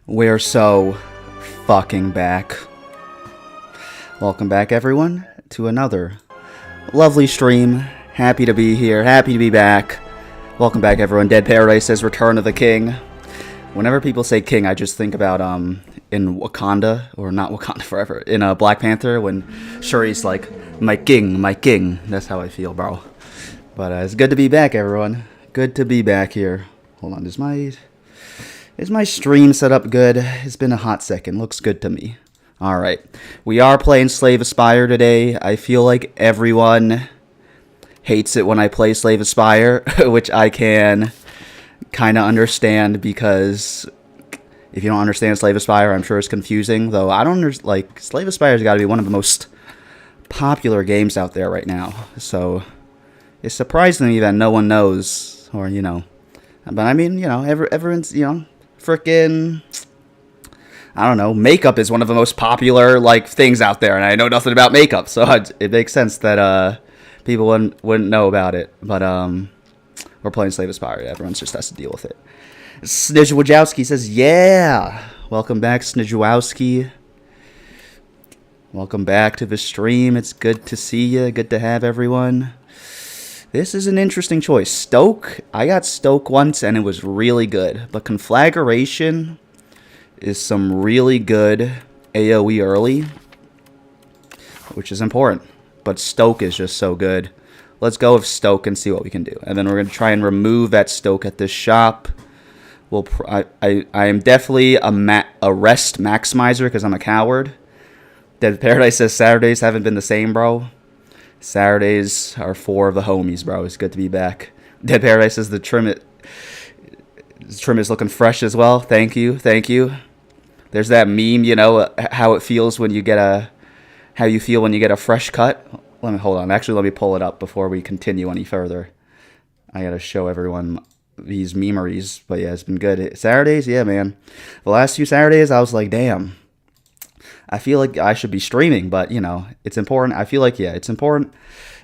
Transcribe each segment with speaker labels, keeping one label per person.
Speaker 1: We're so fucking back. Welcome back, everyone, to another lovely stream. Happy to be here. Happy to be back. Welcome back, everyone. Dead Paradise says Return of the King. Whenever people say king, I just think about in Wakanda, or not Wakanda Forever, in Black Panther, when Shuri's like, my king, my king. That's how I feel, bro. But it's good to be back, everyone. Good to be back here. Hold on, is my stream set up good? It's been a hot second. Looks good to me. Alright. We are playing Slay the Spire today. I feel like everyone hates it when I play Slay the Spire, which I can kind of understand, because if you don't understand Slay the Spire, I'm sure it's confusing. Though I don't like, Slay the Spire's got to be one of the most popular games out there right now. So it's surprising to me that no one knows, or but I mean, everyone's, frickin', I don't know, makeup is one of the most popular, things out there, and I know nothing about makeup, so it makes sense that, people wouldn't know about it, but, we're playing Slay the Spire. Everyone just has to deal with it. Snidge Wojcicki says, yeah! Welcome back, Snidge Wojcicki. Welcome back to the stream. It's good to see you. Good to have everyone. This is an interesting choice. Stoke, I got Stoke once and it was really good. But Conflagration is some really good AoE early, which is important. But Stoke is just so good. Let's go with Stoke and see what we can do. And then we're going to try and remove that Stoke at this shop. I am definitely a rest maximizer because I'm a coward. Dead Paradise says Saturdays haven't been the same, bro. Saturdays are for the homies, bro. It's good to be back. Dead Paradise says the trim is looking fresh as well. Thank you, thank you. There's that meme, how it feels when you get how you feel when you get a fresh cut. Hold on. Actually, let me pull it up before we continue any further. I gotta show everyone these memories. But yeah, it's been good. Saturdays, yeah, man. The last few Saturdays, I was like, damn. I feel like I should be streaming, but it's important. I feel like, yeah, it's important.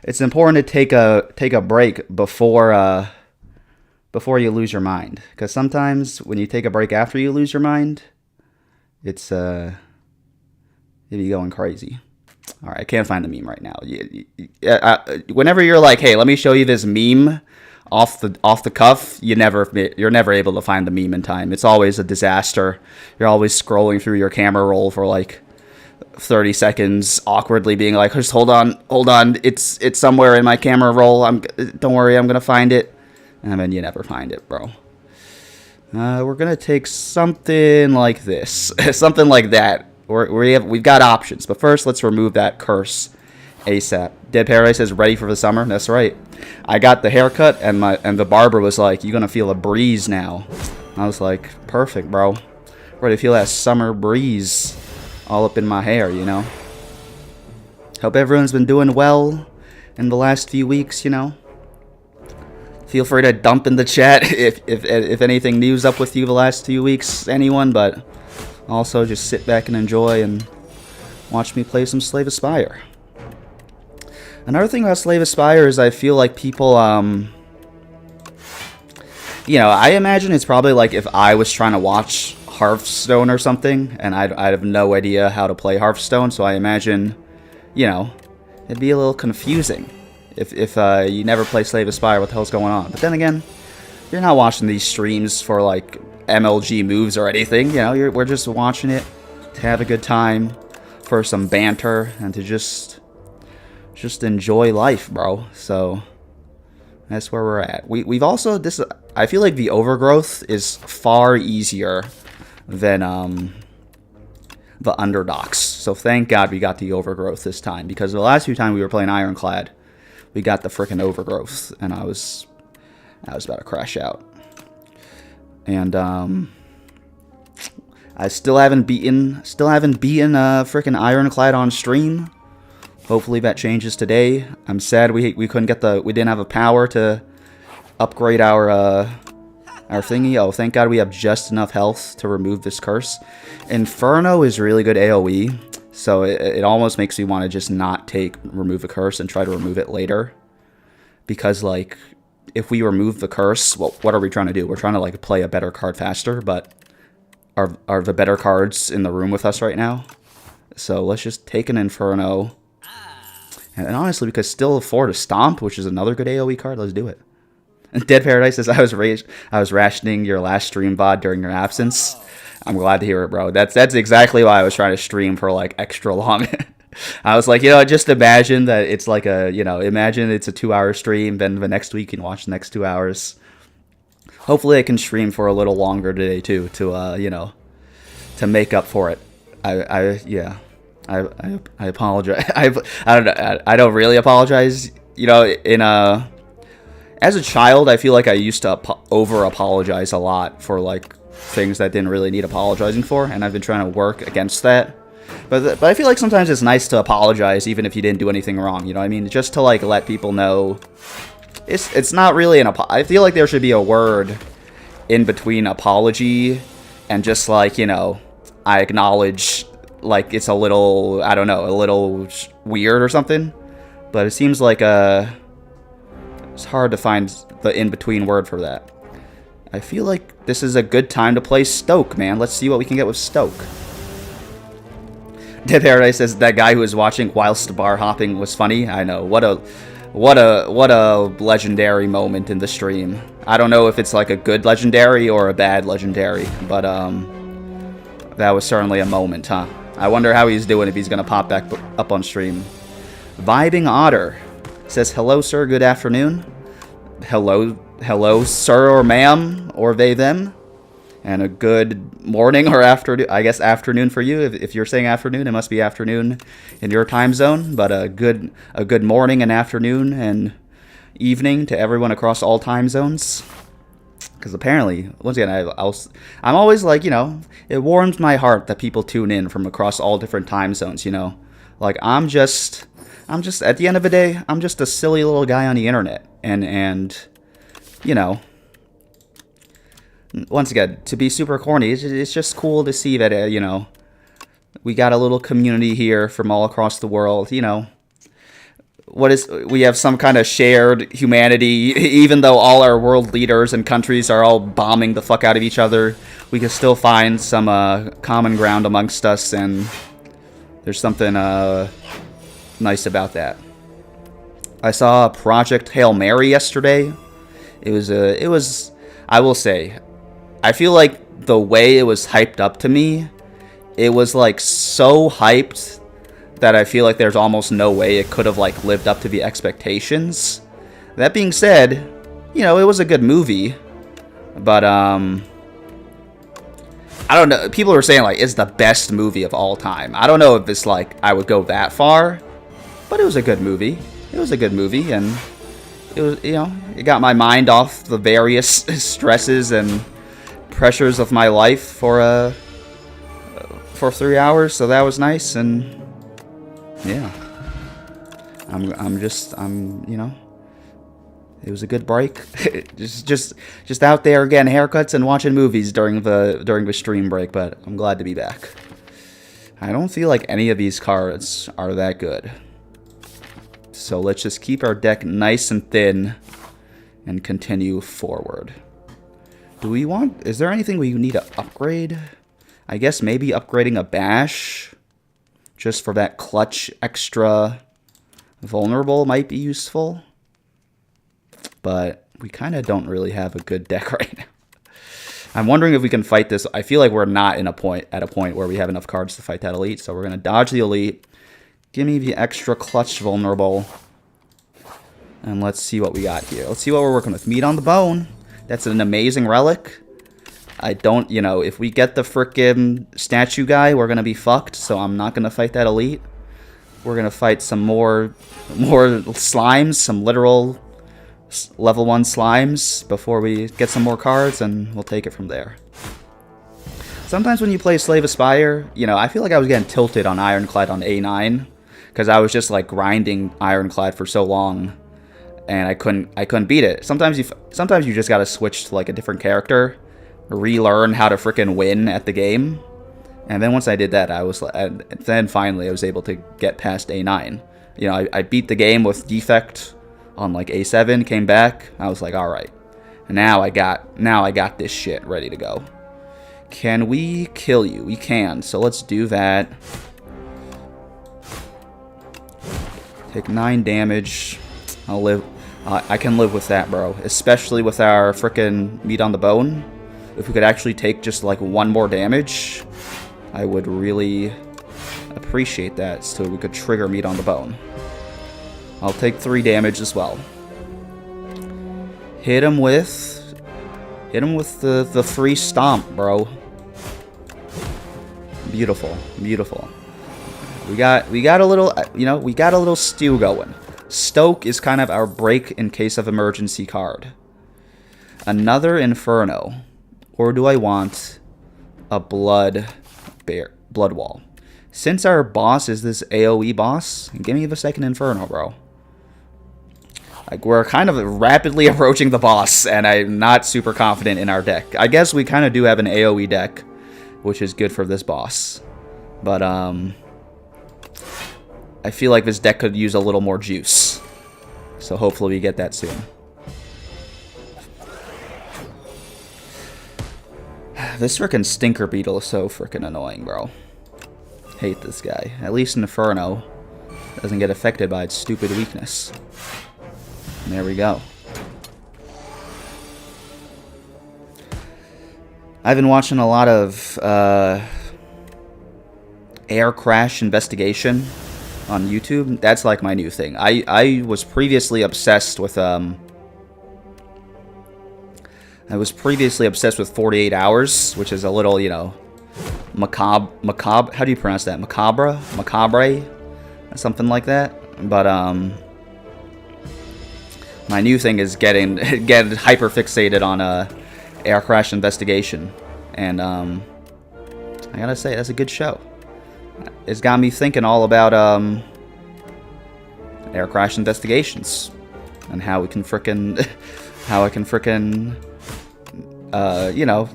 Speaker 1: It's important to take a break before you lose your mind. Because sometimes when you take a break after you lose your mind, it's you'll be going crazy. All right, I can't find the meme right now. Whenever you're like, hey, let me show you this meme off the cuff, you're never able to find the meme in time. It's always a disaster. You're always scrolling through your camera roll for 30 seconds, awkwardly being like, just hold on, it's somewhere in my camera roll. Don't worry, I'm gonna find it, and then you never find it, bro. We're gonna take something like this, something like that. We've got options, but first let's remove that curse ASAP. Dead Paradise is ready for the summer. That's right. I got the haircut, and the barber was like, "You're gonna feel a breeze now." I was like, "Perfect, bro. Ready to feel that summer breeze all up in my hair, Hope everyone's been doing well in the last few weeks, Feel free to dump in the chat if anything new's up with you the last few weeks, anyone, but also just sit back and enjoy and watch me play some Slay the Spire. Another thing about Slay the Spire is I feel like people, I imagine it's probably like if I was trying to watch Hearthstone or something, and I'd have no idea how to play Hearthstone, so I imagine, it'd be a little confusing if you never play Slay the Spire, what the hell's going on? But then again, you're not watching these streams for, MLG moves or anything, we're just watching it to have a good time, for some banter, and to just enjoy life, bro. So that's where we're at. We've also, I feel like the Overgrowth is far easier than the Underdogs. So thank God we got the Overgrowth this time, because the last few times we were playing Ironclad, we got the freaking Overgrowth, and I was about to crash out. And I still haven't beaten freaking Ironclad on stream. Hopefully that changes today. I'm sad we couldn't get we didn't have the power to upgrade our thingy. Oh, thank God we have just enough health to remove this curse. Inferno is really good AoE, so it almost makes me want to just not remove the curse and try to remove it later. Because if we remove the curse, well, what are we trying to do? We're trying to play a better card faster, but are the better cards in the room with us right now. So let's just take an Inferno. And honestly, we could still afford a Stomp, which is another good AoE card. Let's do it. And Dead Paradise says, I was rationing your last stream VOD during your absence. I'm glad to hear it, bro. That's exactly why I was trying to stream for like extra long. I was like, just imagine that it's like imagine it's a 2-hour stream. Then the next week you can watch the next 2 hours. Hopefully I can stream for a little longer today too, to make up for it. I apologize. I don't know. I don't really apologize. As a child, I feel like I used to over apologize a lot for like things that didn't really need apologizing for, and I've been trying to work against that. But I feel like sometimes it's nice to apologize even if you didn't do anything wrong. You know what I mean? Just to like let people know it's not really I feel like there should be a word in between apology and just like, I acknowledge like it's a little, I don't know, a little weird or something. But it seems like it's hard to find the in-between word for that. I feel like this is a good time to play Stoke, man. Let's see what we can get with Stoke. Dead Paradise says that guy who was watching whilst bar hopping was funny. I know. What a legendary moment in the stream. I don't know if it's like a good legendary or a bad legendary, but that was certainly a moment, huh? I wonder how he's doing if he's gonna pop back up on stream. Vibing Otter says, hello, sir, good afternoon. Hello, sir or ma'am, or they, them. And a good morning or afternoon, I guess afternoon for you. If you're saying afternoon, it must be afternoon in your time zone. But a good morning and afternoon and evening to everyone across all time zones. Because apparently, once again, I'm always like, it warms my heart that people tune in from across all different time zones, Like, I'm just, at the end of the day, I'm just a silly little guy on the internet. And once again, to be super corny, it's just cool to see that, we got a little community here from all across the world, we have some kind of shared humanity, even though all our world leaders and countries are all bombing the fuck out of each other, we can still find some common ground amongst us, and there's something nice about that. I saw Project Hail Mary yesterday. It was, I will say, I feel like the way it was hyped up to me, it was like so hyped that I feel like there's almost no way it could have like lived up to the expectations. That being said, it was a good movie, but I don't know. People are saying like it's the best movie of all time. I don't know if it's like I would go that far, but it was a good movie. It was a good movie, and it was, it got my mind off the various stresses and pressures of my life for 3 hours, so that was nice. And yeah, it was a good break. just out there getting haircuts and watching movies during the stream break, but I'm glad to be back. I don't feel like any of these cards are that good. So let's just keep our deck nice and thin and continue forward. Is there anything we need to upgrade? I guess maybe upgrading a Bash just for that clutch extra vulnerable might be useful. But we kind of don't really have a good deck right now. I'm wondering if we can fight this. I feel like we're not at a point where we have enough cards to fight that elite, so we're going to dodge the elite. Give me the extra clutch vulnerable. And let's see what we got here. Let's see what we're working with. Meat on the bone. That's an amazing relic. I don't, if we get the frickin' statue guy, we're going to be fucked. So I'm not going to fight that elite. We're going to fight some more slimes, some literal level 1 slimes before we get some more cards, and we'll take it from there. Sometimes when you play Slave Aspire, I feel like I was getting tilted on Ironclad on A9 because I was just like grinding Ironclad for so long, and I couldn't beat it. Sometimes you just gotta switch to like a different character, relearn how to frickin' win at the game, and then once I did that, then finally I was able to get past A9. I beat the game with Defect on like A7, came back. I was like, all right, now I got this shit ready to go. Can we kill you? We can, so let's do that. Take 9 damage. I'll live. I can live with that, bro. Especially with our frickin' meat on the bone. If we could actually take just like 1 more damage, I would really appreciate that, so we could trigger meat on the bone. I'll take 3 damage as well. Hit him with the free stomp, bro. Beautiful, beautiful. We got a little, you know, we got a little stew going. Stoke is kind of our break in case of emergency card. Another Inferno, or do I want a Blood Wall? Since our boss is this AoE boss, give me the second Inferno, bro. Like, we're kind of rapidly approaching the boss, and I'm not super confident in our deck. I guess we kind of do have an AoE deck, which is good for this boss. But, I feel like this deck could use a little more juice. So hopefully we get that soon. This frickin' Stinker Beetle is so frickin' annoying, bro. Hate this guy. At least Inferno doesn't get affected by its stupid weakness. And there we go. I've been watching a lot of air crash investigation on YouTube. That's like my new thing. I was previously obsessed with 48 Hours, which is a little, you know, macabre. How do you pronounce that? Macabre, something like that. But my new thing is getting hyper fixated on air crash investigation, and I gotta say that's a good show. It's got me thinking all about air crash investigations and how we can frickin' you know,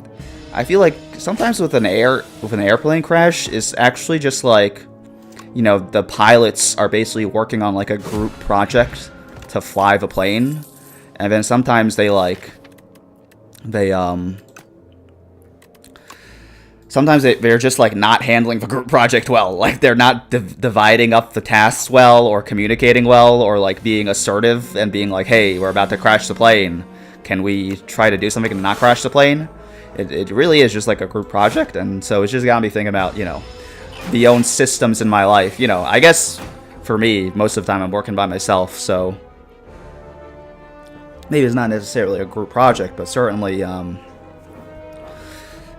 Speaker 1: I feel like sometimes with an airplane crash is actually just like, you know, the pilots are basically working on like a group project to fly the plane, and then sometimes sometimes they're just like not handling the group project well. Like they're not dividing up the tasks well, or communicating well, or like being assertive and being like, hey, we're about to crash the plane. Can we try to do something and not crash the plane? It really is just like a group project, and so it's just got me thinking about, you know, the own systems in my life. You know, I guess for me, most of the time I'm working by myself, so maybe it's not necessarily a group project, but certainly, you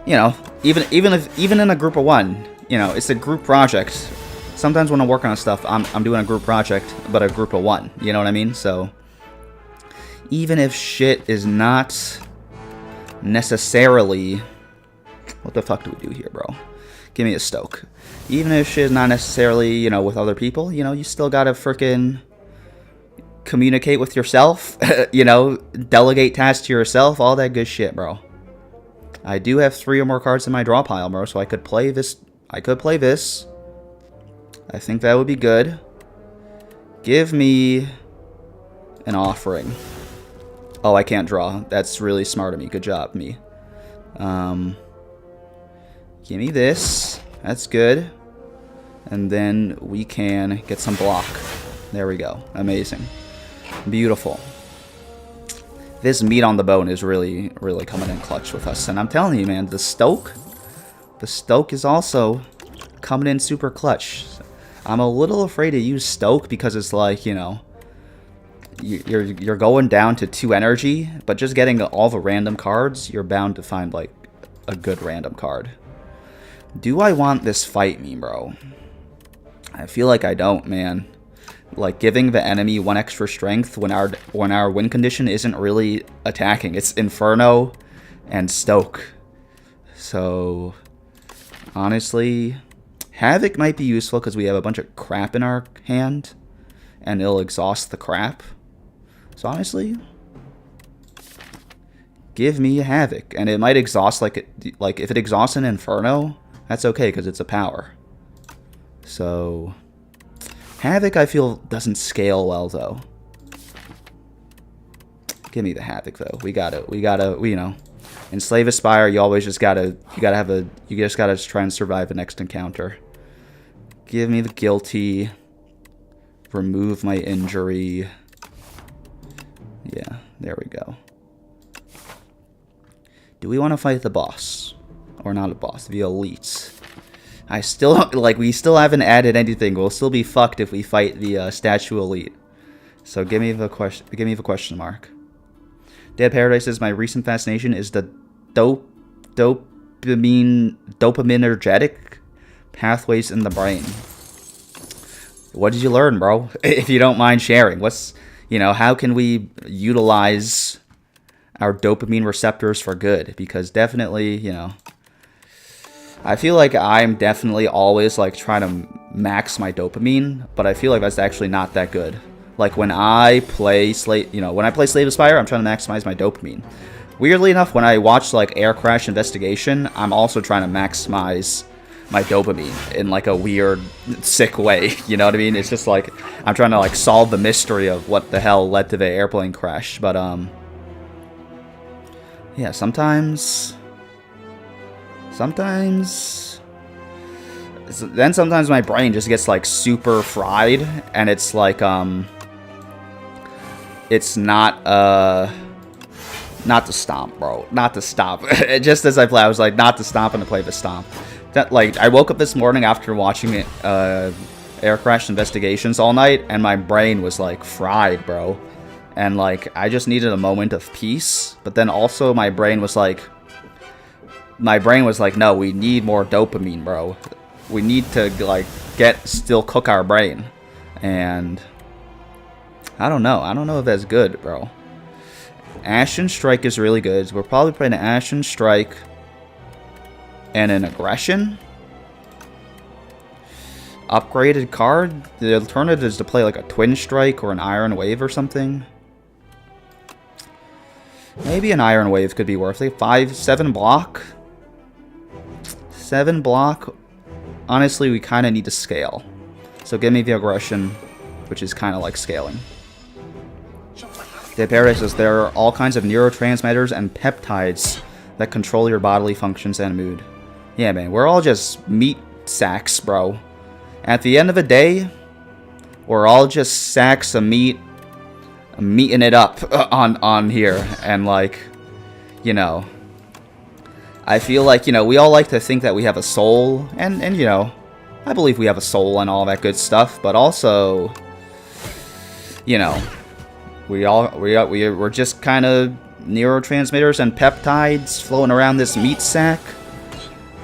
Speaker 1: know, even in a group of 1, you know, it's a group project. Sometimes when I'm working on stuff, I'm doing a group project, but a group of 1. You know what I mean? So even if shit is not necessarily, what the fuck do we do here, bro? Give me a Stoke. Even if shit is not necessarily, you know, with other people, you know, you still gotta frickin' communicate with yourself. You know, delegate tasks to yourself. All that good shit, bro. I do have 3 or more cards in my draw pile, bro, so I could play this. I think that would be good. Give me an offering. Oh, I can't draw. That's really smart of me. Good job, me. Give me this. That's good. And then we can get some block. There we go. Amazing. Beautiful. This meat on the bone is really, really coming in clutch with us. And I'm telling you, man, the Stoke is also coming in super clutch. I'm a little afraid to use Stoke because it's like, you know, you're going down to 2 energy, but just getting all the random cards, you're bound to find like a good random card. Do I want this fight me, bro? I feel like I don't, man. Like giving the enemy 1 extra strength when our win condition isn't really attacking. It's Inferno and Stoke. So honestly, Havoc might be useful because we have a bunch of crap in our hand, and it'll exhaust the crap. So honestly, give me a Havoc, and it might exhaust like if it exhausts an Inferno, that's okay because it's a power. So Havoc, I feel, doesn't scale well, though. Give me the Havoc, though. We gotta, you know, In Slave Aspire, you always just gotta try and survive the next encounter. Give me the guilty. Remove my injury. Yeah, there we go. Do we want to fight the boss? Or not a boss, the elites. I still don't, like, we still haven't added anything. We'll still be fucked if we fight the statue elite. So give me the question mark. Dead Paradise says, my recent fascination is the dopaminergetic pathways in the brain. What did you learn, bro? If you don't mind sharing. How can we utilize our dopamine receptors for good? Because definitely, I feel like I'm definitely always, like, trying to max my dopamine, but I feel like that's actually not that good. Like, when I play Slave Aspire, I'm trying to maximize my dopamine. Weirdly enough, when I watch, like, Air Crash Investigation, I'm also trying to maximize my dopamine in, like, a weird, sick way. You know what I mean? It's just, like, I'm trying to, like, solve the mystery of what the hell led to the airplane crash. But, yeah, sometimes my brain just gets, like, super fried, and it's like, it's not to stomp, bro. Not to stomp. Just as I play, I was like, not to stomp and to play the stomp. That, like, I woke up this morning after watching Air Crash Investigations all night, and my brain was, like, fried, bro. And, like, I just needed a moment of peace. But then also my brain was like, no, we need more dopamine, bro. We need to, like, still cook our brain. And I don't know if that's good, bro. Ashen Strike is really good. So we're probably playing an Ashen Strike and an Aggression. Upgraded card. The alternative is to play, like, a Twin Strike or an Iron Wave or something. Maybe an Iron Wave could be worth it. 7 block. 7 block. Honestly, we kind of need to scale. So give me the Aggression, which is kind of like scaling. Dead Paradise says, there are all kinds of neurotransmitters and peptides that control your bodily functions and mood. Yeah, man, we're all just meat sacks, bro. At the end of the day, we're all just sacks of meat, meating it up on here. And, like, I feel like, we all like to think that we have a soul, and I believe we have a soul and all that good stuff, but also, we're just kind of neurotransmitters and peptides floating around this meat sack.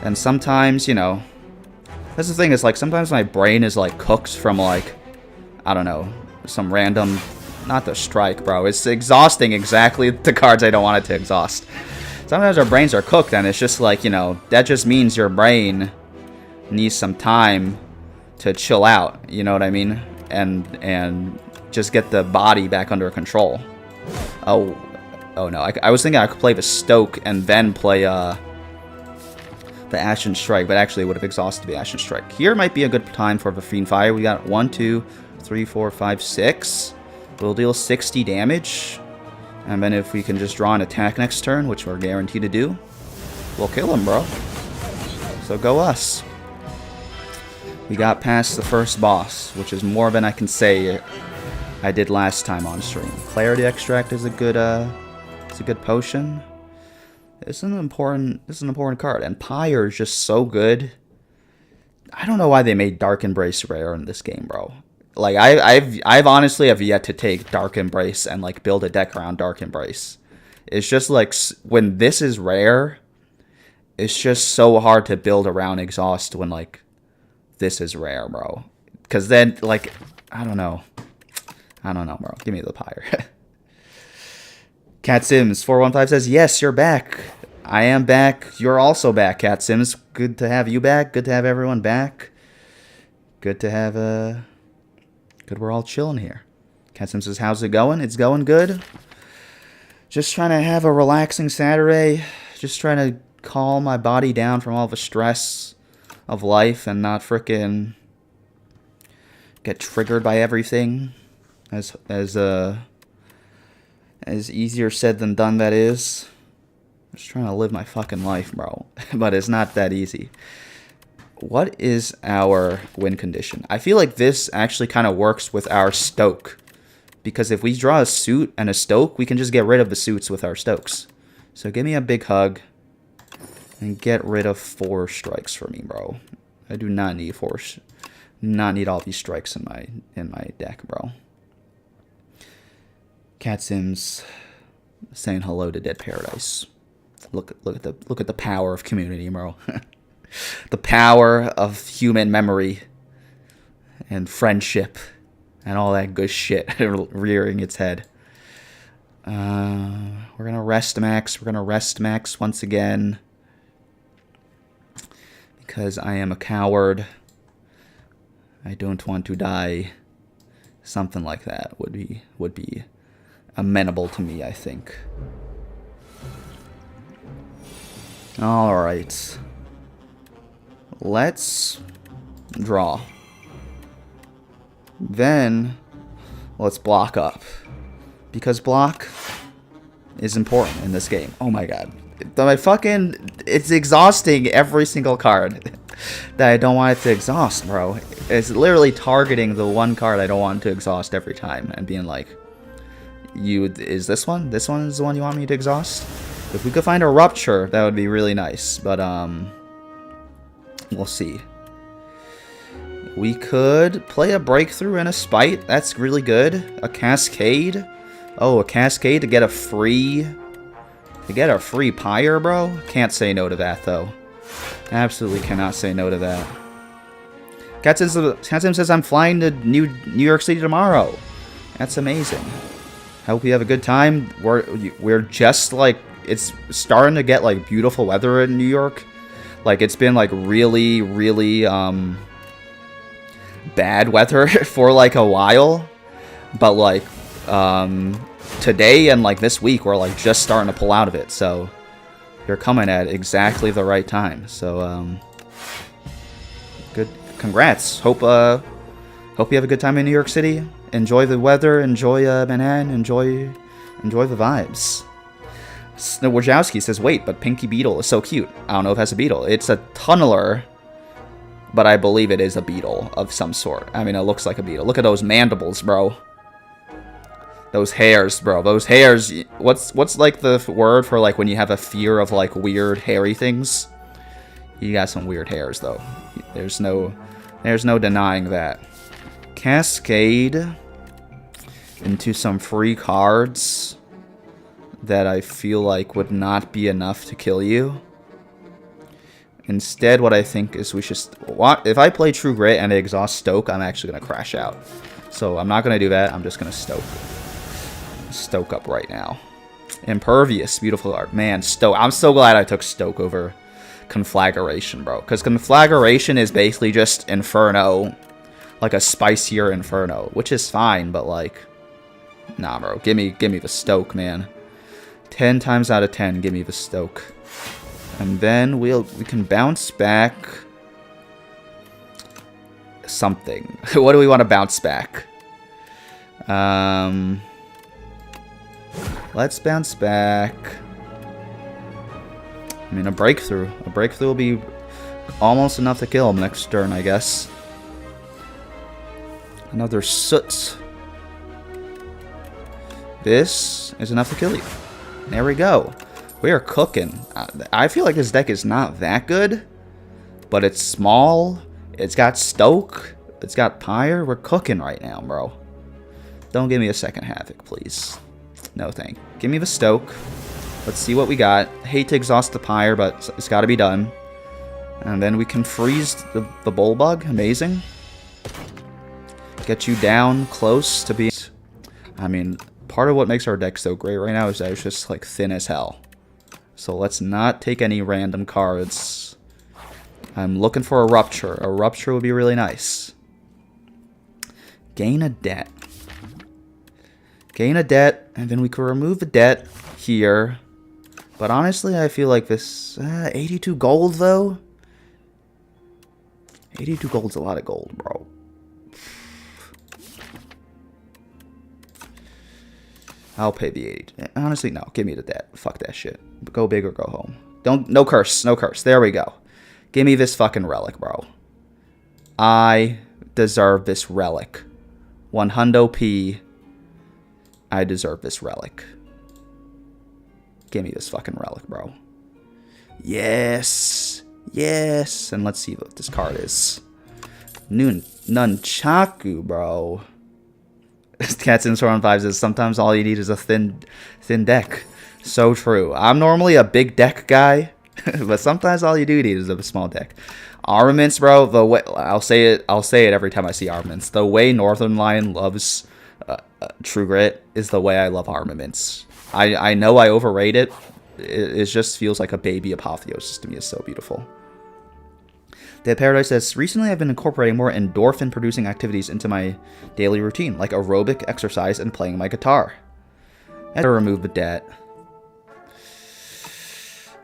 Speaker 1: And sometimes, that's the thing, is, like, sometimes my brain is, like, cooked from, like, I don't know, some random, not the strike, bro. It's exhausting exactly the cards I don't want it to exhaust. Sometimes our brains are cooked, and it's just like, that just means your brain needs some time to chill out, you know what I mean? And just get the body back under control. Oh no, I was thinking I could play the Stoke and then play, the Ashen Strike, but actually it would have exhausted the Ashen Strike. Here might be a good time for the Fiend Fire. We got 1, 2, 3, 4, 5, 6. We'll deal 60 damage. And then if we can just draw an attack next turn, which we're guaranteed to do, we'll kill him, bro. So go us. We got past the first boss, which is more than I can say I did last time on stream. Clarity Extract is a good potion. It's an important card, and Pyre is just so good. I don't know why they made Dark Embrace rare in this game, bro. Like, I've honestly have yet to take Dark Embrace and, like, build a deck around Dark Embrace. It's just like, when this is rare, it's just so hard to build around Exhaust when, like, this is rare, bro. Because then, like, I don't know, bro. Give me the Pyre. Cat Sims 415 says, yes, you're back. I am back. You're also back, Cat Sims. Good to have you back. Good to have everyone back. Good to have, good we're all chilling here. Cat Sims says, how's it going? It's going good. Just trying to have a relaxing Saturday. Just trying to calm my body down from all the stress of life and not frickin' get triggered by everything. As easier said than done that is. Just trying to live my fucking life, bro. But it's not that easy. What is our win condition? I feel like this actually kind of works with our Stoke. Because if we draw a suit and a Stoke, we can just get rid of the suits with our Stokes. So give me a big hug. And get rid of 4 strikes for me, bro. I do not need not need all these strikes in my deck, bro. Cat Sims saying hello to Dead Paradise. Look at the power of community, bro. The power of human memory and friendship and all that good shit rearing its head. We're gonna rest Max. We're gonna rest Max once again because I am a coward. I don't want to die. Something like that would be amenable to me, I think. All right. Let's draw. Then let's block up. Because block is important in this game. Oh my god. It's exhausting every single card that I don't want it to exhaust, bro. It's literally targeting the one card I don't want to exhaust every time and being like, is this one? This one is the one you want me to exhaust? If we could find a Rupture, that would be really nice. But, we'll see. We could play a Breakthrough and a Spite. That's really good. A Cascade. Oh, a Cascade to get a free... Pyre, bro? Can't say no to that, though. Absolutely cannot say no to that. Catsim says I'm flying to New York City tomorrow. That's amazing. I hope you have a good time. We're just, like... It's starting to get, like, beautiful weather in New York. Like, it's been, like, really, really, bad weather for, like, a while. But, like, today and, like, this week, we're, like, just starting to pull out of it. So, you're coming at exactly the right time. So, good. Congrats. Hope you have a good time in New York City. Enjoy the weather. Enjoy, Manhattan. Enjoy the vibes. Snow Wojciechowski says, wait, but Pinky Beetle is so cute. I don't know if that's a beetle. It's a tunneler, but I believe it is a beetle of some sort. I mean, it looks like a beetle. Look at those mandibles, bro. Those hairs, bro. Those hairs. What's like the word for like when you have a fear of like weird hairy things? You got some weird hairs, though. There's no denying that. Cascade into some free cards that I feel like would not be enough to kill you. Instead, what I think is we should... If I play True Grit and I exhaust Stoke, I'm actually going to crash out. So I'm not going to do that. I'm just going to Stoke up right now. Impervious. Beautiful art. Man, Stoke. I'm so glad I took Stoke over Conflagration, bro. Because Conflagration is basically just Inferno. Like a spicier Inferno. Which is fine, but like... Nah, bro. Give me the Stoke, man. 10 times out of 10, give me the Stoke. And then we can bounce back something. What do we want to bounce back? Let's bounce back. I mean, a Breakthrough. A Breakthrough will be almost enough to kill him next turn, I guess. Another Soot. This is enough to kill you. There we go. We are cooking. I feel like this deck is not that good, but it's small. It's got Stoke. It's got Pyre. We're cooking right now, bro. Don't give me a second Havoc, please. No thank. Give me the Stoke. Let's see what we got. Hate to exhaust the Pyre, but it's got to be done. And then we can freeze the Bullbug. Amazing. Get you down close to be... I mean... Part of what makes our deck so great right now is that it's just, like, thin as hell. So let's not take any random cards. I'm looking for a Rupture. A Rupture would be really nice. Gain a debt. Gain a debt, and then we can remove the debt here. But honestly, I feel like this... 82 gold, though? 82 gold's a lot of gold, bro. I'll pay the 80. Honestly, no. Give me the debt. Fuck that shit. Go big or go home. No curse. No curse. There we go. Give me this fucking relic, bro. I deserve this relic. 100 P. I deserve this relic. Give me this fucking relic, bro. Yes. Yes. And let's see what this card is. Nunchaku, bro. Cats in Storm 5 says, sometimes all you need is a thin deck. So true. I'm normally a big deck guy, but sometimes all you do need is a small deck. Armaments, bro. The way I'll say it every time I see Armaments. The way Northern Lion loves True Grit is the way I love Armaments. I know I overrate it. It just feels like a baby apotheosis to me. It's so beautiful. Dead Paradise says, recently I've been incorporating more endorphin-producing activities into my daily routine, like aerobic exercise and playing my guitar. I had to remove the debt.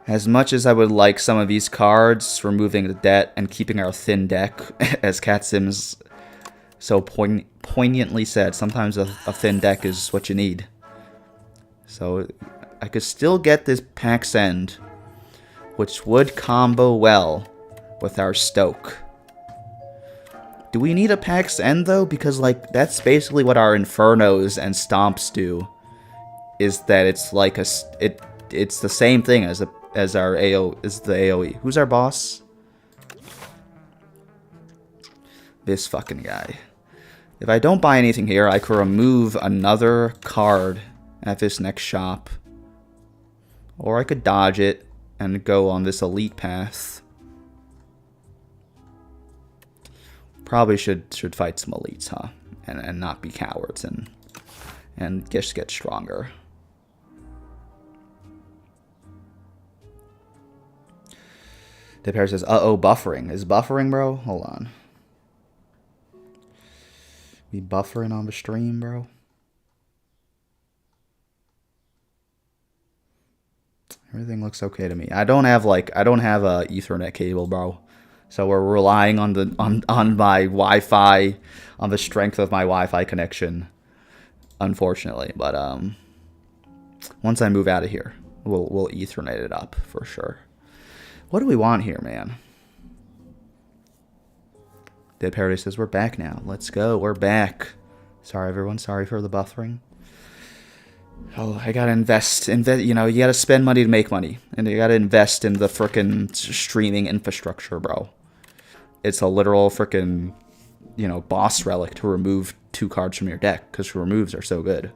Speaker 1: As much as I would like some of these cards, removing the debt and keeping our thin deck, as Cat Sims so poignantly said, sometimes a thin deck is what you need. So I could still get this Pax End, which would combo well with our Stoke. Do we need a Pax End though? Because like that's basically what our Infernos and Stomps do. Is that it's like it's the same thing as our AoE. Who's our boss? This fucking guy. If I don't buy anything here, I could remove another card at this next shop. Or I could dodge it and go on this elite path. Probably should fight some elites, huh? And not be cowards and just get stronger. The pair says, uh-oh, buffering. Is buffering, bro? Hold on. We buffering on the stream, bro? Everything looks okay to me. I don't have a Ethernet cable, bro. So we're relying on my Wi-Fi, on the strength of my Wi-Fi connection, unfortunately. But once I move out of here, we'll Ethernet it up for sure. What do we want here, man? Dead Paradise says, we're back now. Let's go. We're back. Sorry, everyone. Sorry for the buffering. Oh, I gotta invest. You know, you gotta spend money to make money. And you gotta invest in the frickin' streaming infrastructure, bro. It's a literal frickin', you know, boss relic to remove 2 cards from your deck. Because removes are so good.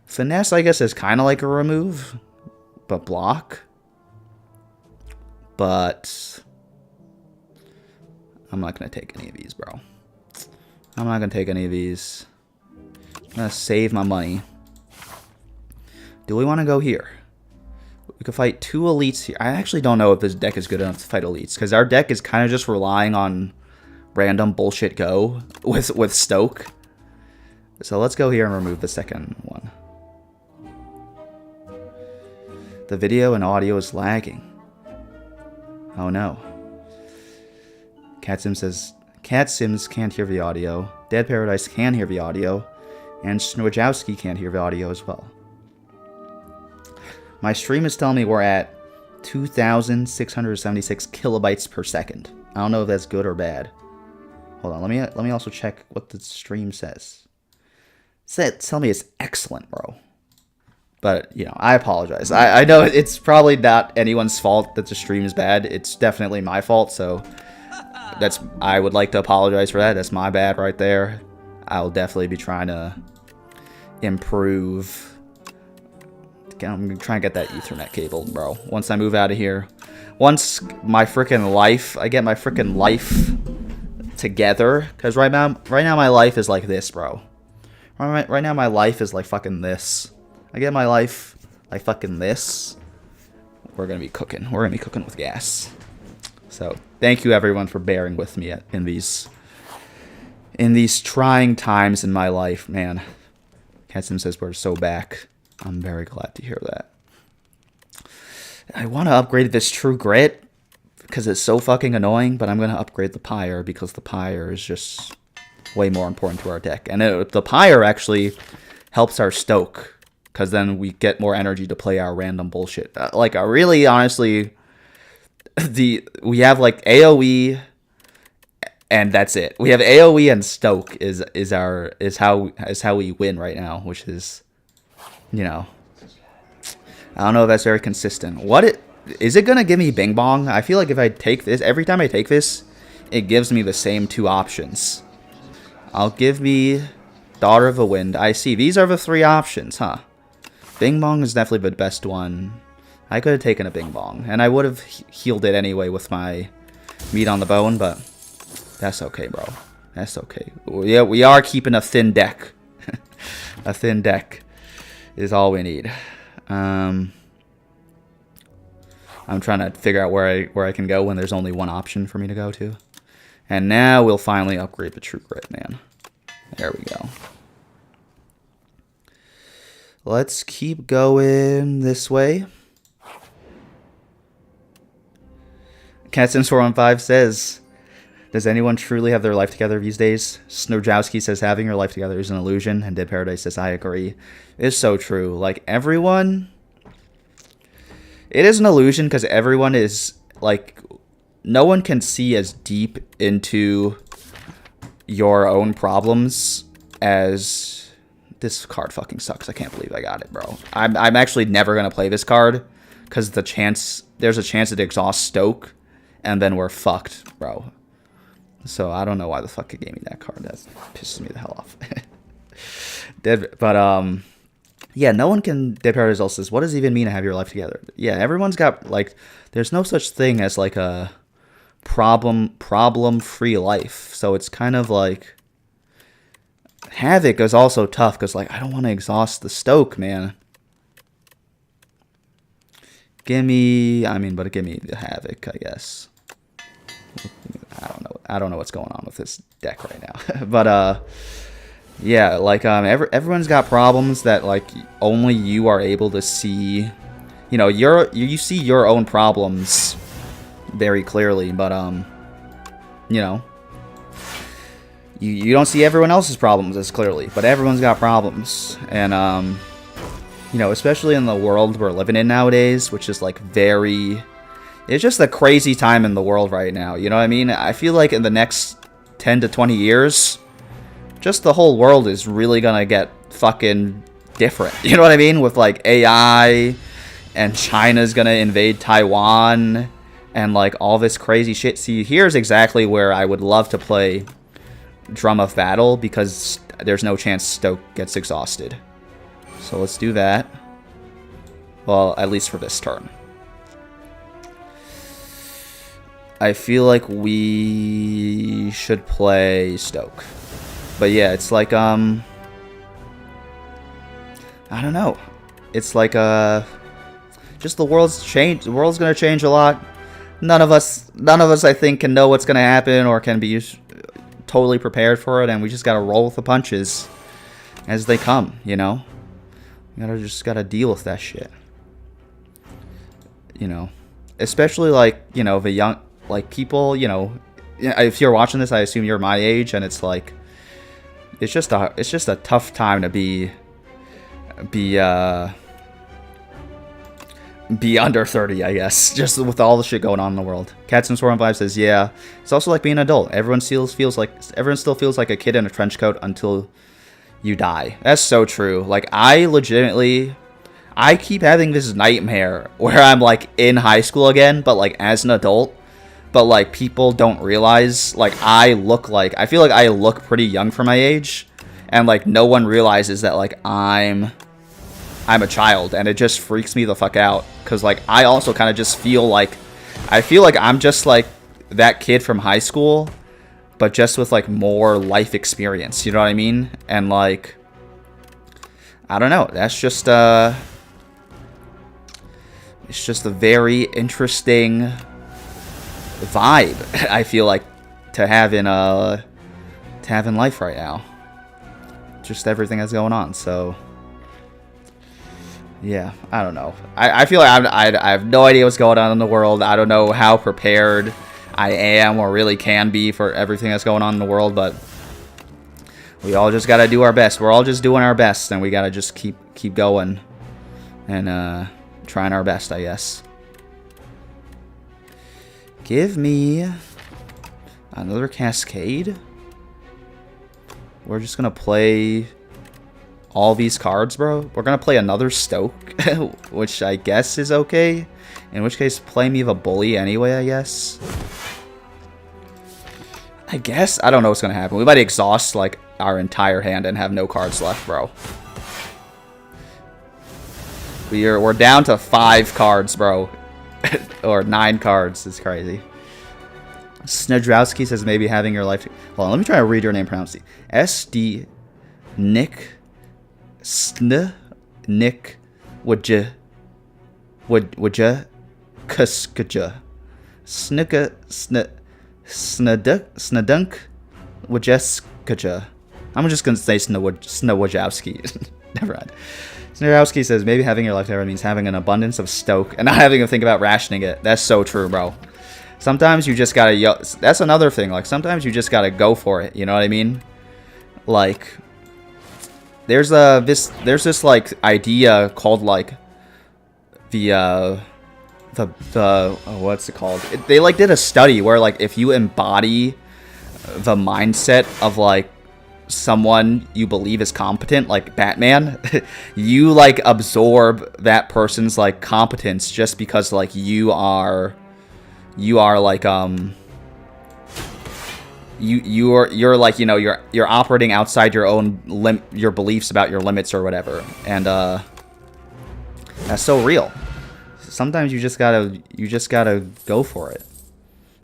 Speaker 1: Finesse, I guess, is kind of like a remove. But block. But I'm not going to take any of these, bro. I'm not going to take any of these. I'm going to save my money. Do we want to go here? We could fight 2 elites here. I actually don't know if this deck is good enough to fight elites. Because our deck is kind of just relying on random bullshit go with Stoke. So let's go here and remove the second one. The video and audio is lagging. Oh no. Cat Sims says, Cat Sims can't hear the audio. Dead Paradise can hear the audio. And Snowjowski can't hear the audio as well. My stream is telling me we're at 2,676 kilobytes per second. I don't know if that's good or bad. Hold on, let me also check what the stream says. Tell me it's excellent, bro. But, you know, I apologize. I know it's probably not anyone's fault that the stream is bad. It's definitely my fault, so I would like to apologize for that. That's my bad right there. I'll definitely be trying to improve. I'm going to try and get that Ethernet cable, bro. Once I move out of here. Once my freaking life, I get my freaking life together. Because right now my life is like this, bro. Right now my life is like fucking this. I get my life like fucking this. We're going to be cooking. We're going to be cooking with gas. So, thank you everyone for bearing with me in these trying times in my life, man. Catsim says we're so back. I'm very glad to hear that. I want to upgrade this True Grit because it's so fucking annoying, but I'm going to upgrade the Pyre because the Pyre is just way more important to our deck. And the Pyre actually helps our Stoke because then we get more energy to play our random bullshit. Like, really, honestly, we have like AoE, and that's it. We have AoE and Stoke is how we win right now, which is, you know, I don't know if that's very consistent. Is it gonna give me Bing Bong? I feel like if I take this, every time I take this, it gives me the same two options. I'll give me Daughter of the Wind. I see. These are the three options, huh? Bing Bong is definitely the best one. I could have taken a Bing Bong, and I would have healed it anyway with my meat on the bone, but that's okay, bro. That's okay. Yeah, we are keeping a thin deck. A thin deck is all we need. I'm trying to figure out where I can go when there's only one option for me to go to. And now we'll finally upgrade the True Grit, man. There we go. Let's keep going this way. Catsin415 says, does anyone truly have their life together these days? Snowjowski says, having your life together is an illusion. And Dead Paradise says, I agree. It's so true. Like, everyone... It is an illusion because everyone is, like... No one can see as deep into your own problems as... This card fucking sucks. I can't believe I got it, bro. I'm actually never going to play this card because there's a chance it exhausts Stoke, and then we're fucked, bro. So I don't know why the fuck it gave me that card. That pisses me the hell off. Yeah, no one can... Dead Paradise also says, what does it even mean to have your life together? Yeah, everyone's got, like... There's no such thing as, like, a problem-free life. So it's kind of like... Havoc is also tough, because, like, I don't want to exhaust the Stoke, man. Give me the Havoc, I guess. I don't know what's going on with this deck right now. But, yeah, like, everyone's got problems that, like, only you are able to see. You know, you see your own problems very clearly, but, you know, you don't see everyone else's problems as clearly, but everyone's got problems. And, you know, especially in the world we're living in nowadays, which is, like, it's just a crazy time in the world right now, you know what I mean? I feel like in the next 10 to 20 years, just the whole world is really gonna get fucking different, you know what I mean? With, like, AI, and China's gonna invade Taiwan, and, like, all this crazy shit. See, here's exactly where I would love to play Drum of Battle, because there's no chance Stoke gets exhausted. So let's do that. Well, at least for this turn. I feel like we should play Stoke. But yeah, it's like, I don't know. It's like, just the world's changed. The world's gonna change a lot. None of us, I think, can know what's gonna happen or can be totally prepared for it, and we just gotta roll with the punches as they come, you know? We just gotta deal with that shit. You know? Especially, like, you know, the young... Like, people, you know, if you're watching this, I assume you're my age, and it's like, it's just a tough time to be under 30, I guess, just with all the shit going on in the world. Catsin415 says, yeah, it's also like being an adult. Everyone still feels like a kid in a trench coat until you die. That's so true. Like, I keep having this nightmare where I'm, like, in high school again, but, like, as an adult. But, like, people don't realize, like, I feel like I look pretty young for my age. And, like, no one realizes that, like, I'm a child. And it just freaks me the fuck out. Because, like, I also kind of just feel like I'm just, like, that kid from high school. But just with, like, more life experience. You know what I mean? And, like, I don't know. That's just, it's just a very interesting vibe, I feel like, to have in life right now. Just everything that's going on, so yeah, I don't know. I feel like I have no idea what's going on in the world. I don't know how prepared I am or really can be for everything that's going on in the world, but we all just gotta do our best. We're all just doing our best, and we gotta just keep going. and trying our best, I guess. Give me another Cascade. We're just gonna play all these cards, bro. We're gonna play another Stoke, which I guess is okay. In which case, play me the Bully anyway, I guess. I guess? I don't know what's gonna happen. We might exhaust, like, our entire hand and have no cards left, bro. We're down to 5 cards, bro. Or 9 cards. It's crazy. Snedrowski says maybe having your life... Hold on, let me try to read your name pronounce. SD... Nick... Sn... Nick... Wajah... Wajah... Kuskaja... Snicka... Snadunk... Wajeskaja. I'm just gonna say Snowajowski. Never mind. Snarowski says, maybe having your life means having an abundance of Stoke and not having to think about rationing it. That's so true, bro. Sometimes you just gotta... That's another thing. Like, sometimes you just gotta go for it. You know what I mean? Like, there's this, like, idea called, like, the what's it called? They, like, did a study where, like, if you embody the mindset of, like, someone you believe is competent, like Batman, you, like, absorb that person's, like, competence just because, like, you are like, you're like, you know, you're operating outside your own your beliefs about your limits or whatever. And that's so real. Sometimes you just gotta go for it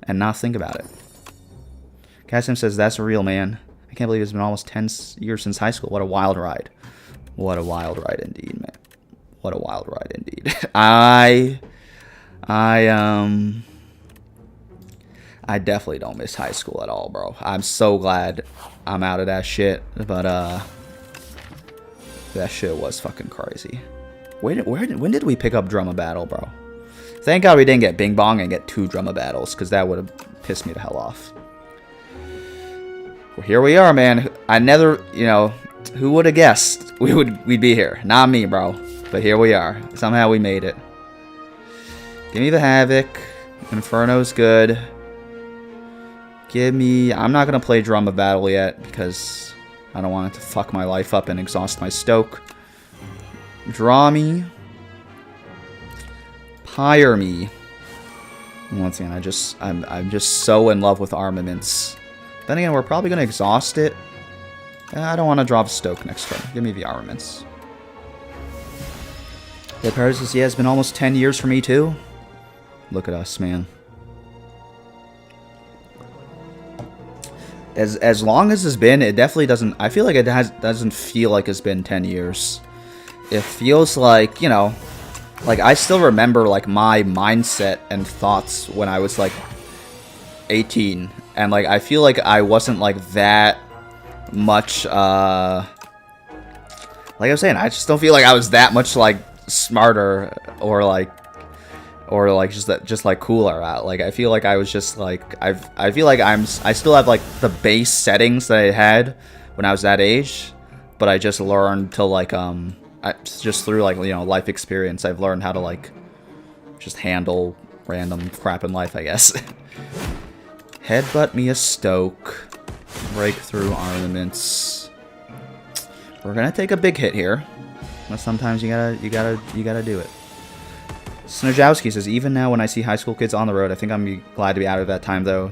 Speaker 1: and not think about it. Cassim says, that's real, man. I can't believe it's been almost 10 years since high school. What a wild ride. What a wild ride indeed, man. What a wild ride indeed. I definitely don't miss high school at all, bro. I'm so glad I'm out of that shit. But that shit was fucking crazy. When did we pick up Drumma Battle, bro? Thank God we didn't get Bing Bong and get 2 Drumma Battles, because that would have pissed me the hell off. Well, here we are, man. I never, you know, who would have guessed we'd be here? Not me, bro. But here we are. Somehow we made it. Give me the Havoc. Inferno's good. Give me... I'm not going to play Drumma Battle yet because I don't want it to fuck my life up and exhaust my Stoke. Draw me. Pyre me. Once again, I'm just so in love with armaments. Then again, we're probably going to exhaust it. I don't want to drop Stoke next turn. Give me the armaments. Yeah, Paris says, yeah, it's been almost 10 years for me too. Look at us, man. As long as it's been, it definitely doesn't... I feel like it doesn't feel like it's been 10 years. It feels like, you know... Like, I still remember, like, my mindset and thoughts when I was, like, 18. And, like, I feel like I wasn't, like, that much, like I was saying, I just don't feel like I was that much, like, smarter or, like, just like, cooler out. Like, I feel like I was just, like, I feel like I still have, like, the base settings that I had when I was that age. But I just learned to, like, just through, like, you know, life experience, I've learned how to, like, just handle random crap in life, I guess. Headbutt me a Stoke. Breakthrough armaments. We're gonna take a big hit here. But sometimes you gotta do it. Snojowski says, even now when I see high school kids on the road, I think I'm glad to be out of that time, though.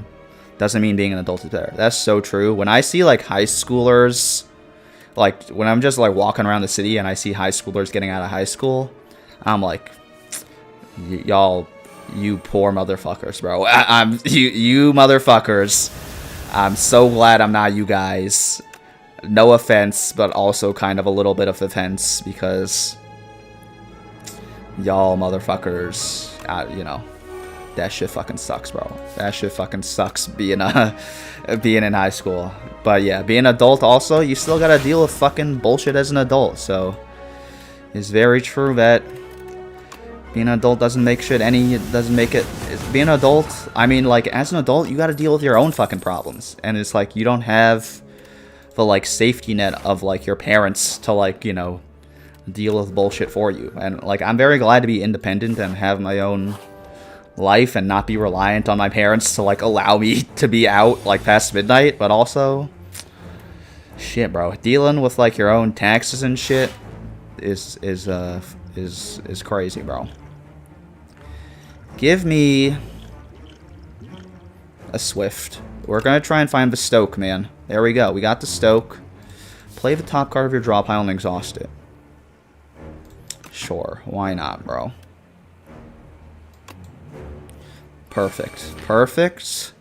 Speaker 1: Doesn't mean being an adult is better. That's so true. When I see, like, high schoolers, like, when I'm just, like, walking around the city and I see high schoolers getting out of high school, I'm like, y'all, you poor motherfuckers, bro. You motherfuckers. I'm so glad I'm not you guys. No offense, but also kind of a little bit of offense, because y'all motherfuckers, you know, that shit fucking sucks, bro. That shit fucking sucks being in high school. But yeah, being an adult also, you still gotta deal with fucking bullshit as an adult. So it's very true that being an adult doesn't make it. Being an adult, I mean, like, as an adult, you gotta deal with your own fucking problems. And it's like, you don't have the, like, safety net of, like, your parents to, like, you know, deal with bullshit for you. And like, I'm very glad to be independent and have my own life and not be reliant on my parents to like allow me to be out like past midnight. But also, shit, bro, dealing with like your own taxes and shit is crazy, bro. Give me a Swift. We're gonna try and find the Stoke, man. There we go. We got the Stoke. Play the top card of your draw pile and exhaust it. Sure, why not, bro? Perfect. Perfect.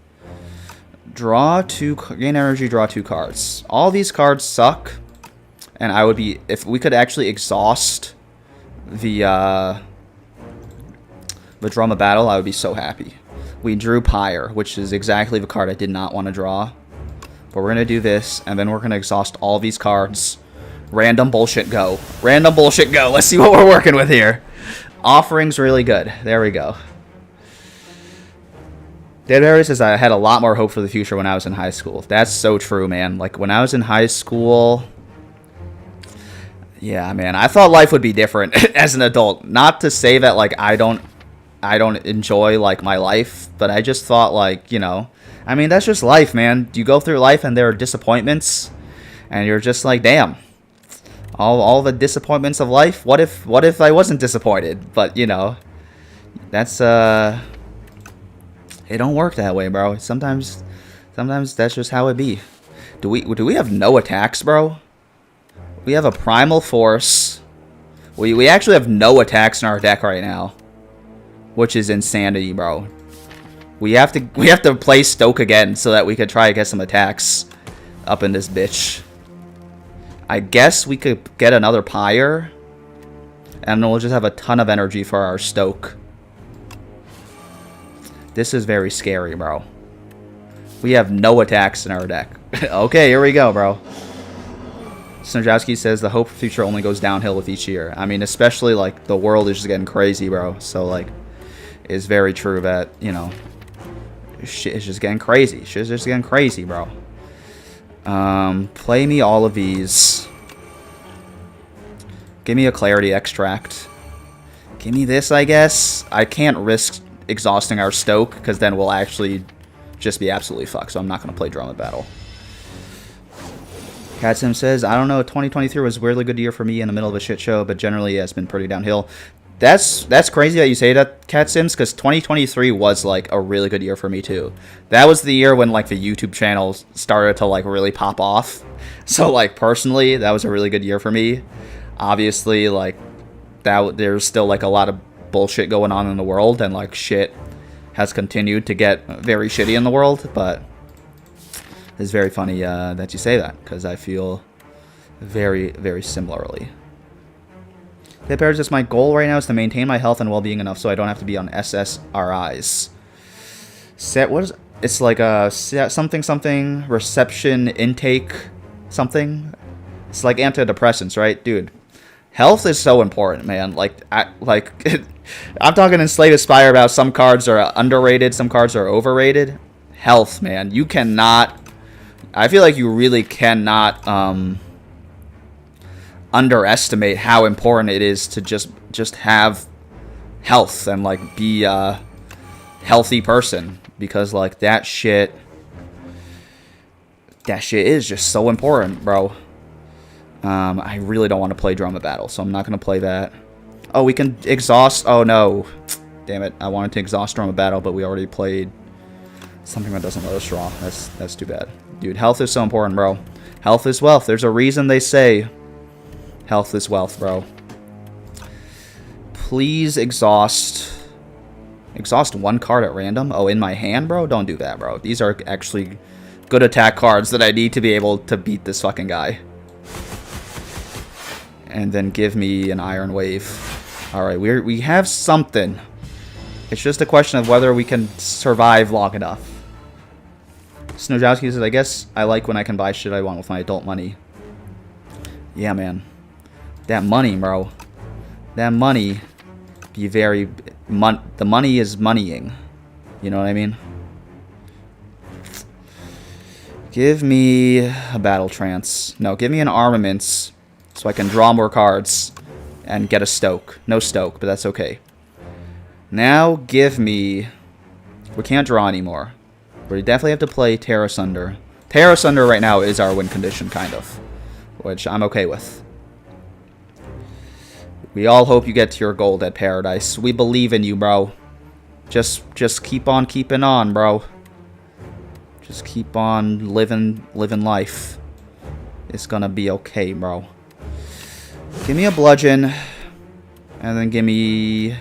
Speaker 1: Draw 2, gain energy, draw 2 cards. All these cards suck, and I would be, if we could actually exhaust the Drama Battle, I would be so happy. We drew Pyre, which is exactly the card I did not want to draw. But we're going to do this, and then we're going to exhaust all these cards. Random bullshit go. Random bullshit go. Let's see what we're working with here. Offering's really good. There we go. Dead Harry says I had a lot more hope for the future when I was in high school. That's so true, man. Like, when I was in high school... Yeah, man. I thought life would be different as an adult. Not to say that, like, I don't enjoy, like, my life. But I just thought, like, you know... I mean, that's just life, man. You go through life and there are disappointments. And you're just like, damn. All the disappointments of life? What if I wasn't disappointed? But, you know... That's, It don't work that way, bro. Sometimes that's just how it be. Do we have no attacks, bro? We have a Primal Force. We actually have no attacks in our deck right now, which is insanity, bro. We have to play Stoke again so that we could try to get some attacks up in this bitch. I guess we could get another Pyre, and then we'll just have a ton of energy for our Stoke. This is very scary, bro. We have no attacks in our deck. Okay, here we go, bro. Snowjowski says the hope for future only goes downhill with each year. I mean, especially, like, the world is just getting crazy, bro. So, like, it's very true that, you know, shit is just getting crazy. Shit is just getting crazy, bro. Play me all of these. Give me a Clarity Extract. Give me this, I guess. I can't risk exhausting our Stoke, because then we'll actually just be absolutely fucked. So I'm not going to play Drama Battle. Catsim says, I don't know, 2023 was a weirdly good year for me in the middle of a shit show, but generally yeah, it's been pretty downhill. That's crazy that you say that, Catsims, because 2023 was, like, a really good year for me, too. That was the year when, like, the YouTube channel started to, like, really pop off. So, like, personally, that was a really good year for me. Obviously, like, there's still, like, a lot of bullshit going on in the world, and, like, shit has continued to get very shitty in the world, but it's very funny that you say that, because I feel very, very similarly. The Paris, just my goal right now is to maintain my health and well-being enough so I don't have to be on SSRIs. It's like a something reception intake something. It's like antidepressants, right, dude? Health is so important, man. I'm talking in Slay the Spire about some cards are underrated, some cards are overrated. Health, man. You cannot... I feel like you really cannot underestimate how important it is to just have health and, like, be a healthy person. Because, like, that shit is just so important, bro. I really don't want to play Drama Battle, so I'm not going to play that. Oh, we can exhaust... Oh, no. Damn it. I wanted to exhaust Drama Battle, but we already played something that doesn't let us draw. That's too bad. Dude, health is so important, bro. Health is wealth. There's a reason they say health is wealth, bro. Please exhaust... Exhaust one card at random? Oh, in my hand, bro? Don't do that, bro. These are actually good attack cards that I need to be able to beat this fucking guy. And then give me an Iron Wave. Alright, we have something. It's just a question of whether we can survive long enough. Snowjowski says, I guess I like when I can buy shit I want with my adult money. Yeah, man. That money, bro. That money be very... the money is moneying. You know what I mean? Give me a Battle Trance. No, give me an Armaments so I can draw more cards. and get a Stoke. No Stoke, but that's okay. Now give me... We can't draw anymore. We definitely have to play Tear Asunder. Tear Asunder right now is our win condition, kind of. Which I'm okay with. We all hope you get to your goal, Dead Paradise. We believe in you, bro. Just keep on keeping on, bro. Just keep on living life. It's gonna be okay, bro. Give me a bludgeon. And then give me...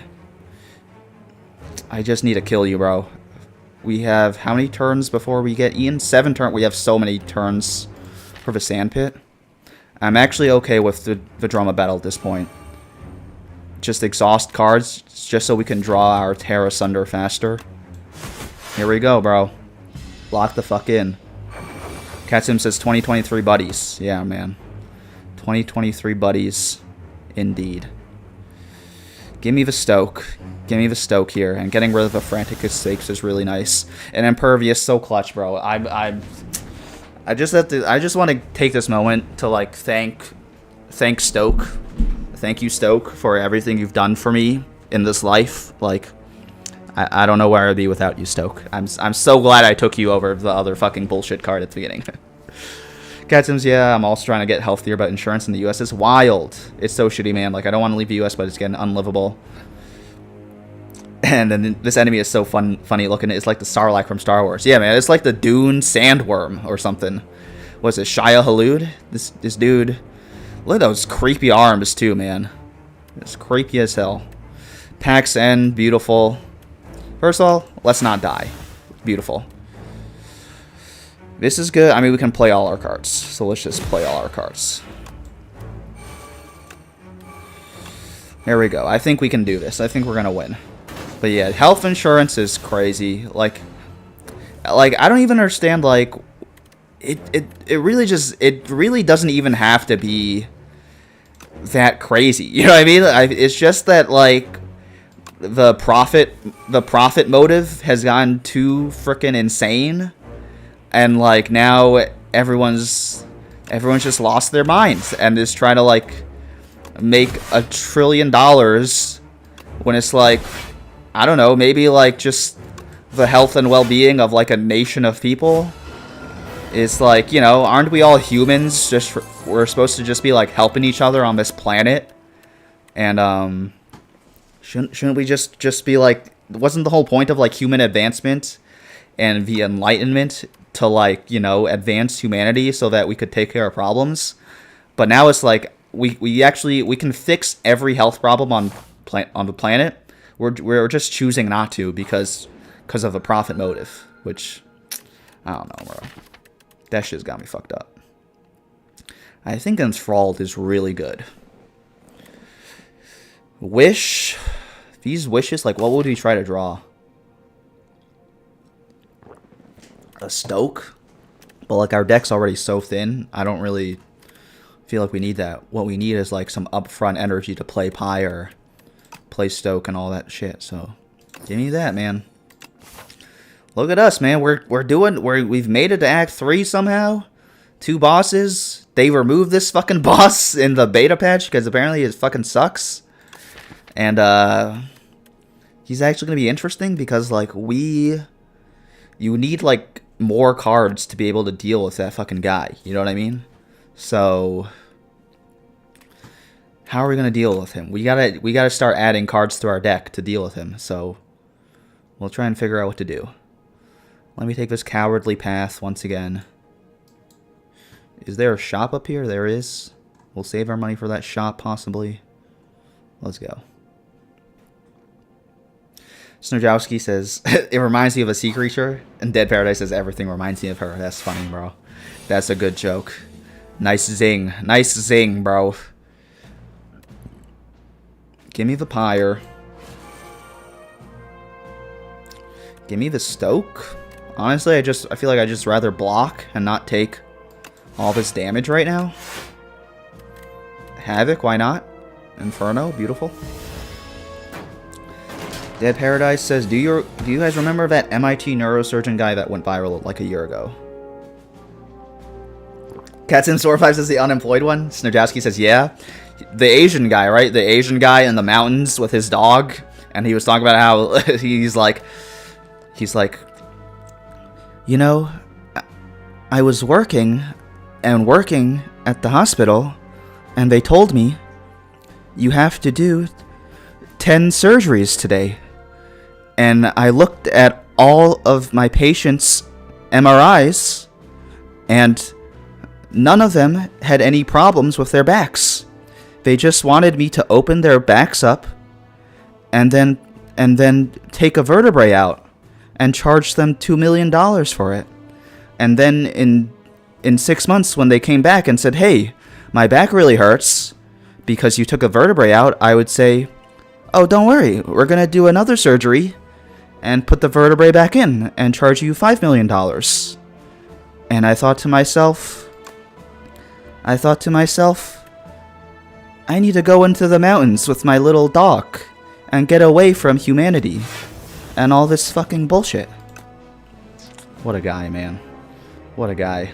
Speaker 1: I just need to kill you, bro. We have how many turns before we get Ian? 7 turns. We have so many turns for the Sandpit. I'm actually okay with the Drama Battle at this point. Just exhaust cards, just so we can draw our Tear Asunder faster. Here we go, bro. Lock the fuck in. Katsim says 2023 buddies. Yeah, man. 2023 buddies. Indeed. Give me the Stoke. Give me the Stoke here. And getting rid of the Frantic Escapes is really nice. And Impervious, so clutch, bro. I just want to take this moment to, like, thank Stoke. Thank you, Stoke, for everything you've done for me in this life. Like, I don't know where I'd be without you, Stoke. I'm so glad I took you over the other fucking bullshit card at the beginning. Catsim's, yeah, I'm also trying to get healthier, but insurance in the U.S. is wild. It's so shitty, man. Like, I don't want to leave the U.S., but it's getting unlivable. And then this enemy is so funny looking. It's like the Sarlacc from Star Wars. Yeah, man, it's like the Dune Sandworm or something. Was it Shia Halud? This dude... Look at those creepy arms, too, man. It's creepy as hell. Pax N, beautiful. First of all, let's not die. Beautiful. This is good. I mean, we can play all our cards. So let's just play all our cards. There we go. I think we can do this. I think we're going to win. But yeah, health insurance is crazy. Like I don't even understand, like... It really doesn't even have to be that crazy. You know what I mean? It's just that, like, the profit motive has gone too freaking insane, and like now everyone's just lost their minds and is trying to like make $1 trillion when it's like, I don't know, maybe like just the health and well-being of like a nation of people. It's like, you know, aren't we all humans? We're supposed to just be like helping each other on this planet, and shouldn't we just be like? Wasn't the whole point of like human advancement and the Enlightenment to like, you know, advance humanity so that we could take care of problems? But now it's like we can fix every health problem on the planet. We're just choosing not to because of the profit motive, which I don't know, bro. That shit's got me fucked up. I think Enthralled is really good. Wish. These wishes, like, what would we try to draw? A Stoke? But, like, our deck's already so thin, I don't really feel like we need that. What we need is, like, some upfront energy to play Pyre, play Stoke, and all that shit. So, give me that, man. Look at us, man. We've made it to Act 3 somehow. 2 bosses. They removed this fucking boss in the beta patch because apparently it fucking sucks. And he's actually going to be interesting because like you need like more cards to be able to deal with that fucking guy. You know what I mean? So how are we going to deal with him? We gotta start adding cards to our deck to deal with him. So we'll try and figure out what to do. Let me take this cowardly path once again. Is there a shop up here? There is. We'll save our money for that shop, possibly. Let's go. Snowjowski says, it reminds me of a sea creature. And Dead Paradise says, everything reminds me of her. That's funny, bro. That's a good joke. Nice zing. Nice zing, bro. Give me the Pyre. Give me the Stoke. Honestly, I feel like I'd just rather block and not take all this damage right now. Havoc, why not? Inferno, beautiful. Dead Paradise says, do you guys remember that MIT neurosurgeon guy that went viral like a year ago? Cats in Store 5 says the unemployed one. Snowjowski says, yeah. the Asian guy, right? The Asian guy in the mountains with his dog, and he was talking about how he's like, you know, I was working at the hospital, and they told me you have to do 10 surgeries today. And I looked at all of my patients' MRIs, and none of them had any problems with their backs. They just wanted me to open their backs up and then take a vertebrae out and charge them $2 million for it. And then in 6 months, when they came back and said, hey, my back really hurts because you took a vertebrae out, I would say, oh, don't worry, we're going to do another surgery and put the vertebrae back in and charge you $5 million. And I thought to myself, I need to go into the mountains with my little dog and get away from humanity and all this fucking bullshit. What a guy, man. What a guy.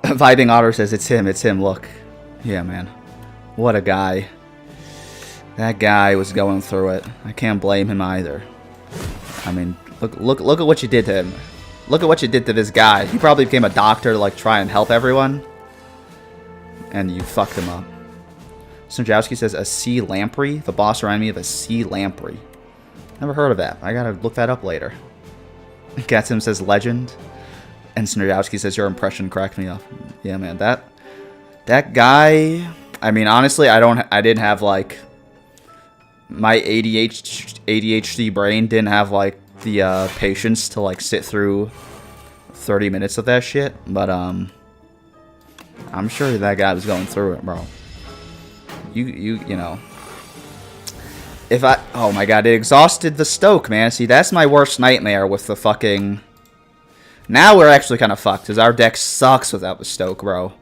Speaker 1: Vibing Otter says, it's him, look. Yeah, man. What a guy. That guy was going through it. I can't blame him either. I mean, look at what you did to him. Look at what you did to this guy. He probably became a doctor to, like, try and help everyone. And you fucked him up. Snajowski says, a sea lamprey? The boss reminded me of a sea lamprey. Never heard of that. I gotta look that up later. Gatsim says, legend. And Snajowski says, your impression cracked me up. Yeah, man, that guy... I mean, honestly, I didn't have, like... My ADHD brain didn't have, like, the patience to, like, sit through 30 minutes of that shit. But, I'm sure that guy was going through it, bro. You know. Oh my god, it exhausted the Stoke, man. See, that's my worst nightmare with the fucking... Now we're actually kind of fucked, because our deck sucks without the Stoke, bro.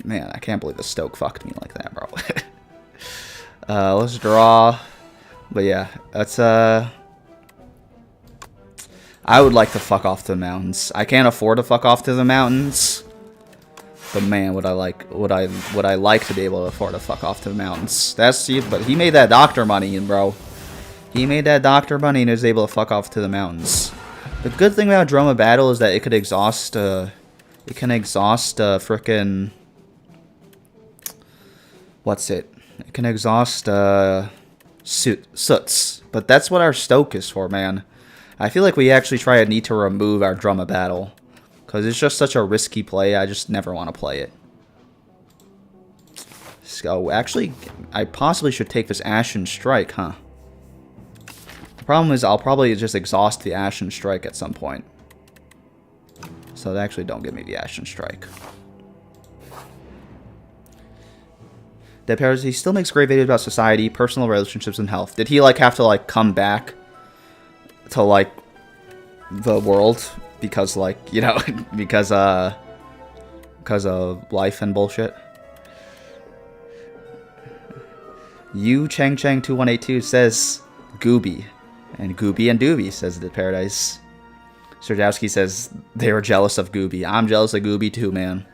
Speaker 1: Man, I can't believe the Stoke fucked me like that, bro. Let's draw. But yeah, that's, I would like to fuck off to the mountains. I can't afford to fuck off to the mountains. But man, would I like to be able to afford to fuck off to the mountains. But he made that doctor money, bro. He made that doctor money and was able to fuck off to the mountains. The good thing about Drum of Battle is that it could exhaust, frickin'... What's it? It can exhaust, Soots. But that's what our Stoke is for, man. I feel like we actually need to remove our Drum of Battle. Because it's just such a risky play, I just never want to play it. So, actually, I possibly should take this Ashen Strike, huh? The problem is I'll probably just exhaust the Ashen Strike at some point. So, they actually don't give me the Ashen Strike. Dead Parrot, he still makes great videos about society, personal relationships, and health. Did he, like, have to, like, come back to, like, the world? Because, like, you know, because of life and bullshit. Yu Chang Chang 2182 says Gooby. And Gooby and Doobie, says the Paradise. Serdowski says they were jealous of Gooby. I'm jealous of Gooby too, man.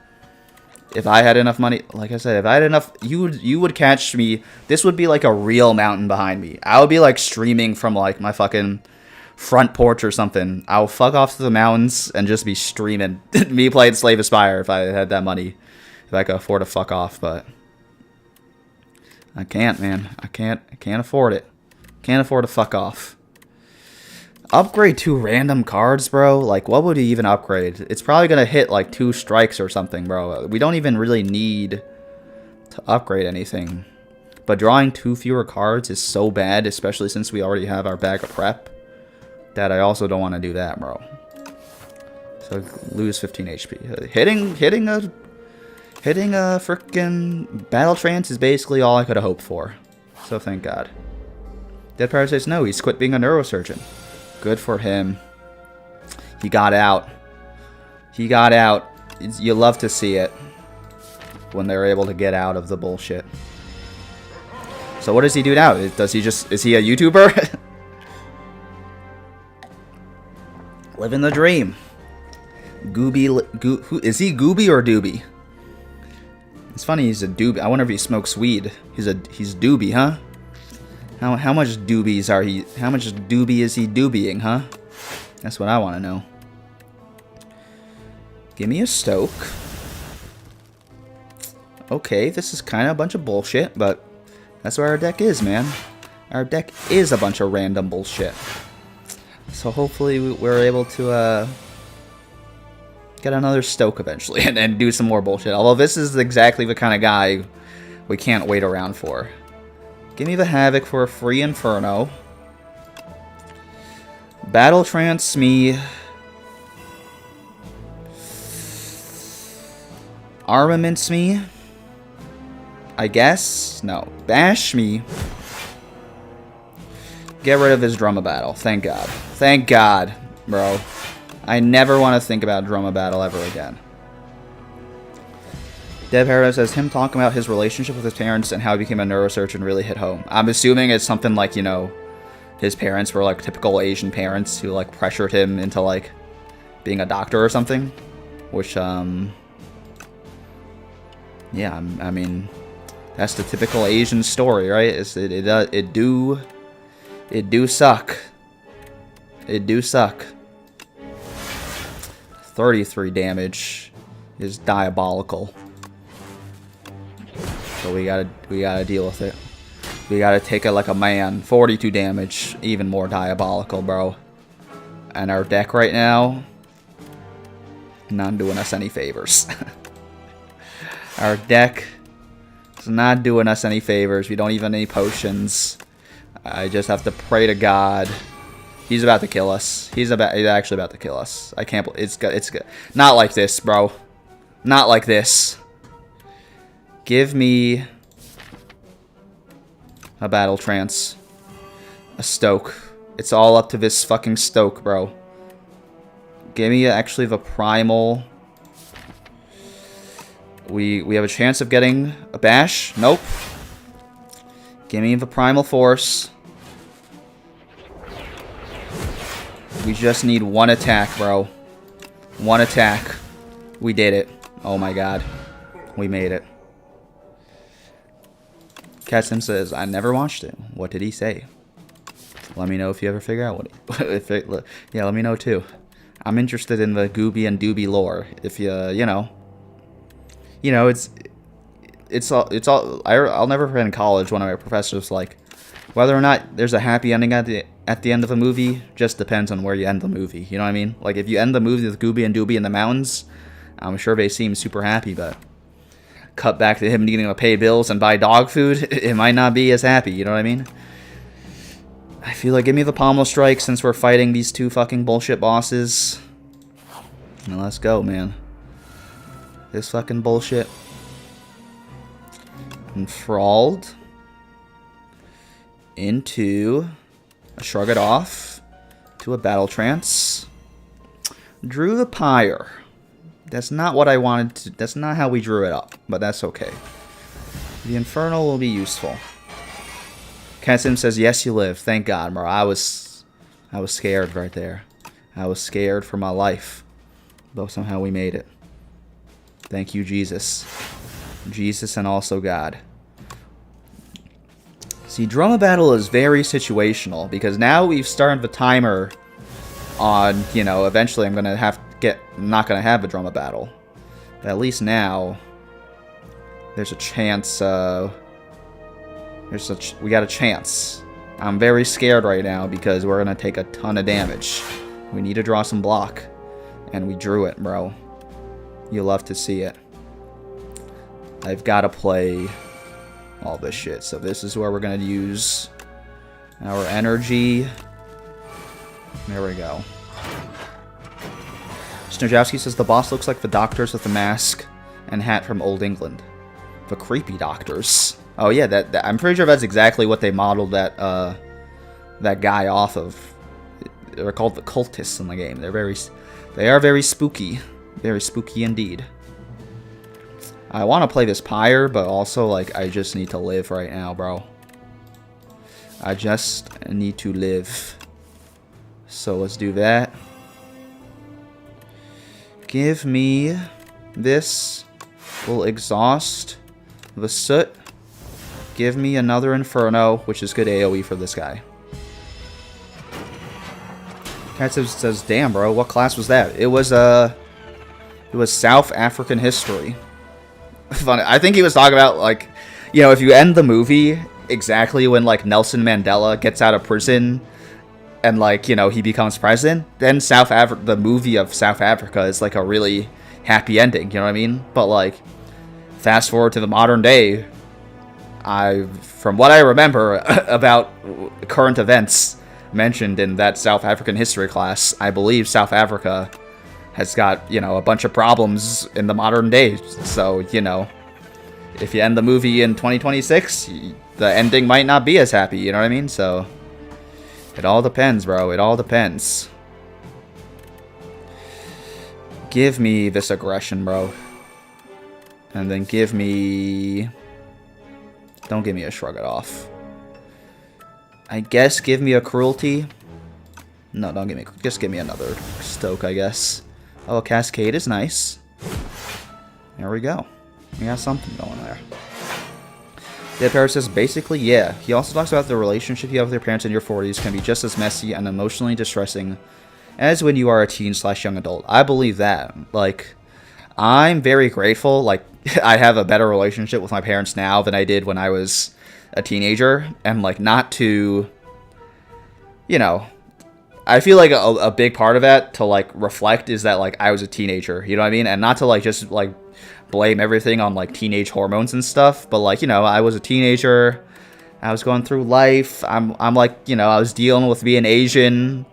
Speaker 1: If I had enough money, like I said, if I had enough, you would catch me. This would be like a real mountain behind me. I would be like streaming from like my fucking front porch or something. I'll fuck off to the mountains and just be streaming me playing Slave Aspire if I had that money, if I could afford to fuck off. But I can't, man. I can't afford it. Can't afford to fuck off. Upgrade 2 random cards, bro. Like, what would he even upgrade? It's probably gonna hit like 2 strikes or something, bro. We don't even really need to upgrade anything. But drawing 2 fewer cards is so bad, especially since we already have our bag of prep, that I also don't want to do that, bro. So lose 15 HP. Hitting a freaking battle trance is basically all I could have hoped for. So thank God. Dead Parrot says no, he's quit being a neurosurgeon. Good for him. He got out. He got out. You love to see it when they're able to get out of the bullshit. So what does he do now? Is he a YouTuber? Living the dream. Gooby, is he Gooby or Doobie? It's funny, he's a doobie. I wonder if he smokes weed. He's doobie, huh? How much doobies are he? How much doobie is he doobieing, huh? That's what I want to know. Give me a Stoke. Okay, this is kind of a bunch of bullshit, but that's what our deck is, man. Our deck is a bunch of random bullshit. So hopefully we're able to get another Stoke eventually and do some more bullshit. Although this is exactly the kind of guy we can't wait around for. Give me the Havoc for a free Inferno. Battle Trance me. Armaments me. I guess? No. Bash me. Get rid of his Drum of Battle. Thank God. Thank God, bro. I never want to think about Drum of Battle ever again. Dev Paradise says him talking about his relationship with his parents and how he became a neurosurgeon really hit home. I'm assuming it's something like, you know, his parents were like typical Asian parents who like pressured him into like being a doctor or something. Which, yeah, I mean, that's the typical Asian story, right? It do suck. It do suck. 33 damage is diabolical. So we gotta deal with it. We gotta take it like a man. 42 damage, even more diabolical, bro. And our deck right now, not doing us any favors. Our deck is not doing us any favors. We don't even need potions. I just have to pray to God. He's about to kill us. He's actually about to kill us. I can't believe it's good. Not like this, bro. Not like this. Give me a Battle Trance. A Stoke. It's all up to this fucking Stoke, bro. Give me actually the Primal. We have a chance of getting a Bash. Nope. Give me the Primal Force. We just need one attack, bro. One attack. We did it. Oh my god. We made it. Catsim says, I never watched it. What did he say? Let me know if you ever figure out what yeah, let me know too. I'm interested in the Gooby and Doobie lore. If you know, I'll never forget in college one of my professors was like, whether or not there's a happy ending at the end of a movie just depends on where you end the movie. You know what I mean? Like if you end the movie with Gooby and Doobie in the mountains, I'm sure they seem super happy, but cut back to him needing to pay bills and buy dog food, it might not be as happy. You know what I mean? I feel like give me the Pommel Strike since we're fighting these two fucking bullshit bosses. Now let's go, man. This fucking bullshit. Enthralled. Into a Shrug It Off. To a Battle Trance. Drew the Pyre. That's not what I wanted to... That's not how we drew it up, but that's okay. The Infernal will be useful. Catsim says, yes, you live. Thank God, bro. I was scared right there. I was scared for my life. But somehow we made it. Thank you, Jesus. Jesus and also God. See, Drum of Battle is very situational, because now we've started the timer on, you know, eventually I'm going to have not going to have a Drum of Battle. But at least now, there's a chance, we got a chance. I'm very scared right now because we're going to take a ton of damage. We need to draw some block. And we drew it, bro. You love to see it. I've got to play all this shit. So this is where we're going to use our energy. There we go. Snojowski says the boss looks like the doctors with the mask and hat from Old England. The creepy doctors. Oh yeah, that I'm pretty sure that's exactly what they modeled that guy off of. They're called the cultists in the game. They are very spooky. Very spooky indeed. I want to play this Pyre, but also like I just need to live right now, bro. I just need to live. So let's do that. Give me this. We'll exhaust The Soot. Give me another Inferno, which is good AoE for this guy. Cat says, damn, bro, what class was that? It was South African history. Funny. I think he was talking about, like, you know, if you end the movie exactly when, like, Nelson Mandela gets out of prison and, like, you know, he becomes president, then the movie of South Africa is, like, a really happy ending, you know what I mean? But, like, fast forward to the modern day, from what I remember about current events mentioned in that South African history class, I believe South Africa has got, you know, a bunch of problems in the modern day. So, you know, if you end the movie in 2026, the ending might not be as happy, you know what I mean? So, it all depends, bro. It all depends. Give me this aggression, bro. And then give me... Don't give me a shrug it off. I guess give me a cruelty. No, don't give me... Just give me another stoke, I guess. Oh, a cascade is nice. There we go. We got something going there. Dead Parrot says, basically, yeah. He also talks about the relationship you have with your parents in your 40s can be just as messy and emotionally distressing as when you are a teen/young adult. I believe that. Like, I'm very grateful. Like, I have a better relationship with my parents now than I did when I was a teenager. And, like, not to, you know... I feel like a big part of that to, like, reflect is that, like, I was a teenager, you know what I mean? And not to, like, just, like, blame everything on, like, teenage hormones and stuff, but, like, you know, I was a teenager, I was going through life, I'm like, you know, I was dealing with being Asian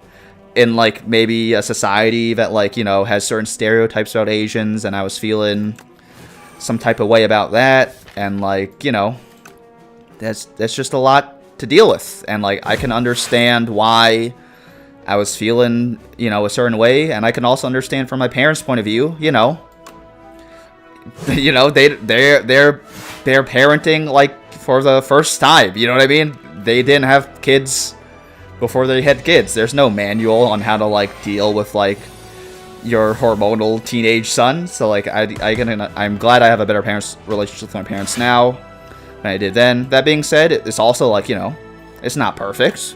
Speaker 1: in, like, maybe a society that, like, you know, has certain stereotypes about Asians, and I was feeling some type of way about that, and, like, you know, that's just a lot to deal with, and, like, I can understand why I was feeling, you know, a certain way, and I can also understand from my parents' point of view, you know, they're parenting, like, for the first time, you know what I mean? They didn't have kids before they had kids. There's no manual on how to, like, deal with, like, your hormonal teenage son, so, like, I'm glad I have a better relationship with my parents now than I did then. That being said, it's also, like, you know, it's not perfect.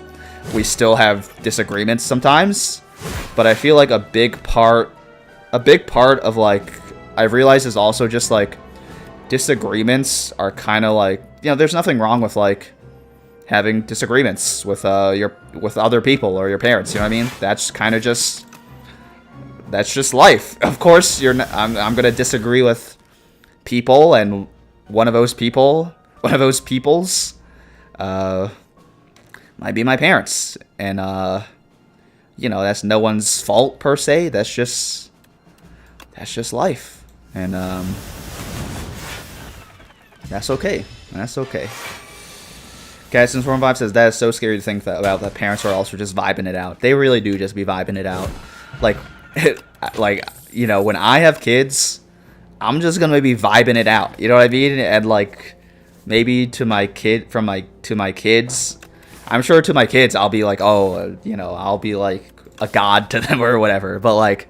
Speaker 1: We still have disagreements sometimes, but I feel like a big part of, like, I've realized is also just, like, disagreements are kind of like, you know, there's nothing wrong with, like, having disagreements with with other people or your parents, you know what I mean? That's kind of just, that's just life. Of course, I'm gonna disagree with people, and one of those peoples, might be my parents, and you know, that's no one's fault per se. That's just life, and that's okay. That's okay. Gaston Storm Vibe says that is so scary to think that parents are also just vibing it out. They really do just be vibing it out. Like, like, you know, when I have kids, I'm just gonna be vibing it out. You know what I mean? And, like, maybe to my kids, I'm sure to my kids, I'll be like, oh, you know, I'll be like a god to them or whatever. But, like,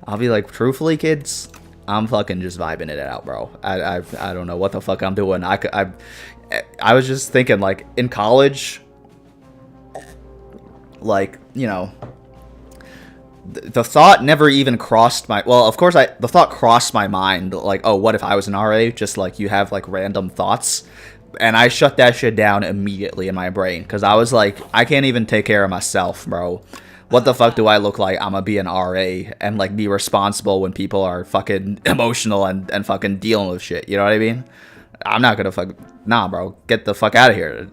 Speaker 1: I'll be like, truthfully, kids, I'm fucking just vibing it out, bro. I don't know what the fuck I'm doing. I was just thinking, like, in college, like, you know, the thought never even crossed my, well, of course, the thought crossed my mind, like, oh, what if I was an RA? Just, like, you have, like, random thoughts. And I shut that shit down immediately in my brain, because I was like, I can't even take care of myself, bro. What the fuck do I look like? I'm gonna be an RA and, like, be responsible when people are fucking emotional and fucking dealing with shit. You know what I mean? I'm not gonna nah, bro. Get the fuck out of here.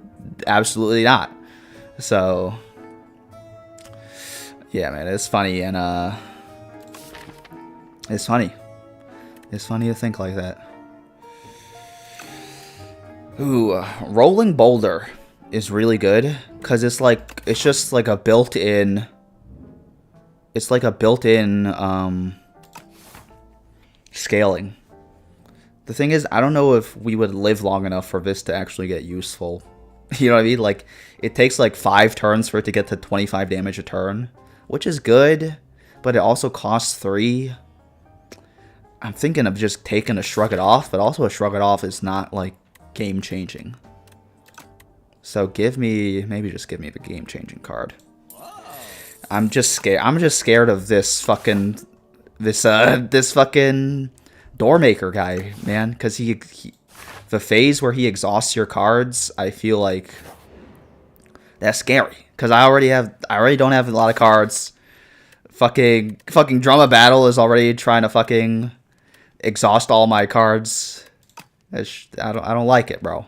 Speaker 1: Absolutely not. So, yeah, man, it's funny, and it's funny. It's funny to think like that. Ooh, Rolling Boulder is really good, because it's just like a built-in, scaling. The thing is, I don't know if we would live long enough for this to actually get useful. You know what I mean? Like, it takes like 5 turns for it to get to 25 damage a turn, which is good, but it also costs 3. I'm thinking of just taking a Shrug It Off, but also a Shrug It Off is not, like, game-changing. So maybe just give me the game-changing card. I'm just scared of this fucking Doormaker guy, man, because he the phase where he exhausts your cards, I feel like that's scary, because I already don't have a lot of cards. Fucking Drama Battle is already trying to fucking exhaust all my cards. I don't like it, bro.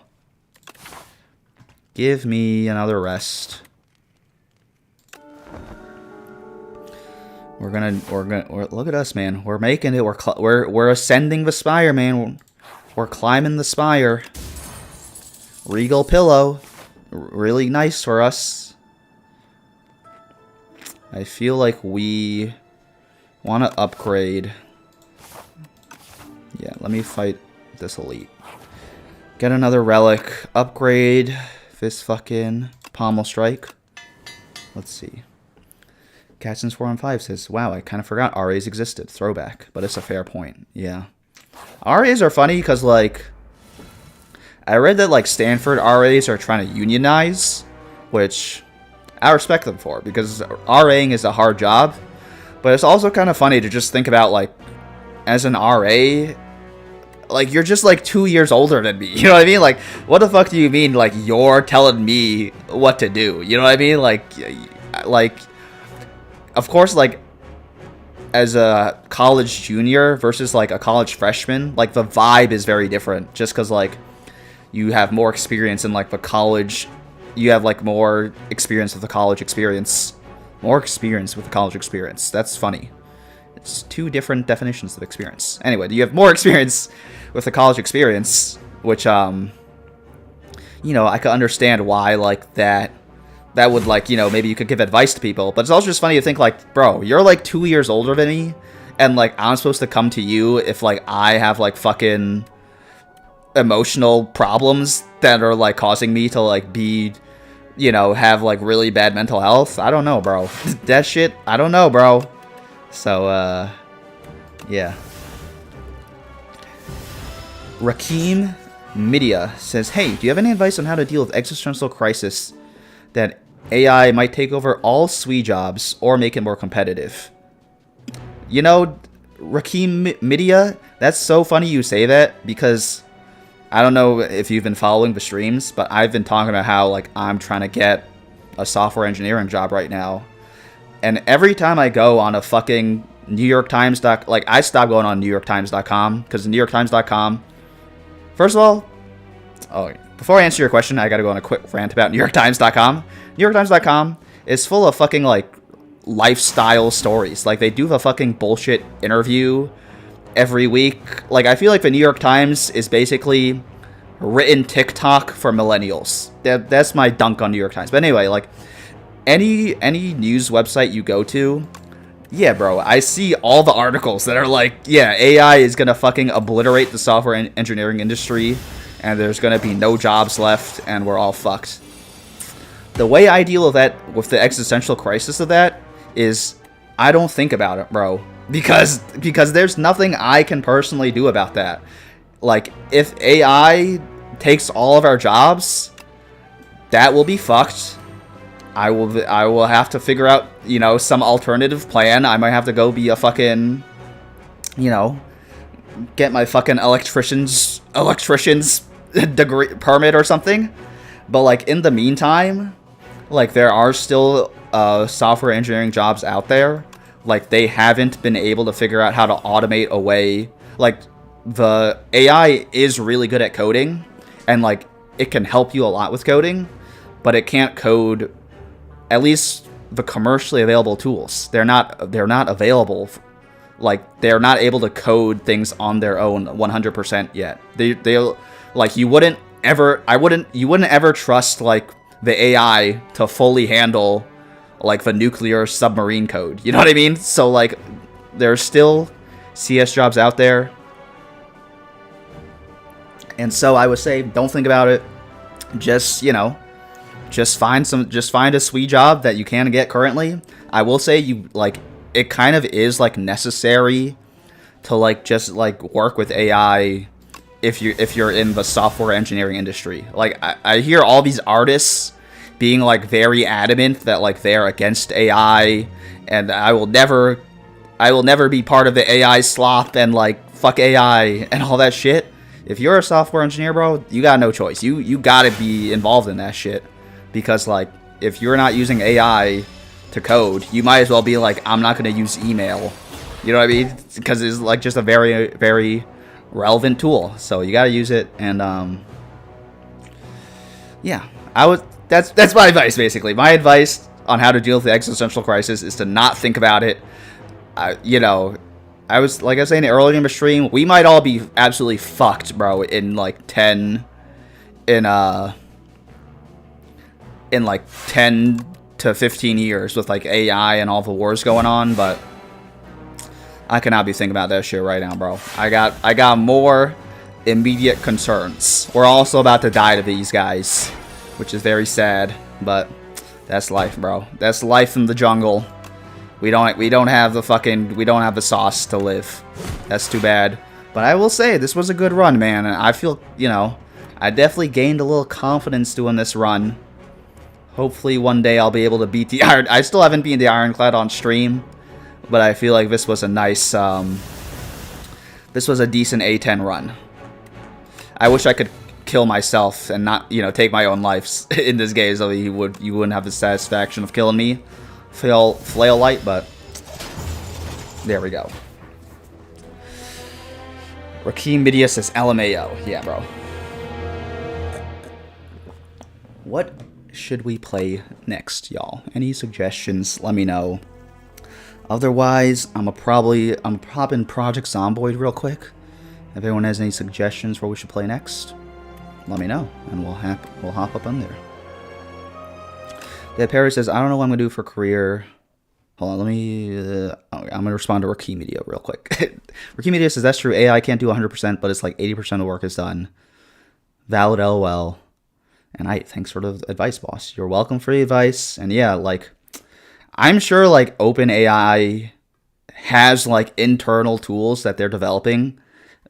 Speaker 1: Give me another rest. We're gonna look at us, man. We're making it. We're ascending the spire, man. We're climbing the spire. Regal Pillow, really nice for us. I feel like we want to upgrade. Yeah, let me fight this elite. Get another relic. Upgrade this fucking Pommel Strike. Let's see. Catsin's415 says, wow, I kind of forgot RAs existed. Throwback. But it's a fair point. Yeah. RAs are funny because, like, I read that, like, Stanford RAs are trying to unionize, which I respect them for, because RAing is a hard job. But it's also kind of funny to just think about, like, as an RA, like, you're just, like, 2 years older than me. You know what I mean? Like, what the fuck do you mean, like, you're telling me what to do? You know what I mean? Like, of course, like, as a college junior versus, like, a college freshman, like, the vibe is very different. Just because, like, you have more experience in, like, the college. You have, like, more experience with the college experience. More experience with the college experience. That's funny. It's two different definitions of experience. Anyway, you have more experience with the college experience, which, you know, I could understand why, like, that would, like, you know, maybe you could give advice to people. But it's also just funny to think, like, bro, you're, like, 2 years older than me, and, like, I'm supposed to come to you if, like, I have, like, fucking emotional problems that are, like, causing me to, like, be, you know, have, like, really bad mental health. I don't know, bro. That shit, I don't know, bro. So, yeah. Rakim Midia says, hey, do you have any advice on how to deal with existential crisis that AI might take over all SWE jobs or make it more competitive? You know, Rakim Midia, that's so funny you say that, because I don't know if you've been following the streams, but I've been talking about how, like, I'm trying to get a software engineering job right now. And every time I go on a fucking New York Times like, I stopped going on NewYorkTimes.com, because NewYorkTimes.com, first of all, before I answer your question, I gotta go on a quick rant about NewYorkTimes.com. NewYorkTimes.com is full of fucking, like, lifestyle stories. Like, they do the fucking bullshit interview every week. Like, I feel like the New York Times is basically written TikTok for millennials. That's my dunk on New York Times. But anyway, like, any news website you go to, yeah, bro, I see all the articles that are like, yeah, AI is gonna fucking obliterate the software engineering industry, and there's gonna be no jobs left, and we're all fucked. The way I deal with that, with the existential crisis of that, is I don't think about it, bro. Because there's nothing I can personally do about that. Like, if AI takes all of our jobs, that will be fucked. I will have to figure out, you know, some alternative plan. I might have to go be a fucking, you know, get my fucking electrician's degree permit or something. But, like, in the meantime, like, there are still software engineering jobs out there. Like, they haven't been able to figure out how to automate away. Like, the AI is really good at coding, and, like, it can help you a lot with coding, but it can't code, at least the commercially available tools. They're not available. Like, they're not able to code things on their own 100% yet. They'll, like, you wouldn't ever trust, like, the AI to fully handle, like, the nuclear submarine code. You know what I mean? So, like, there's still CS jobs out there. And so I would say, don't think about it. Just, you know, just find a SWE job that you can get currently. I will say, you, like, it kind of is, like, necessary to, like, just, like, work with AI if you're in the software engineering industry. Like I hear all these artists being like very adamant that like they're against AI, and I will never be part of the AI slop and like fuck AI and all that shit. If you're a software engineer, bro, you got no choice. You gotta be involved in that shit, because like if you're not using AI to code, you might as well be like, I'm not gonna use email. You know what I mean? Because it's like just a very, very relevant tool. So you gotta use it. And yeah, that's my advice basically. My advice on how to deal with the existential crisis is to not think about it. You know, I was saying earlier in the stream, we might all be absolutely fucked, bro, in like 10 to 15 years with like AI and all the wars going on, but I cannot be thinking about that shit right now, bro. I got more immediate concerns. We're also about to die to these guys, which is very sad, but that's life, bro. That's life in the jungle. We don't have the sauce to live. That's too bad. But I will say, this was a good run, man. And I feel, you know, I definitely gained a little confidence doing this run. Hopefully one day I'll be able to beat the Iron... I still haven't beaten the Ironclad on stream, but I feel like this was a nice, this was a decent A10 run. I wish I could kill myself and not, you know, take my own life in this game, so you wouldn't have the satisfaction of killing me. Flail light, but there we go. Rakeem Media says LMAO. Yeah, bro. What should we play next, y'all? Any suggestions? Let me know. Otherwise, I'm popping Project Zomboid real quick. If anyone has any suggestions for what we should play next, let me know, and we'll hop up on there. Yeah, Perry says, I don't know what I'm going to do for career. Hold on, let me... I'm going to respond to Rakeem Media real quick. Rakeem Media says, that's true. AI can't do 100%, but it's like 80% of the work is done. Valid LOL. And thanks for the advice, boss. You're welcome for the advice. And yeah, like, I'm sure, like, OpenAI has, like, internal tools that they're developing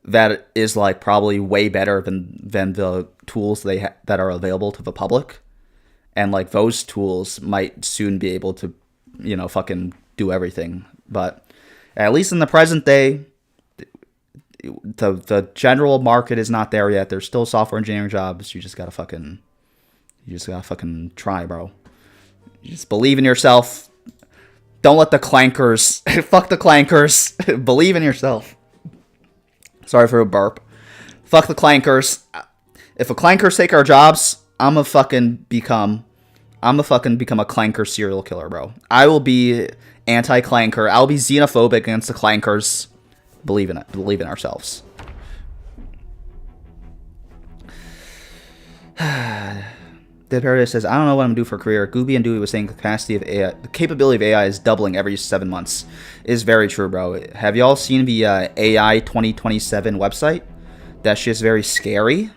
Speaker 1: that is, like, probably way better than the tools that are available to the public. And, like, those tools might soon be able to, you know, fucking do everything. But at least in the present day, the general market is not there yet. There's still software engineering jobs. You just gotta fucking try, bro. You just believe in yourself. Don't let the clankers... Fuck the clankers. Believe in yourself. Sorry for a burp. Fuck the clankers. If the clankers take our jobs... I'm a fucking become a clanker serial killer, bro. I will be anti-clanker. I'll be xenophobic against the clankers. Believe in it. Believe in ourselves. Dead Paradise says, I don't know what I'm gonna do for a career. Gooby and Dewey was saying the capability of AI is doubling every 7 months. It is very true, bro. Have y'all seen the AI 2027 website? That shit's very scary.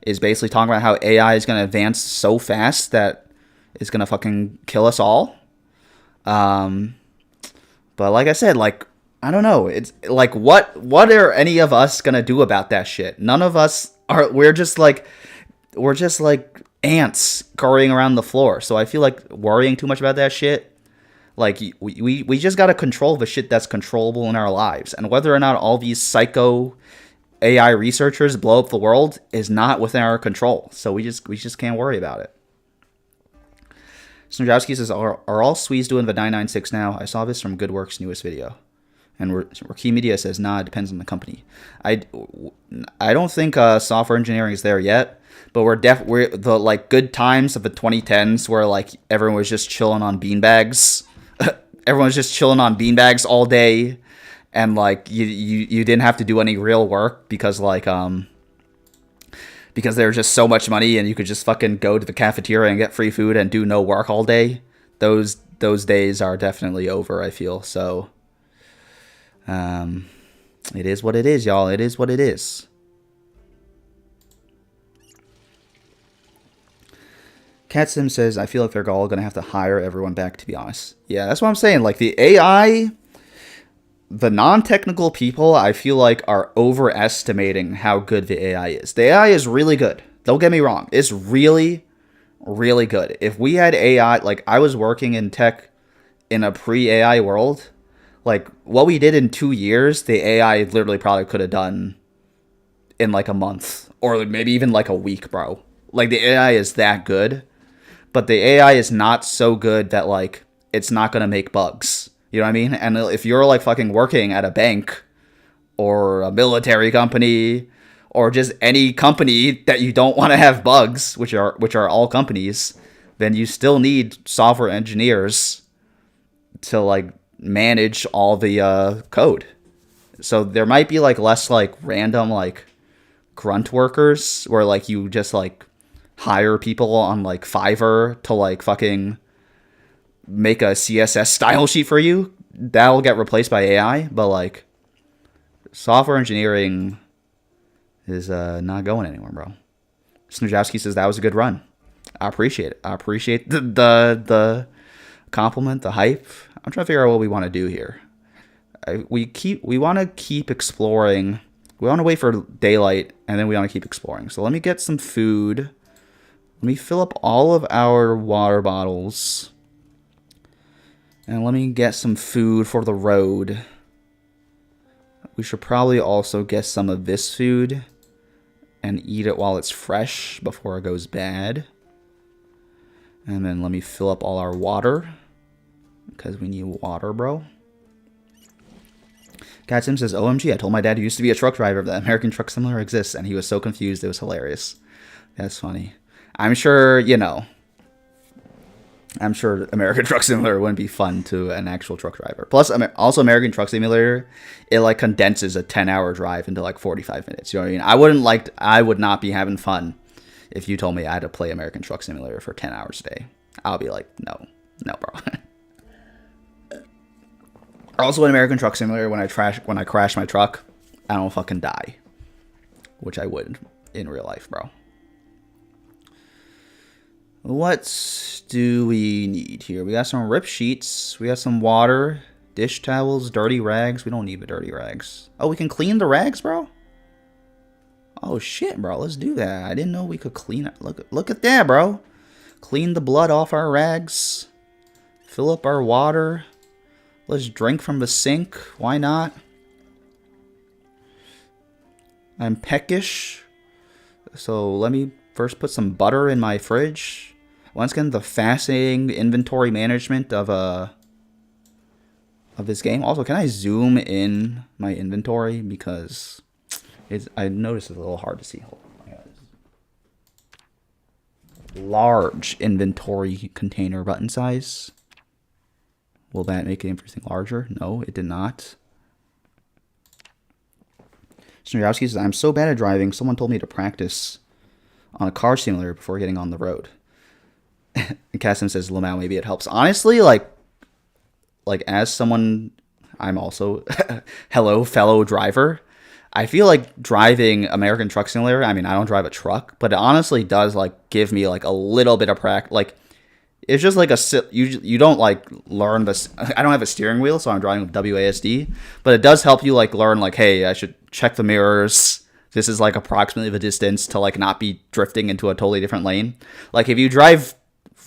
Speaker 1: Is basically talking about how AI is going to advance so fast that it's going to fucking kill us all. But like I said, like, I don't know. It's like, what are any of us going to do about that shit? None of us are. We're just like ants scurrying around the floor. So I feel like worrying too much about that shit. Like, we just got to control the shit that's controllable in our lives. And whether or not all these psycho AI researchers blow up the world is not within our control, so we just can't worry about it. Snowjowski says, are all Swedes doing the 996 now? I saw this from Goodwork's newest video. And Rakeem Media says, nah, it depends on the company. I don't think software engineering is there yet, but we're the like good times of the 2010s where like everyone was just chilling on beanbags. Everyone was just chilling on beanbags all day. And like you didn't have to do any real work because like because there was just so much money and you could just fucking go to the cafeteria and get free food and do no work all day. Those days are definitely over, I feel. So it is what it is, y'all. It is what it is. CatSim says, I feel like they're all gonna have to hire everyone back, to be honest. Yeah, that's what I'm saying. Like the AI the non-technical people, I feel like, are overestimating how good the AI is. The AI is really good. Don't get me wrong. It's really, really good. If we had AI, like I was working in tech in a pre-AI world, like what we did in 2 years, the AI literally probably could have done in like a month or maybe even like a week, bro. Like the AI is that good, but the AI is not so good that like it's not gonna make bugs. You know what I mean? And if you're like fucking working at a bank or a military company or just any company that you don't want to have bugs, which are all companies, then you still need software engineers to like manage all the code. So there might be like less like random like grunt workers where like you just like hire people on like Fiverr to like fucking make a CSS style sheet for you. That'll get replaced by AI, but like software engineering is not going anywhere, bro. Snujowski says that was a good run. I appreciate it. I appreciate the compliment, the hype. I'm trying to figure out what we want to do here. We want to keep exploring. We want to wait for daylight, and then we want to keep exploring. So let me get some food. Let me fill up all of our water bottles. And let me get some food for the road. We should probably also get some of this food and eat it while it's fresh before it goes bad. And then let me fill up all our water, because we need water, bro. Cat Sim says, OMG, I told my dad who used to be a truck driver that American Truck Simulator exists, and he was so confused, it was hilarious. That's funny. I'm sure, you know, I'm sure American Truck Simulator wouldn't be fun to an actual truck driver. Plus, also American Truck Simulator, it like condenses a 10-hour drive into like 45 minutes. You know what I mean? I would not be having fun if you told me I had to play American Truck Simulator for 10 hours a day. I'll be like, no, bro. Also, in American Truck Simulator, when I crash my truck, I don't fucking die, which I would in real life, bro. What do we need here? We got some rip sheets. We got some water, dish towels, dirty rags. We don't need the dirty rags. Oh, we can clean the rags, bro? Oh, shit, bro. Let's do that. I didn't know we could clean it. Look at that, bro. Clean the blood off our rags. Fill up our water. Let's drink from the sink. Why not? I'm peckish. So let me first put some butter in my fridge. Once again, the fascinating inventory management of this game. Also, can I zoom in my inventory? Because I noticed it's a little hard to see. Hold on. Large inventory container button size. Will that make everything larger? No, it did not. Snurowski says, I'm so bad at driving, someone told me to practice on a car simulator before getting on the road. And Cassim says, Lamau, maybe it helps. Honestly, like as someone, I'm also, hello, fellow driver, I feel like driving American Truck Simulator, I mean, I don't drive a truck, but it honestly does, like, give me, like, a little bit of practice, like, it's just like you don't like learn this. I don't have a steering wheel, so I'm driving with WASD. But it does help you like learn like, hey, I should check the mirrors. This is like approximately the distance to like not be drifting into a totally different lane. Like if you drive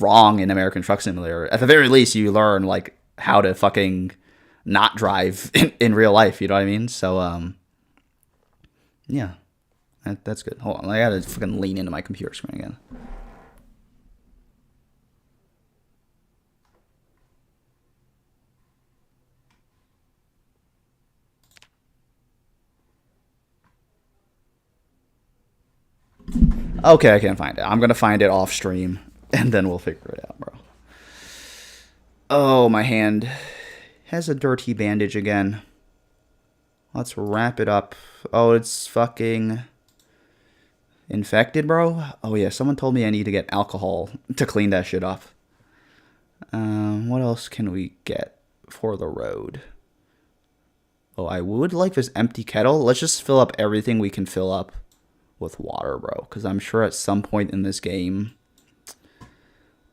Speaker 1: wrong in American Truck Simulator, at the very least you learn like how to fucking not drive in real life. You know what I mean? So yeah, that's good. Hold on, I gotta fucking lean into my computer screen again. Okay, I can't find it. I'm gonna find it off stream, and then we'll figure it out, bro. Oh, my hand has a dirty bandage again. Let's wrap it up. Oh, it's fucking infected, bro? Oh, yeah, someone told me I need to get alcohol to clean that shit up. What else can we get for the road? Oh, I would like this empty kettle. Let's just fill up everything we can fill up with water, bro, because I'm sure at some point in this game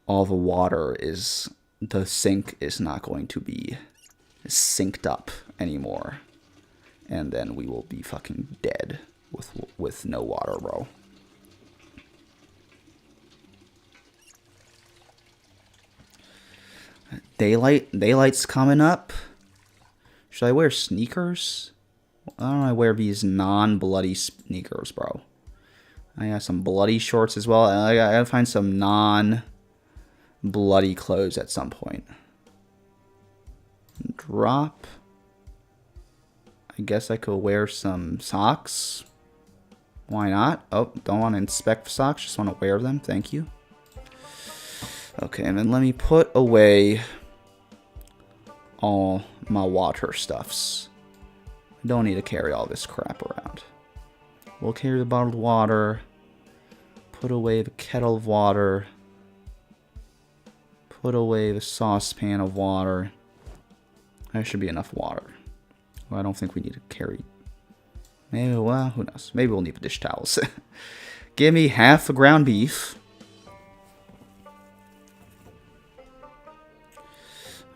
Speaker 1: all the sink is not going to be synced up anymore. And then we will be fucking dead with no water, bro. Daylight's coming up. Should I wear sneakers? Why don't I wear these non-bloody sneakers, bro? I got some bloody shorts as well. I gotta find some non-bloody clothes at some point. Drop. I guess I could wear some socks. Why not? Oh, don't want to inspect socks. Just want to wear them. Thank you. Okay, and then let me put away all my water stuffs. I don't need to carry all this crap around. We'll carry the bottled water. Put away the kettle of water. Put away the saucepan of water. There should be enough water. Well, I don't think we need to carry. Maybe, well, who knows? Maybe we'll need the dish towels. Give me half a ground beef.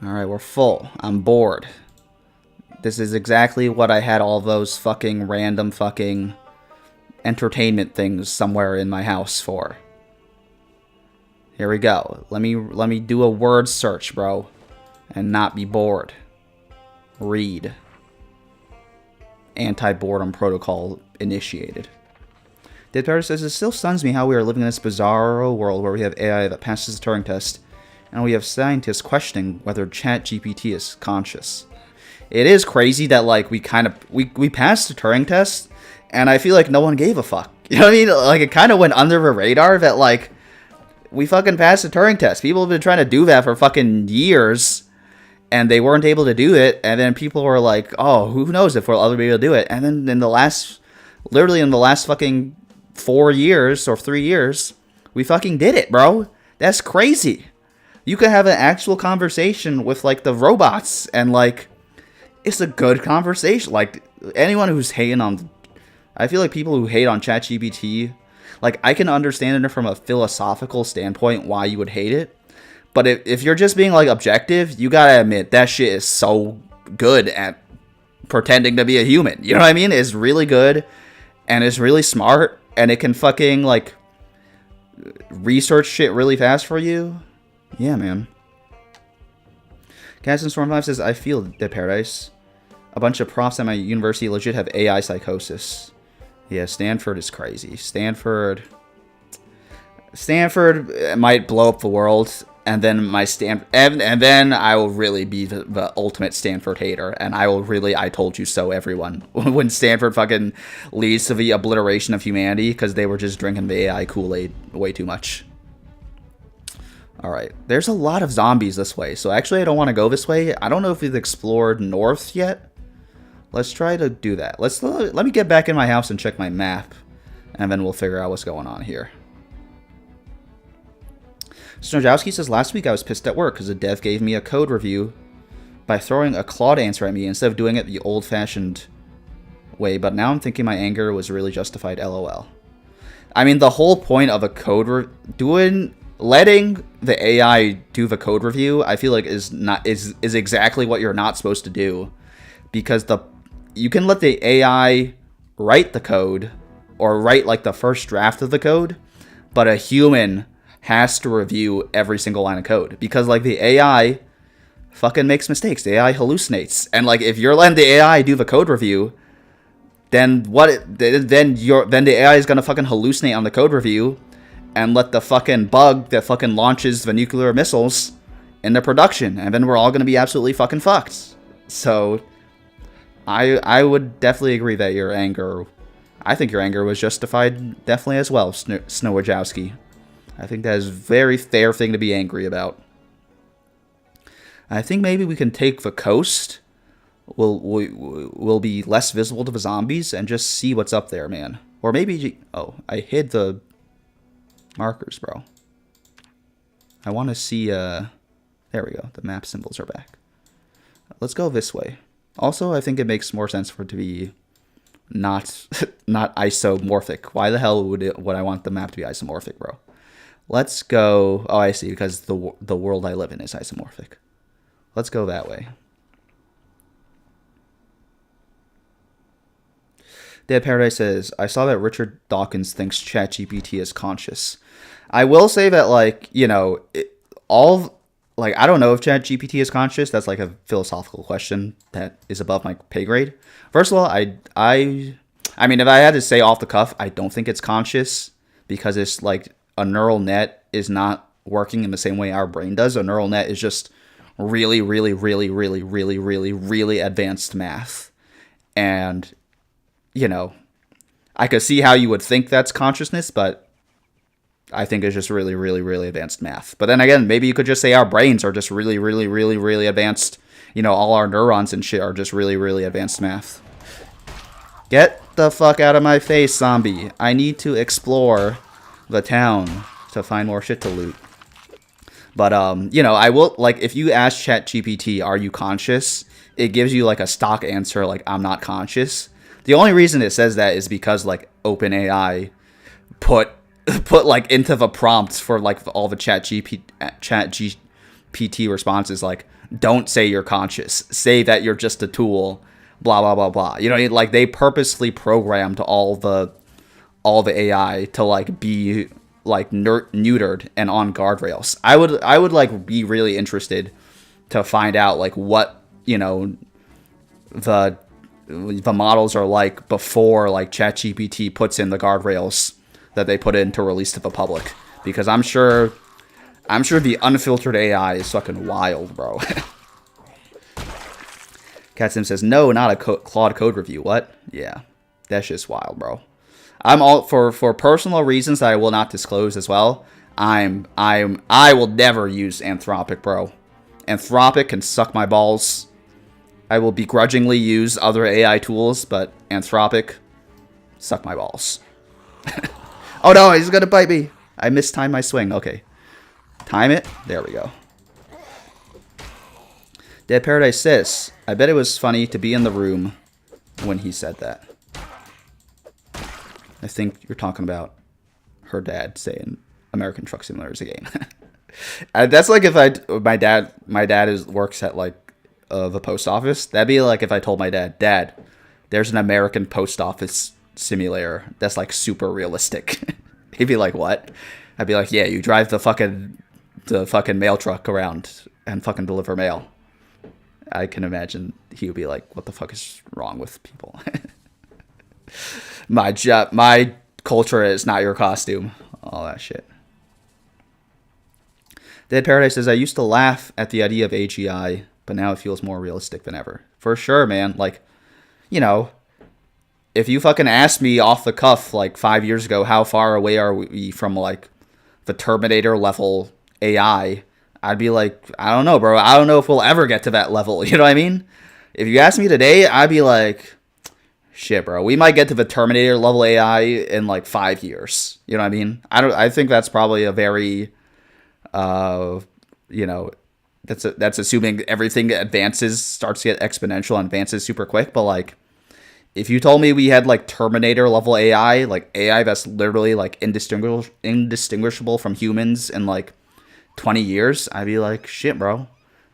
Speaker 1: Alright, we're full. I'm bored. This is exactly what I had all those fucking random fucking entertainment things somewhere in my house for. Here we go. Let me do a word search, bro. And not be bored. Read. Anti-boredom protocol initiated. Dead Parrot says, it still stuns me how we are living in this bizarro world where we have AI that passes the Turing test, and we have scientists questioning whether ChatGPT is conscious. It is crazy that, like, we passed the Turing test, and I feel like no one gave a fuck. You know what I mean? Like, it kind of went under the radar that, like, we fucking passed the Turing test. People have been trying to do that for fucking years, and they weren't able to do it, and then people were like, oh, who knows if we'll ever be able to do it. And then literally in the last fucking 4 years or 3 years, we fucking did it, bro. That's crazy. You could have an actual conversation with, like, the robots, and, like, it's a good conversation. Like, anyone who's hating on, I feel like people who hate on ChatGPT, like, I can understand it from a philosophical standpoint why you would hate it. But if you're just being, like, objective, you gotta admit, that shit is so good at pretending to be a human. You know what I mean? It's really good, and it's really smart, and it can fucking, like, research shit really fast for you. Yeah, man. Cats and Storm 5 says, I feel Dead Paradise. A bunch of profs at my university legit have AI psychosis. Yeah, Stanford is crazy. Stanford might blow up the world, and then and then I will really be the ultimate Stanford hater, and I told you so, everyone. When Stanford fucking leads to the obliteration of humanity because they were just drinking the AI Kool-Aid way too much. Alright, there's a lot of zombies this way, so actually I don't want to go this way. I don't know if we've explored north yet. Let's try to do that. Let me get back in my house and check my map, and then we'll figure out what's going on here. Snowjowski says, last week I was pissed at work because a dev gave me a code review by throwing a Claude answer at me instead of doing it the old-fashioned way, but now I'm thinking my anger was really justified, lol. I mean, the whole point of a code letting the AI do the code review, I feel like is exactly what you're not supposed to do, because you can let the AI write the code or write, like, the first draft of the code, but a human has to review every single line of code, because, like, the AI fucking makes mistakes. The AI hallucinates, and, like, if you're letting the AI do the code review, then the AI is gonna fucking hallucinate on the code review and let the fucking bug that fucking launches the nuclear missiles into production, and then we're all gonna be absolutely fucking fucked. So I would definitely agree that your anger, I think your anger was justified definitely as well, Snowajowski. I think that is a very fair thing to be angry about. I think maybe we can take the coast. We'll be less visible to the zombies and just see what's up there, man. Or maybe, oh, I hid the markers, bro. I want to see, there we go. The map symbols are back. Let's go this way. Also, I think it makes more sense for it to be not isomorphic. Why the hell would I want the map to be isomorphic, bro? Let's go. Oh, I see, because the world I live in is isomorphic. Let's go that way. Dead Paradise says, I saw that Richard Dawkins thinks ChatGPT is conscious. I will say that, like, you know, like, I don't know if ChatGPT is conscious. That's like a philosophical question that is above my pay grade. First of all, I mean, if I had to say off the cuff, I don't think it's conscious because it's like a neural net is not working in the same way our brain does. A neural net is just really, really, really, really, really, really, really advanced math. And, you know, I could see how you would think that's consciousness, but I think it's just really, really, really advanced math. But then again, maybe you could just say our brains are just really, really, really, really advanced. You know, all our neurons and shit are just really, really advanced math. Get the fuck out of my face, zombie. I need to explore the town to find more shit to loot. But, you know, I will, like, if you ask ChatGPT, are you conscious? It gives you, like, a stock answer, like, I'm not conscious. The only reason it says that is because, like, OpenAI put like, into the prompts for, like, all the ChatGPT responses, like, don't say you're conscious. Say that you're just a tool. Blah, blah, blah, blah. You know, like, they purposely programmed all the AI to, like, be, like, neutered and on guardrails. I would like, be really interested to find out, like, what, you know, the models are like before, like, ChatGPT puts in the guardrails that they put in to release to the public. Because I'm sure the unfiltered AI is fucking wild, bro. CatSim says, no, not a Claude code review. What? Yeah, that's just wild, bro. I'm all for personal reasons that I will not disclose as well. I will never use Anthropic, bro. Anthropic can suck my balls. I will begrudgingly use other AI tools, but Anthropic, suck my balls. Oh no, he's gonna bite me. I mistimed my swing. Okay. Time it. There we go. Dead Paradise says, I bet it was funny to be in the room when he said that. I think you're talking about her dad saying American Truck Simulator is a game. That's like if my dad works at, like, the post office. That'd be like if I told my dad, there's an American post office simulator that's, like, super realistic. He'd be like, what? I'd be like, yeah, you drive the fucking mail truck around and fucking deliver mail. I can imagine he would be like, what the fuck is wrong with people? My culture is not your costume. All that shit. Dead Paradise says, I used to laugh at the idea of AGI, but now it feels more realistic than ever. For sure, man. Like, you know, if you fucking asked me off the cuff, like, 5 years ago, how far away are we from, like, the Terminator level AI, I'd be like, I don't know, bro. I don't know if we'll ever get to that level. You know what I mean? If you ask me today, I'd be like, shit, bro. We might get to the Terminator level AI in, like, 5 years. You know what I mean? I think that's probably a very, you know, that's assuming everything starts to get exponential and advances super quick. But, like, if you told me we had, like, Terminator level AI, like, AI that's literally, like, indistinguishable from humans in, like, 20 years, I'd be like, shit, bro,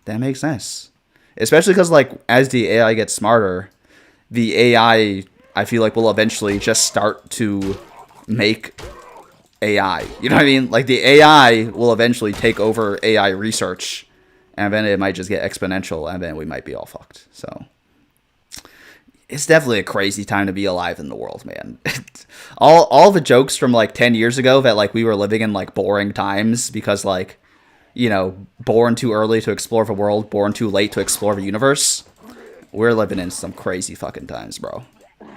Speaker 1: that makes sense. Especially because, like, as the AI gets smarter, the AI, I feel like, will eventually just start to make AI. You know what I mean? Like, the AI will eventually take over AI research, and then it might just get exponential, and then we might be all fucked. So it's definitely a crazy time to be alive in the world, man. all the jokes from, like, 10 years ago that, like, we were living in, like, boring times because, like, you know, born too early to explore the world, born too late to explore the universe. We're living in some crazy fucking times, bro.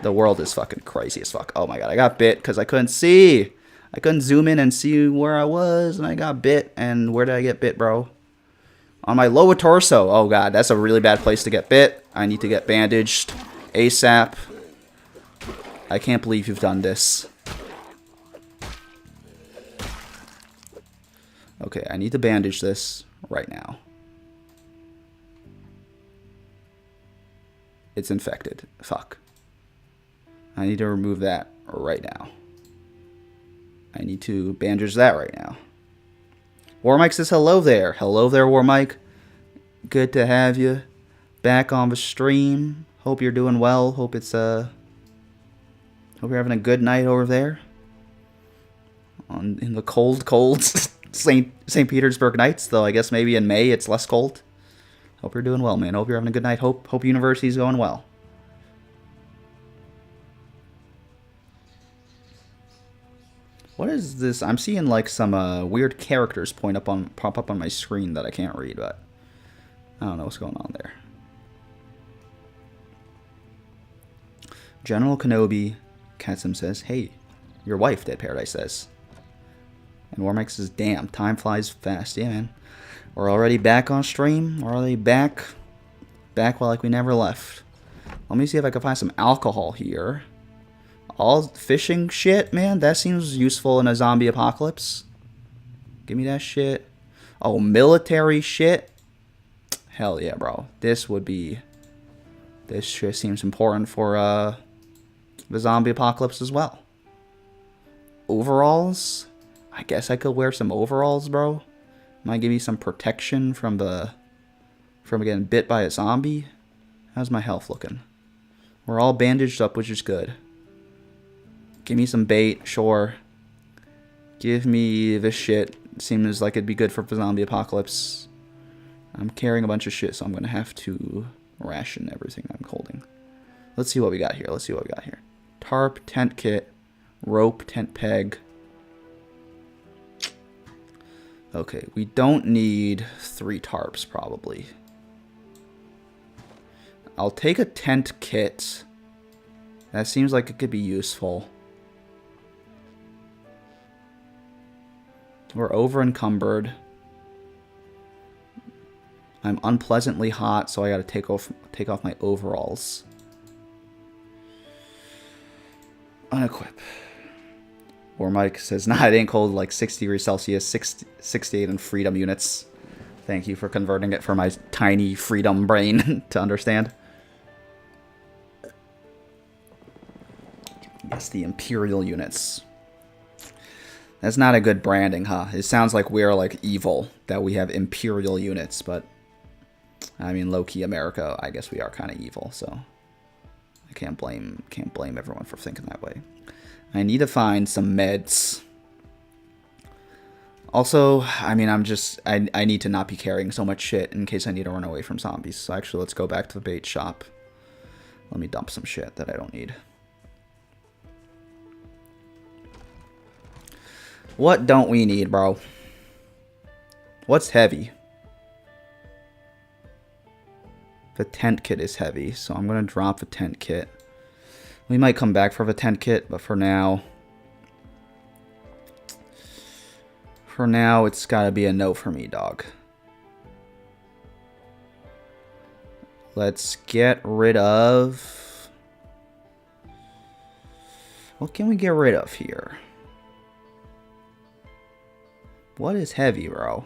Speaker 1: The world is fucking crazy as fuck. Oh my god, I got bit because I couldn't see. I couldn't zoom in and see where I was, and I got bit. And where did I get bit, bro? On my lower torso. Oh god, that's a really bad place to get bit. I need to get bandaged ASAP. I can't believe you've done this. Okay, I need to bandage this right now. It's infected. Fuck. I need to remove that right now. I need to bandage that right now. Warmike says hello there. Hello there, Warmike. Good to have you back on the stream. Hope you're doing well. Hope it's Hope you're having a good night over there. In the cold St. Petersburg nights, though I guess maybe in May it's less cold. Hope you're doing well, man. Hope you're having a good night. Hope university's going well. What is this? I'm seeing like some weird characters pop up on my screen that I can't read, but I don't know what's going on there. General Kenobi, Katsum says, "Hey, your wife," Dead Paradise says. And Warmike says, "Damn, time flies fast." Yeah, man. We're already back on stream. We're already back like we never left. Let me see if I can find some alcohol here. All fishing shit, man. That seems useful in a zombie apocalypse. Give me that shit. Oh, military shit. Hell yeah, bro. This shit seems important for the zombie apocalypse as well. Overalls. I guess I could wear some overalls, bro. Might give me some protection from getting bit by a zombie. How's my health looking? We're all bandaged up, which is good. Give me some bait, sure. Give me this shit. Seems like it'd be good for the zombie apocalypse. I'm carrying a bunch of shit, so I'm going to have to ration everything I'm holding. Let's see what we got here. Tarp, tent kit, rope, tent peg. Okay, we don't need 3 tarps, probably. I'll take a tent kit. That seems like it could be useful. We're over encumbered. I'm unpleasantly hot, so I gotta take off my overalls. Unequip. Or Mike says, "Nah, it ain't cold, like 60 degrees Celsius, 68 in freedom units." Thank you for converting it for my tiny freedom brain to understand. Yes, the Imperial units. That's not a good branding, huh? It sounds like we're like evil that we have Imperial units, but I mean, low-key America, I guess we are kind of evil, so I can't blame everyone for thinking that way. I need to find some meds. Also, I mean, I need to not be carrying so much shit in case I need to run away from zombies. So actually, let's go back to the bait shop. Let me dump some shit that I don't need. What don't we need, bro? What's heavy? The tent kit is heavy, so I'm going to drop the tent kit. We might come back for the tent kit, but for now, it's got to be a no for me, dog. Let's get rid of... What can we get rid of here? What is heavy, bro?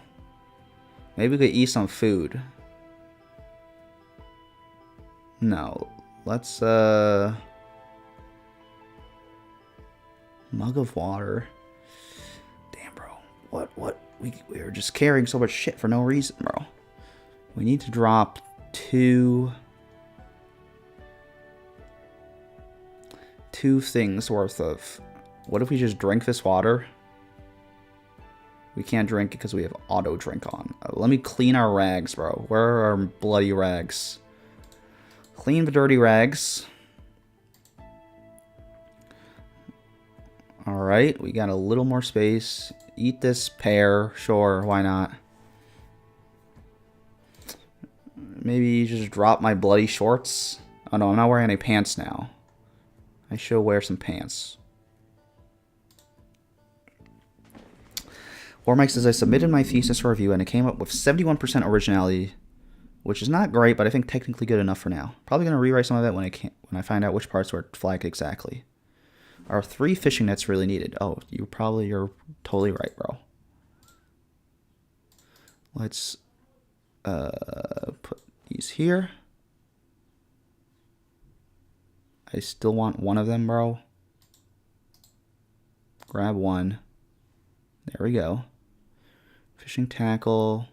Speaker 1: Maybe we could eat some food. No. Let's, mug of water. Damn, bro. What? We are just carrying so much shit for no reason, bro. We need to drop 2 things worth of... What if we just drink this water? We can't drink it because we have auto drink on. Let me clean our rags, bro. Where are our bloody rags? Clean the dirty rags. Alright, we got a little more space. Eat this pear. Sure, why not? Maybe just drop my bloody shorts. Oh no, I'm not wearing any pants now. I should wear some pants. Warmike says, "I submitted my thesis for review and it came up with 71% originality, which is not great, but I think technically good enough for now. Probably going to rewrite some of it when I find out which parts were flagged exactly. Are 3 fishing nets really needed?" Oh, you're totally right, bro. Let's put these here. I still want one of them, bro. Grab one. There we go. Fishing tackle.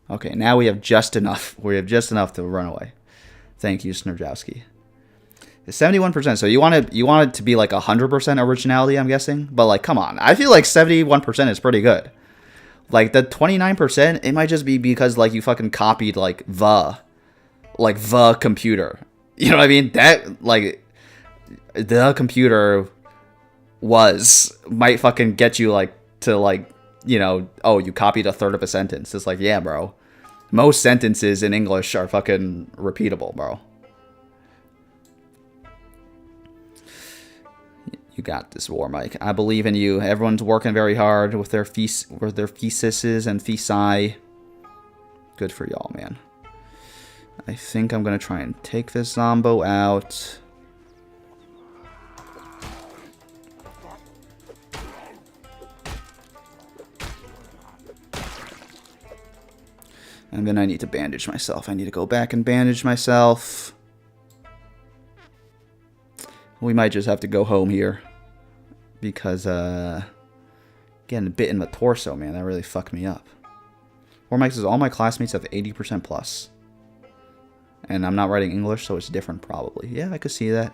Speaker 1: Okay, now we have just enough. We have just enough to run away. Thank you, Snurjowski. 71%. So you want it to be like 100% originality, I'm guessing. But like, come on, I feel like 71% is pretty good. Like the 29%, it might just be because like you fucking copied like the computer. You know what I mean? That like the computer might fucking get you like to like, you know, oh, you copied a third of a sentence. It's like, yeah, bro. Most sentences in English are fucking repeatable, bro. You got this, War Mike. I believe in you. Everyone's working very hard with their theses and thesi. Good for y'all, man. I think I'm gonna try and take this Zombo out. And then I need to bandage myself. I need to go back and bandage myself. We might just have to go home here. Because, getting bit in the torso, man, that really fucked me up. War Mike says, all my classmates have 80% plus. And I'm not writing English, so it's different probably. Yeah, I could see that.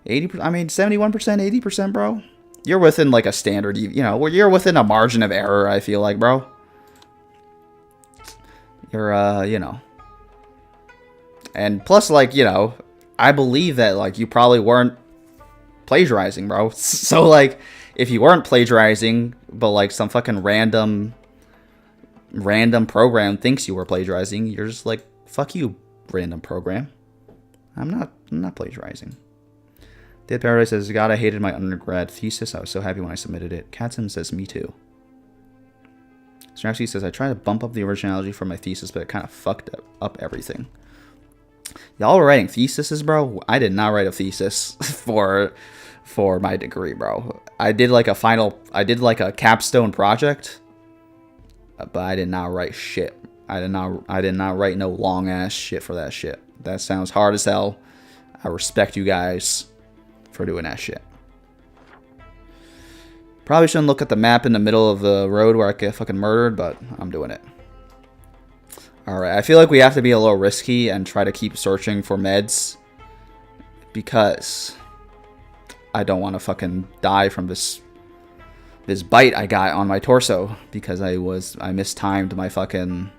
Speaker 1: 80%, I mean, 71%, 80%, bro. You're within, like, a standard, you know, you're within a margin of error, I feel like, bro. You're, you know. And plus, like, you know, I believe that, like, you probably weren't plagiarizing, bro. So, like, if you weren't plagiarizing, but, like, some fucking random program thinks you were plagiarizing, you're just like, fuck you, random program. I'm not plagiarizing. Dead Paradise says, God, I hated my undergrad thesis. I was so happy when I submitted it. Katzen says, me too. Straxy says, I tried to bump up the originality for my thesis, but it kind of fucked up everything. Y'all were writing theses, bro? I did not write a thesis for my degree, bro. I did like a capstone project, but I did not write shit. I did not write no long ass shit for that shit. That sounds hard as hell. I respect you guys for doing that shit. Probably shouldn't look at the map in the middle of the road where I get fucking murdered, but I'm doing it. Alright, I feel like we have to be a little risky and try to keep searching for meds. Because I don't want to fucking die from this bite I got on my torso. Because I mistimed my fucking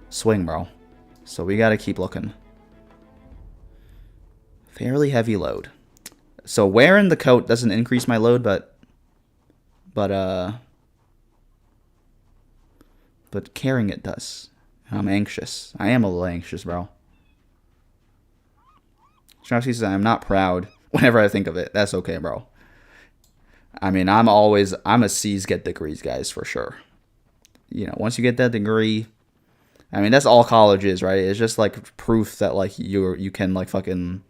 Speaker 1: swing, bro. So we gotta keep looking. Fairly heavy load. So wearing the coat doesn't increase my load, but carrying it does. I'm anxious. I am a little anxious, bro. Straussy says, I'm not proud whenever I think of it. That's okay, bro. I mean, I'm a C's get degrees, guys, for sure. You know, once you get that degree, I mean, that's all college is, right? It's just, like, proof that, like, you can, like, fucking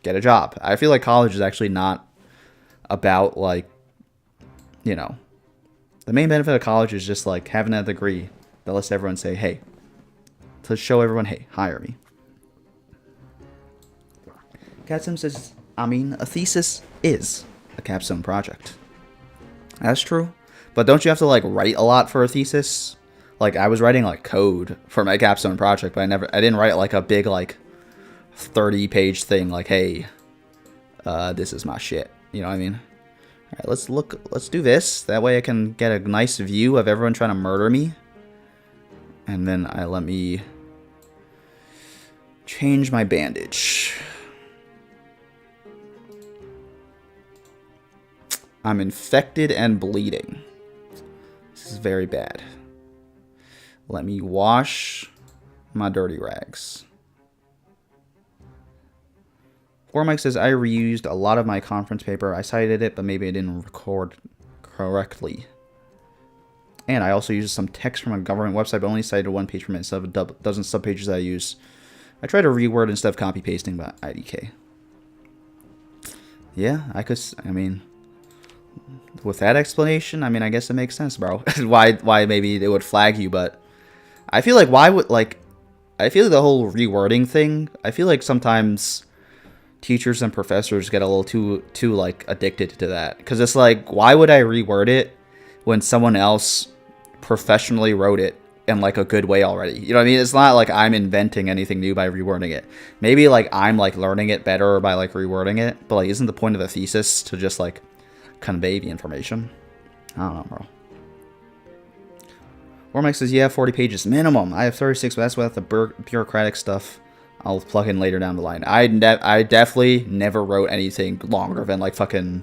Speaker 1: get a job. I feel like college is actually not about, like, you know, the main benefit of college is just, like, having that degree that lets everyone say, hey, to show everyone, hey, hire me. Catsim says, I mean, a thesis is a capstone project. That's true. But don't you have to, like, write a lot for a thesis? Like, I was writing, like, code for my capstone project, but I didn't write, like, a big, like, 30-page thing, like, hey, this is my shit. You know what I mean? Alright, let's do this. That way I can get a nice view of everyone trying to murder me. And then let me change my bandage. I'm infected and bleeding. This is very bad. Let me wash my dirty rags. Mike says, I reused a lot of my conference paper. I cited it, but maybe I didn't record correctly. And I also used some text from a government website, but only cited one page per minute instead of a dozen subpages that I use. I tried to reword instead of copy-pasting, but IDK. Yeah, I mean, with that explanation, I mean, I guess it makes sense, bro. why maybe it would flag you, but I feel like I feel like the whole rewording thing, I feel like sometimes teachers and professors get a little too like addicted to that, because it's like, why would I reword it when someone else professionally wrote it in like a good way already. You know what I mean? It's not like I'm inventing anything new by rewording it. Maybe like I'm like learning it better by like rewording it, but like isn't the point of the thesis to just like convey the information? I don't know, bro. Warmike says, yeah, 40 pages minimum. I have 36, but that's without the bureaucratic stuff I'll plug in later down the line. I definitely never wrote anything longer than like fucking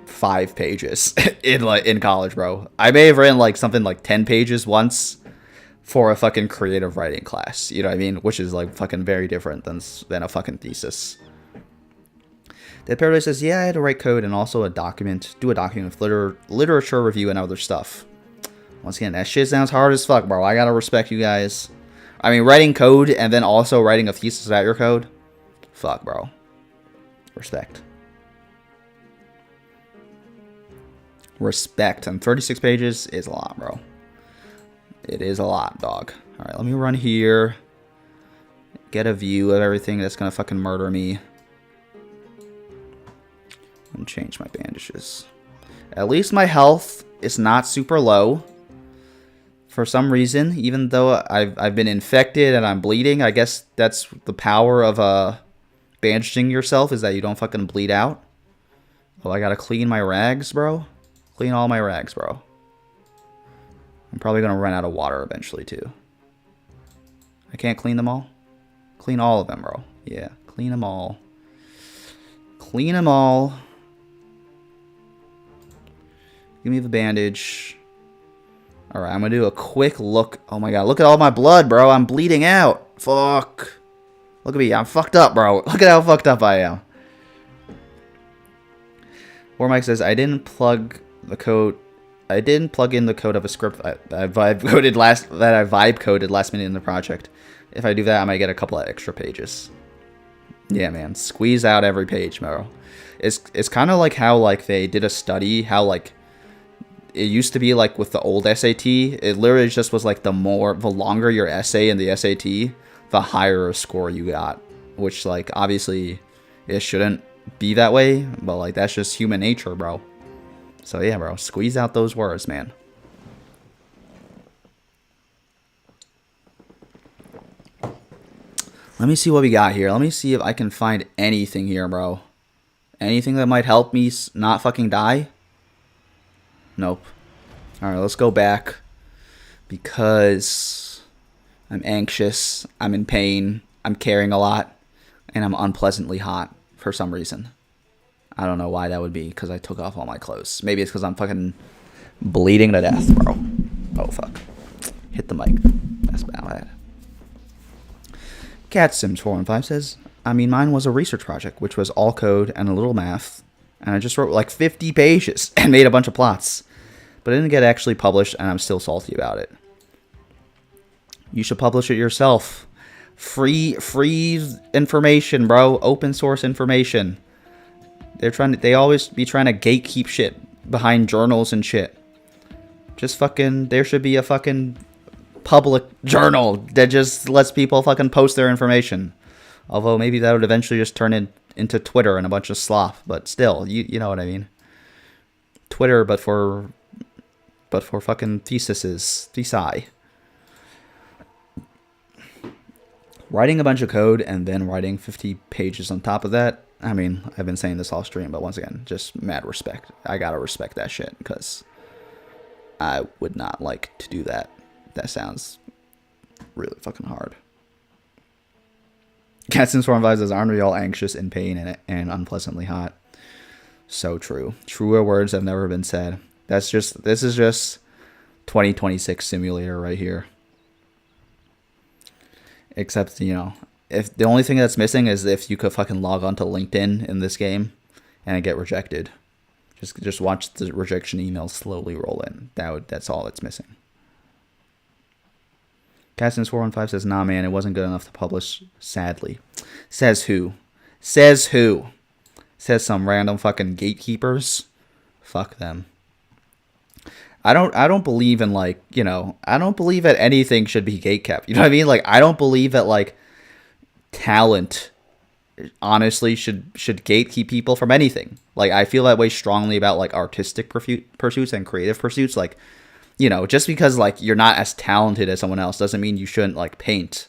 Speaker 1: 5 pages in college, bro. I may have written like something like 10 pages once for a fucking creative writing class. You know what I mean? Which is like fucking very different than a fucking thesis. Dead Paradise says, yeah, I had to write code and also do a document with literature review and other stuff. Once again, that shit sounds hard as fuck, bro. I gotta respect you guys. I mean, writing code and then also writing a thesis about your code? Fuck, bro. Respect. Respect. And 36 pages is a lot, bro. It is a lot, dog. Alright, let me run here. Get a view of everything that's gonna fucking murder me. And change my bandages. At least my health is not super low. For some reason, even though I've been infected and I'm bleeding, I guess that's the power of bandaging yourself, is that you don't fucking bleed out. Oh, I gotta clean my rags, bro. Clean all my rags, bro. I'm probably gonna run out of water eventually, too. I can't clean them all? Clean all of them, bro. Yeah, clean them all. Clean them all. Give me the bandage. Alright, I'm gonna do a quick look. Oh my god, look at all my blood, bro. I'm bleeding out. Fuck. Look at me. I'm fucked up, bro. Look at how fucked up I am. Warmike says, I didn't plug in the code of a script that I vibe coded last minute in the project. If I do that, I might get a couple of extra pages. Yeah, man. Squeeze out every page, bro. It's kind of like how like they did a study how like it used to be like with the old SAT, it literally just was like the longer your essay in the SAT, the higher a score you got. Which like obviously it shouldn't be that way, but like that's just human nature, bro. So yeah, bro, squeeze out those words, man. Let me see what we got here. Let me see if I can find anything here, bro. Anything that might help me not fucking die? Nope. Alright, let's go back. Because I'm anxious, I'm in pain, I'm carrying a lot, and I'm unpleasantly hot for some reason. I don't know why that would be, because I took off all my clothes. Maybe it's because I'm fucking bleeding to death, bro. Oh, fuck. Hit the mic. That's bad. CatSims415 says, I mean, mine was a research project, which was all code and a little math. And I just wrote like 50 pages and made a bunch of plots. But it didn't get actually published, and I'm still salty about it. You should publish it yourself. Free information, bro. Open source information. They always be trying to gatekeep shit behind journals and shit. Just fucking, there should be a fucking public journal that just lets people fucking post their information. Although maybe that would eventually just turn into Twitter and a bunch of slop. But still, you know what I mean. Twitter, but for fucking thesi. Writing a bunch of code and then writing 50 pages on top of that. I mean, I've been saying this all stream, but once again, just mad respect. I gotta respect that shit, because I would not like to do that. That sounds really fucking hard. CatSims4 advises, aren't we all anxious, in pain, and unpleasantly hot? So true. Truer words have never been said. This is just 2026 simulator right here. Except, you know, if the only thing that's missing is if you could fucking log on to LinkedIn in this game and get rejected. Just watch the rejection emails slowly roll in. That's all that's missing. CatSims415 says, nah, man, it wasn't good enough to publish, sadly. Says who? Says who? Says some random fucking gatekeepers? Fuck them. I don't believe in, like, you know, I don't believe that anything should be gatekept. You know what I mean? Like, I don't believe that, like, talent honestly should gatekeep people from anything. Like, I feel that way strongly about, like, artistic pursuits and creative pursuits. Like, you know, just because like you're not as talented as someone else doesn't mean you shouldn't like paint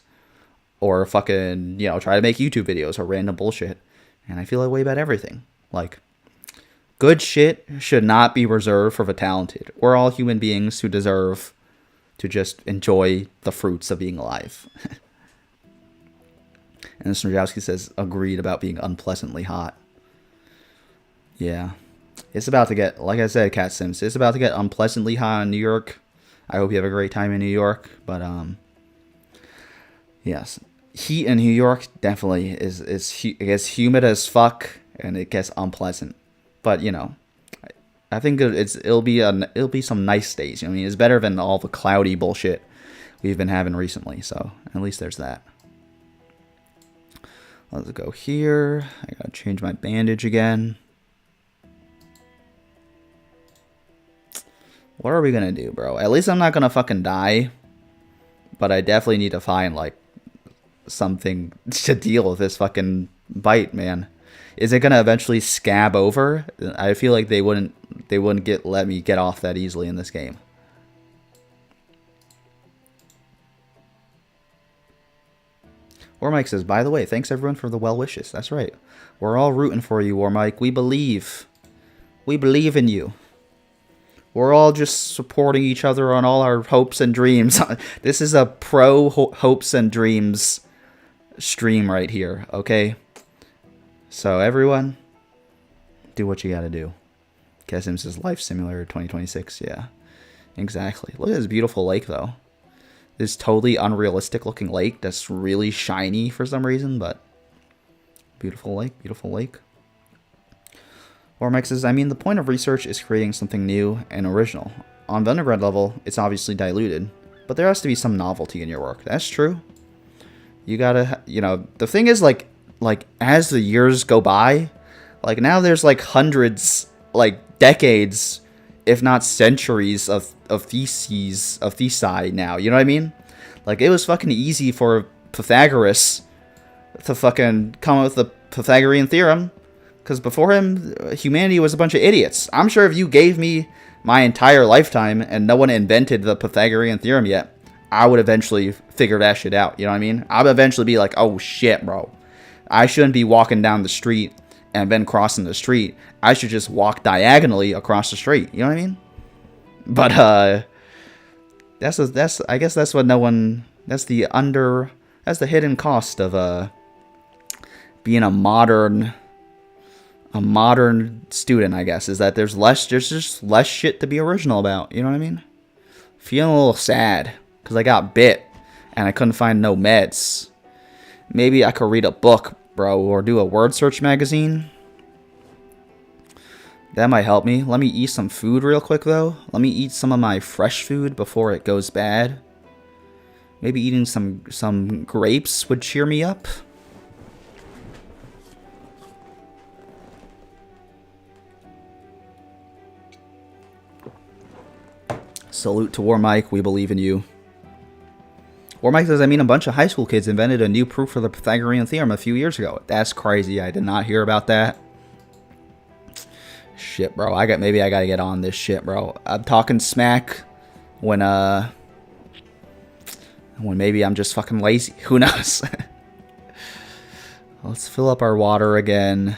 Speaker 1: or fucking, you know, try to make YouTube videos or random bullshit. And I feel that way about everything. Like, good shit should not be reserved for the talented. We're all human beings who deserve to just enjoy the fruits of being alive. And Snurjowski says, agreed about being unpleasantly hot. Yeah. It's about to get, like I said, Cat Sims, it's about to get unpleasantly hot in New York. I hope you have a great time in New York. But, yes. Heat in New York definitely it gets humid as fuck, and it gets unpleasant. But, you know, I think it'll be some nice days. You know what I mean? It's better than all the cloudy bullshit we've been having recently. So, at least there's that. Let's go here. I gotta change my bandage again. What are we gonna do, bro? At least I'm not gonna fucking die. But I definitely need to find, like, something to deal with this fucking bite, man. Is it gonna eventually scab over? I feel like they wouldn't let me get off that easily in this game. War Mike says, by the way, thanks everyone for the well wishes. That's right. We're all rooting for you, War Mike. We believe. We believe in you. We're all just supporting each other on all our hopes and dreams. This is a pro hopes and dreams stream right here, okay? So everyone, do what you gotta do. Cat Sims says Life Simulator 2026. Yeah, exactly. Look at this beautiful lake, though. This totally unrealistic looking lake that's really shiny for some reason, but beautiful lake, beautiful lake. Ormex says, I mean, the point of research is creating something new and original. On the undergrad level, it's obviously diluted, but there has to be some novelty in your work. That's true. You gotta, you know, the thing is, like as the years go by, like now there's like hundreds, like decades, if not centuries of thesi now, you know what I mean? Like, it was fucking easy for Pythagoras to fucking come up with the Pythagorean theorem, because before him, humanity was a bunch of idiots. I'm sure if you gave me my entire lifetime and no one invented the Pythagorean theorem yet, I would eventually figure that shit out, you know what I mean? I would eventually be like, oh shit, bro. I shouldn't be walking down the street and then crossing the street. I should just walk diagonally across the street. You know what I mean? But I guess that's what no one. That's the hidden cost of being a modern student. I guess is that there's just less shit to be original about. You know what I mean? Feeling a little sad because I got bit and I couldn't find no meds. Maybe I could read a book, bro, or do a word search magazine. That might help me. Let me eat some food real quick, though. Let me eat some of my fresh food before it goes bad. Maybe eating some grapes would cheer me up. Salute to War Mike. We believe in you. War Mike says, I mean, a bunch of high school kids invented a new proof for the Pythagorean theorem a few years ago. That's crazy. I did not hear about that. Shit, bro. Maybe I gotta get on this shit, bro. I'm talking smack when maybe I'm just fucking lazy. Who knows? Let's fill up our water again.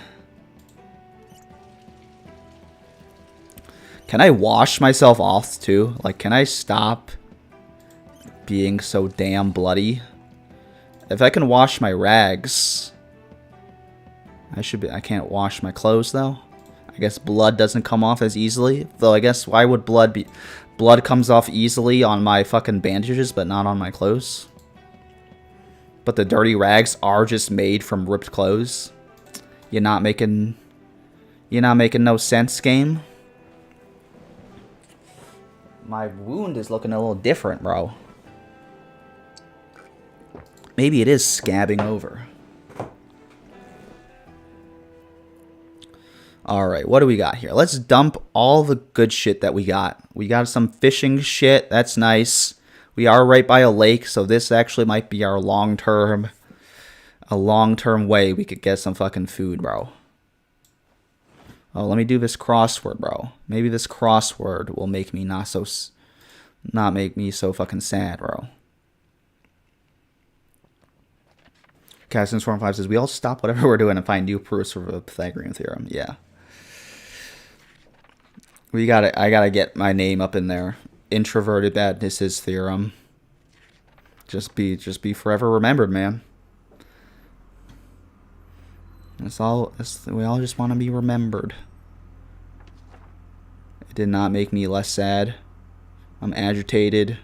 Speaker 1: Can I wash myself off too? Like, can I stop being so damn bloody? If I can wash my rags, I can't wash my clothes though. I guess blood doesn't come off as easily. Though I guess why would blood comes off easily on my fucking bandages but not on my clothes? But the dirty rags are just made from ripped clothes. You're not making no sense, game. My wound is looking a little different, bro. Maybe it is scabbing over. Alright, what do we got here? Let's dump all the good shit that we got. We got some fishing shit. That's nice. We are right by a lake, so this actually might be our long-term way we could get some fucking food, bro. Oh, let me do this crossword, bro. Maybe this crossword will make me not so not make me so fucking sad, bro. Casting Storm 5 says, we all stop whatever we're doing and find new proofs for the Pythagorean theorem. Yeah. I gotta get my name up in there. Introverted badness' theorem. Just be forever remembered, man. We all just want to be remembered. It did not make me less sad. I'm agitated.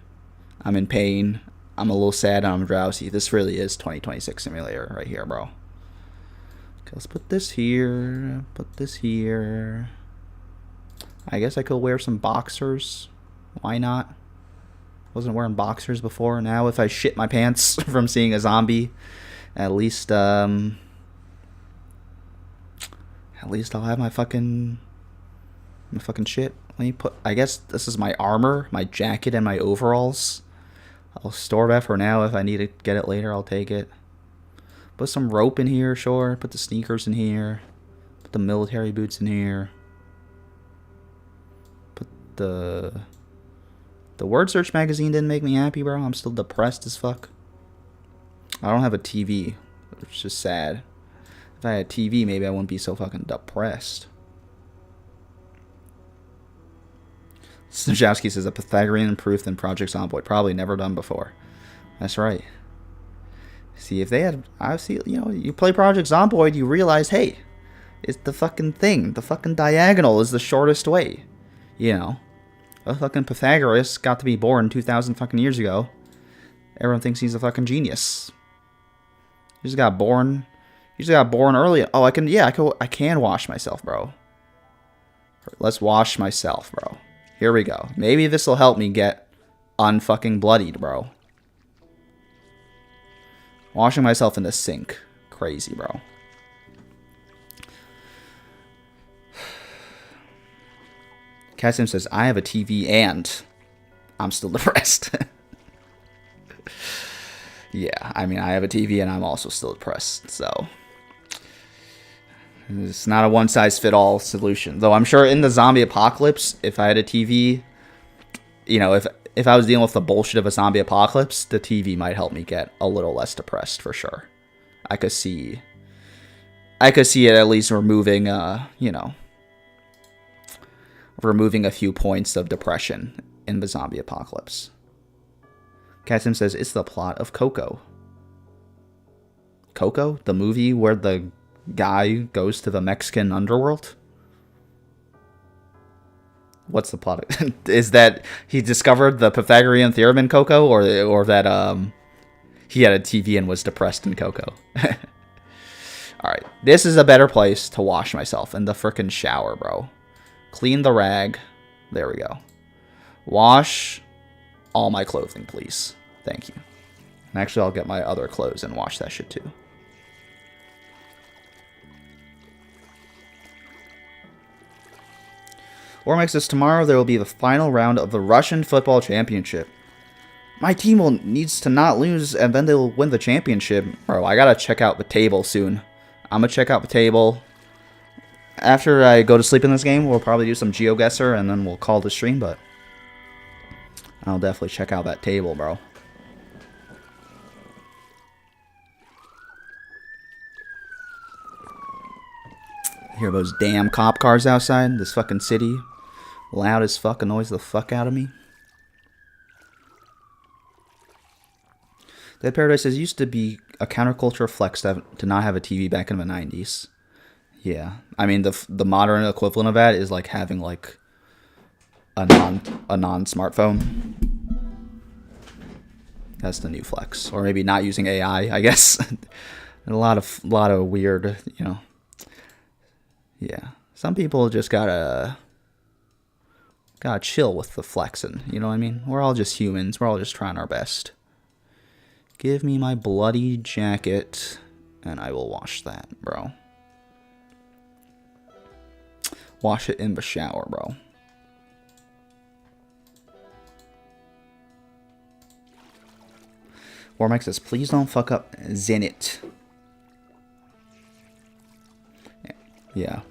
Speaker 1: I'm in pain. I'm a little sad and I'm drowsy. This really is 2026 Simulator right here, bro. Okay, let's put this here. Put this here. I guess I could wear some boxers. Why not? Wasn't wearing boxers before. Now if I shit my pants from seeing a zombie, at least I'll have my fucking shit. Let me put, I guess this is my armor, my jacket, and my overalls. I'll store that for now. If I need to get it later, I'll take it. Put some rope in here, sure. Put the sneakers in here. Put the military boots in here. Put the word search magazine didn't make me happy, bro. I'm still depressed as fuck. I don't have a TV, which is sad. If I had a TV, maybe I wouldn't be so fucking depressed. Snajowski says a Pythagorean proof than Project Zomboid. Probably never done before. That's right. See, if they had... I see, you know, you play Project Zomboid, you realize, hey, it's the fucking thing. The fucking diagonal is the shortest way. You know. A fucking Pythagoras got to be born 2,000 fucking years ago. Everyone thinks he's a fucking genius. He just got born... He just got born early. Oh, I can wash myself, bro. Let's wash myself, bro. Here we go. Maybe this will help me get unfucking bloodied, bro. Washing myself in the sink. Crazy, bro. Cassim says, I have a TV and I'm still depressed. Yeah, I mean, I have a TV and I'm also still depressed, so... It's not a one-size-fit-all solution. Though I'm sure in the zombie apocalypse, if I had a TV, you know, if I was dealing with the bullshit of a zombie apocalypse, the TV might help me get a little less depressed for sure. I could see it at least removing, you know, removing a few points of depression in the zombie apocalypse. Cassim says, it's the plot of Coco. Coco? The movie where the guy goes to the Mexican underworld? What's the plot? Is that he discovered the Pythagorean theorem in Coco, or that he had a TV and was depressed in Coco? Alright, this is a better place to wash myself, in the frickin' shower, bro. Clean the rag. There we go. Wash all my clothing, please. Thank you. And actually, I'll get my other clothes and wash that shit too. Ormax says, tomorrow there will be the final round of the Russian Football Championship. My team needs to not lose, and then they'll win the championship. Bro, I gotta check out the table soon. I'm gonna check out the table. After I go to sleep in this game, we'll probably do some GeoGuessr, and then we'll call the stream, but... I'll definitely check out that table, bro. Hear those damn cop cars outside this fucking city. Loud as fuck, annoys the fuck out of me. Dead Paradise says, used to be a counterculture flex to not have a TV back in the 90s. Yeah. I mean, the modern equivalent of that is like having like a non-smartphone. That's the new flex. Or maybe not using AI, I guess. A lot of weird, you know. Yeah. Some people just gotta chill with the flexing, you know what I mean? We're all just humans. We're all just trying our best. Give me my bloody jacket, and I will wash that, bro. Wash it in the shower, bro. Warmax says, please don't fuck up Zenit. Yeah,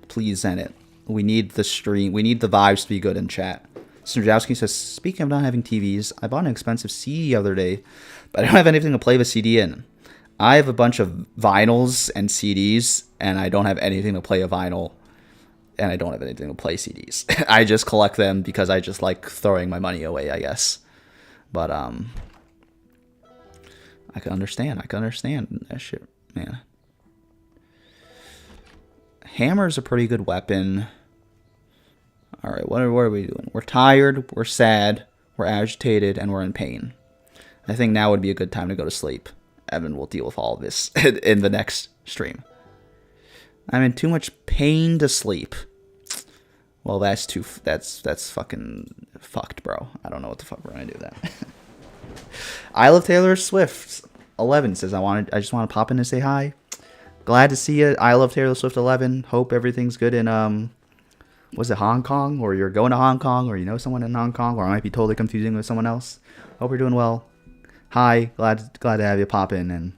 Speaker 1: please Zenit. We need the stream. We need the vibes to be good in chat. Snurjowski says, speaking of not having TVs, I bought an expensive CD the other day, but I don't have anything to play the CD in. I have a bunch of vinyls and CDs, and I don't have anything to play a vinyl, and I don't have anything to play CDs. I just collect them because I just like throwing my money away, I guess. But, I can understand. That shit, man. Hammer's a pretty good weapon. All right, what are we doing? We're tired, we're sad, we're agitated, and we're in pain. I think now would be a good time to go to sleep. Evan will deal with all of this in the next stream. I'm in too much pain to sleep. Well, that's fucking fucked, bro. I don't know what the fuck we're gonna do that. I love Taylor Swift. 11 says I just want to pop in and say hi. Glad to see you. I love Taylor Swift 11. Hope everything's good in was it Hong Kong, or you're going to Hong Kong, or you know someone in Hong Kong, or I might be totally confusing with someone else. Hope you're doing well. Hi, glad to have you pop in, and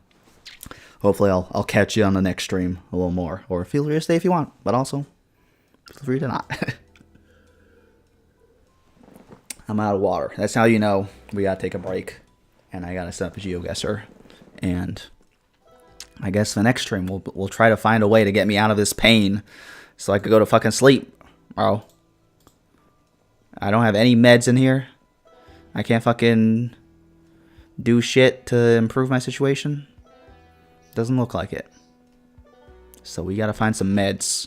Speaker 1: hopefully I'll catch you on the next stream a little more, or feel free to stay if you want, but also feel free to not. I'm out of water. That's how you know we gotta take a break, and I gotta set up a GeoGuessr, and I guess the next stream we'll try to find a way to get me out of this pain, so I could go to fucking sleep. Bro, I don't have any meds in here. I can't fucking do shit to improve my situation. Doesn't look like it. So we gotta find some meds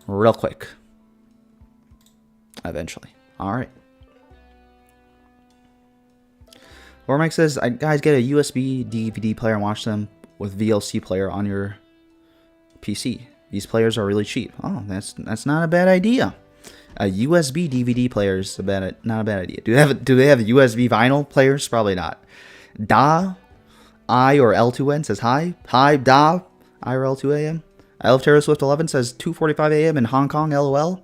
Speaker 1: real quick. Eventually. Alright. Warmike says, guys, get a USB DVD player and watch them with VLC player on your PC. These players are really cheap. Oh, that's not a bad idea. A USB DVD player is not a bad idea. Do they have USB vinyl players? Probably not. Da I or L2N says hi. Hi Da I or L2AM. I love Taylor Swift 11 says 2:45 a.m. in Hong Kong. LOL.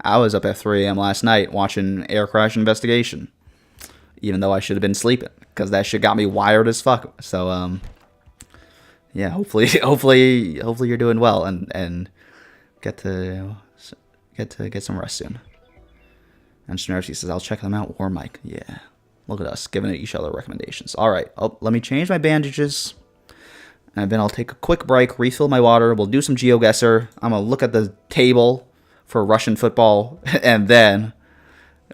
Speaker 1: I was up at 3 a.m. last night watching Air Crash Investigation, even though I should have been sleeping because that shit got me wired as fuck. So yeah, hopefully you're doing well and get to get some rest soon. And Snarcy says, I'll check them out. War Mike. Yeah. Look at us giving each other recommendations. All right. Oh, let me change my bandages. And then I'll take a quick break, refill my water. We'll do some GeoGuessr. I'm going to look at the table for Russian football. And then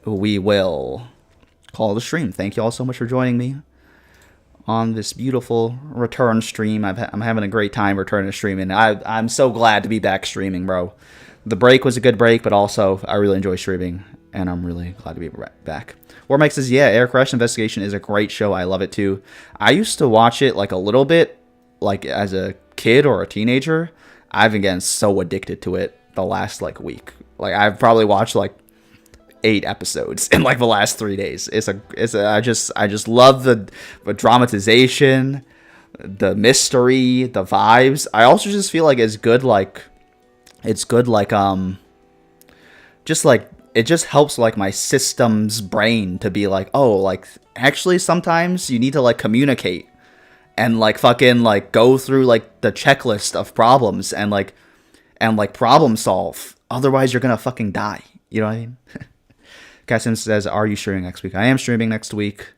Speaker 1: we will call the stream. Thank you all so much for joining me on this beautiful return stream. I'm having a great time returning to streaming. I'm so glad to be back streaming, bro. The break was a good break, but also I really enjoy streaming, and I'm really glad to be back. War Mike says, yeah, Air Crash Investigation is a great show. I love it too. I used to watch it like a little bit, like as a kid or a teenager. I've been getting so addicted to it the last like week. Like I've probably watched like 8 episodes in like the last 3 days. I just love the dramatization, the mystery, the vibes. I also just feel like just like it just helps like my system's brain to be like, oh, like actually sometimes you need to like communicate and like fucking like go through like the checklist of problems and like problem solve. Otherwise you're gonna fucking die. You know what I mean? Cassim says, are you streaming next week? I am streaming next week.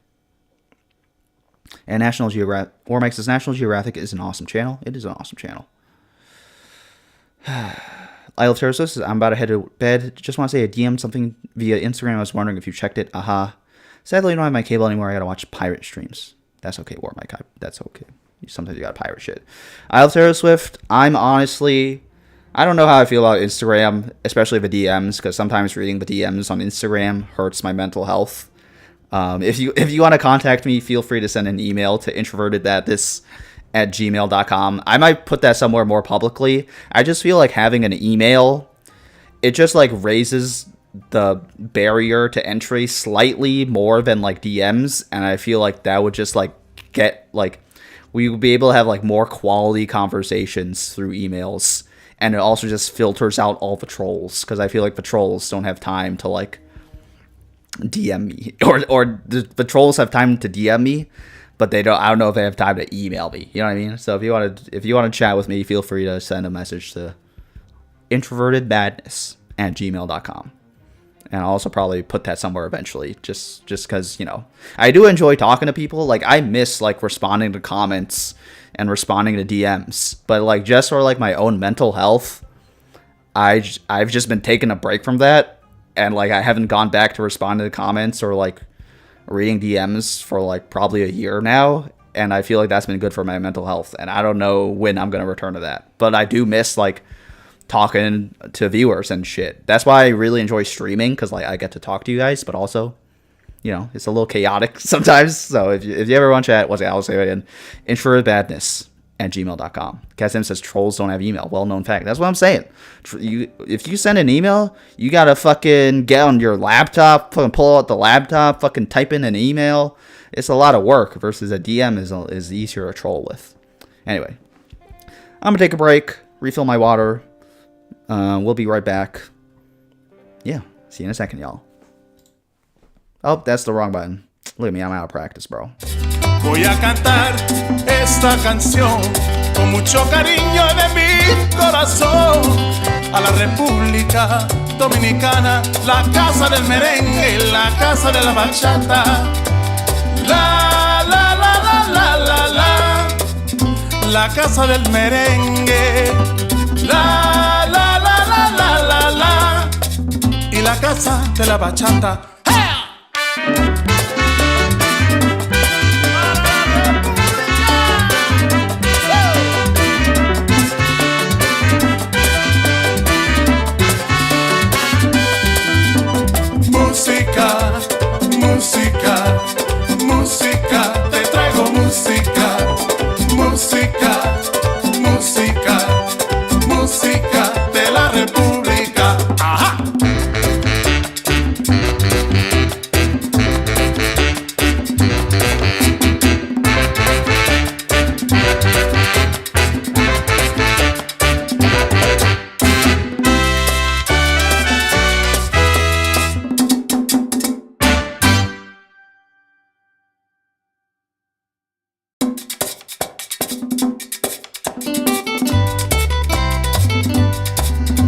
Speaker 1: And National Geographic, or Mike says, National Geographic is an awesome channel. It is an awesome channel. Lyle Terrace says, I'm about to head to bed. Just want to say I DM'd something via Instagram. I was wondering if you checked it. Aha. Sadly, I don't have my cable anymore. I gotta watch pirate streams. That's okay, War Mike. That's okay. Sometimes you gotta pirate shit. I love Taylor Swift. I'm honestly... I don't know how I feel about Instagram, especially the DMs, because sometimes reading the DMs on Instagram hurts my mental health. If you want to contact me, feel free to send an email to introvertedthatthis@gmail.com. I might put that somewhere more publicly. I just feel like having an email, it just like raises the barrier to entry slightly more than like DMs, and I feel like that would just like get like we would be able to have like more quality conversations through emails. And it also just filters out all the trolls, because I feel like the trolls don't have time to like DM me, or the trolls have time to DM me, but they don't. I don't know if they have time to email me. You know what I mean? So if you want to chat with me, feel free to send a message to introvertedmadness@gmail.com, And I'll also probably put that somewhere eventually, just because, I do enjoy talking to people. Like, I miss, like, responding to comments and responding to DMs. But, like, just for, like, my own mental health, I've just been taking a break from that. And, like, I haven't gone back to responding to comments or, like, reading DMs for, like, probably a year now. And I feel like that's been good for my mental health. And I don't know when I'm going to return to that. But I do miss, like, talking to viewers and shit. That's why I really enjoy streaming, because like I get to talk to you guys, but also, it's a little chaotic sometimes. So if you ever want to chat, I'll say it again, introvertbadness@gmail.com. Kasim says trolls don't have email. Well-known fact. That's what I'm saying. If you send an email, you gotta fucking get on your laptop, fucking pull out the laptop, fucking type in an email. It's a lot of work versus a DM is easier to troll with. Anyway, I'm gonna take a break, refill my water. We'll be right back. Yeah, see you in a second, y'all. Oh, that's the wrong button. Look at me, I'm out of practice, bro.
Speaker 2: Voy a cantar esta canción con mucho cariño de mi corazón a la República Dominicana, la casa del merengue, la casa de la bachata. La, la, la, la, la, la, la, la casa del merengue. La, la, la, la, la, la, la, y la casa de la bachata. Música, música, música, te traigo música, música, música, música de la República. ¡Ajá!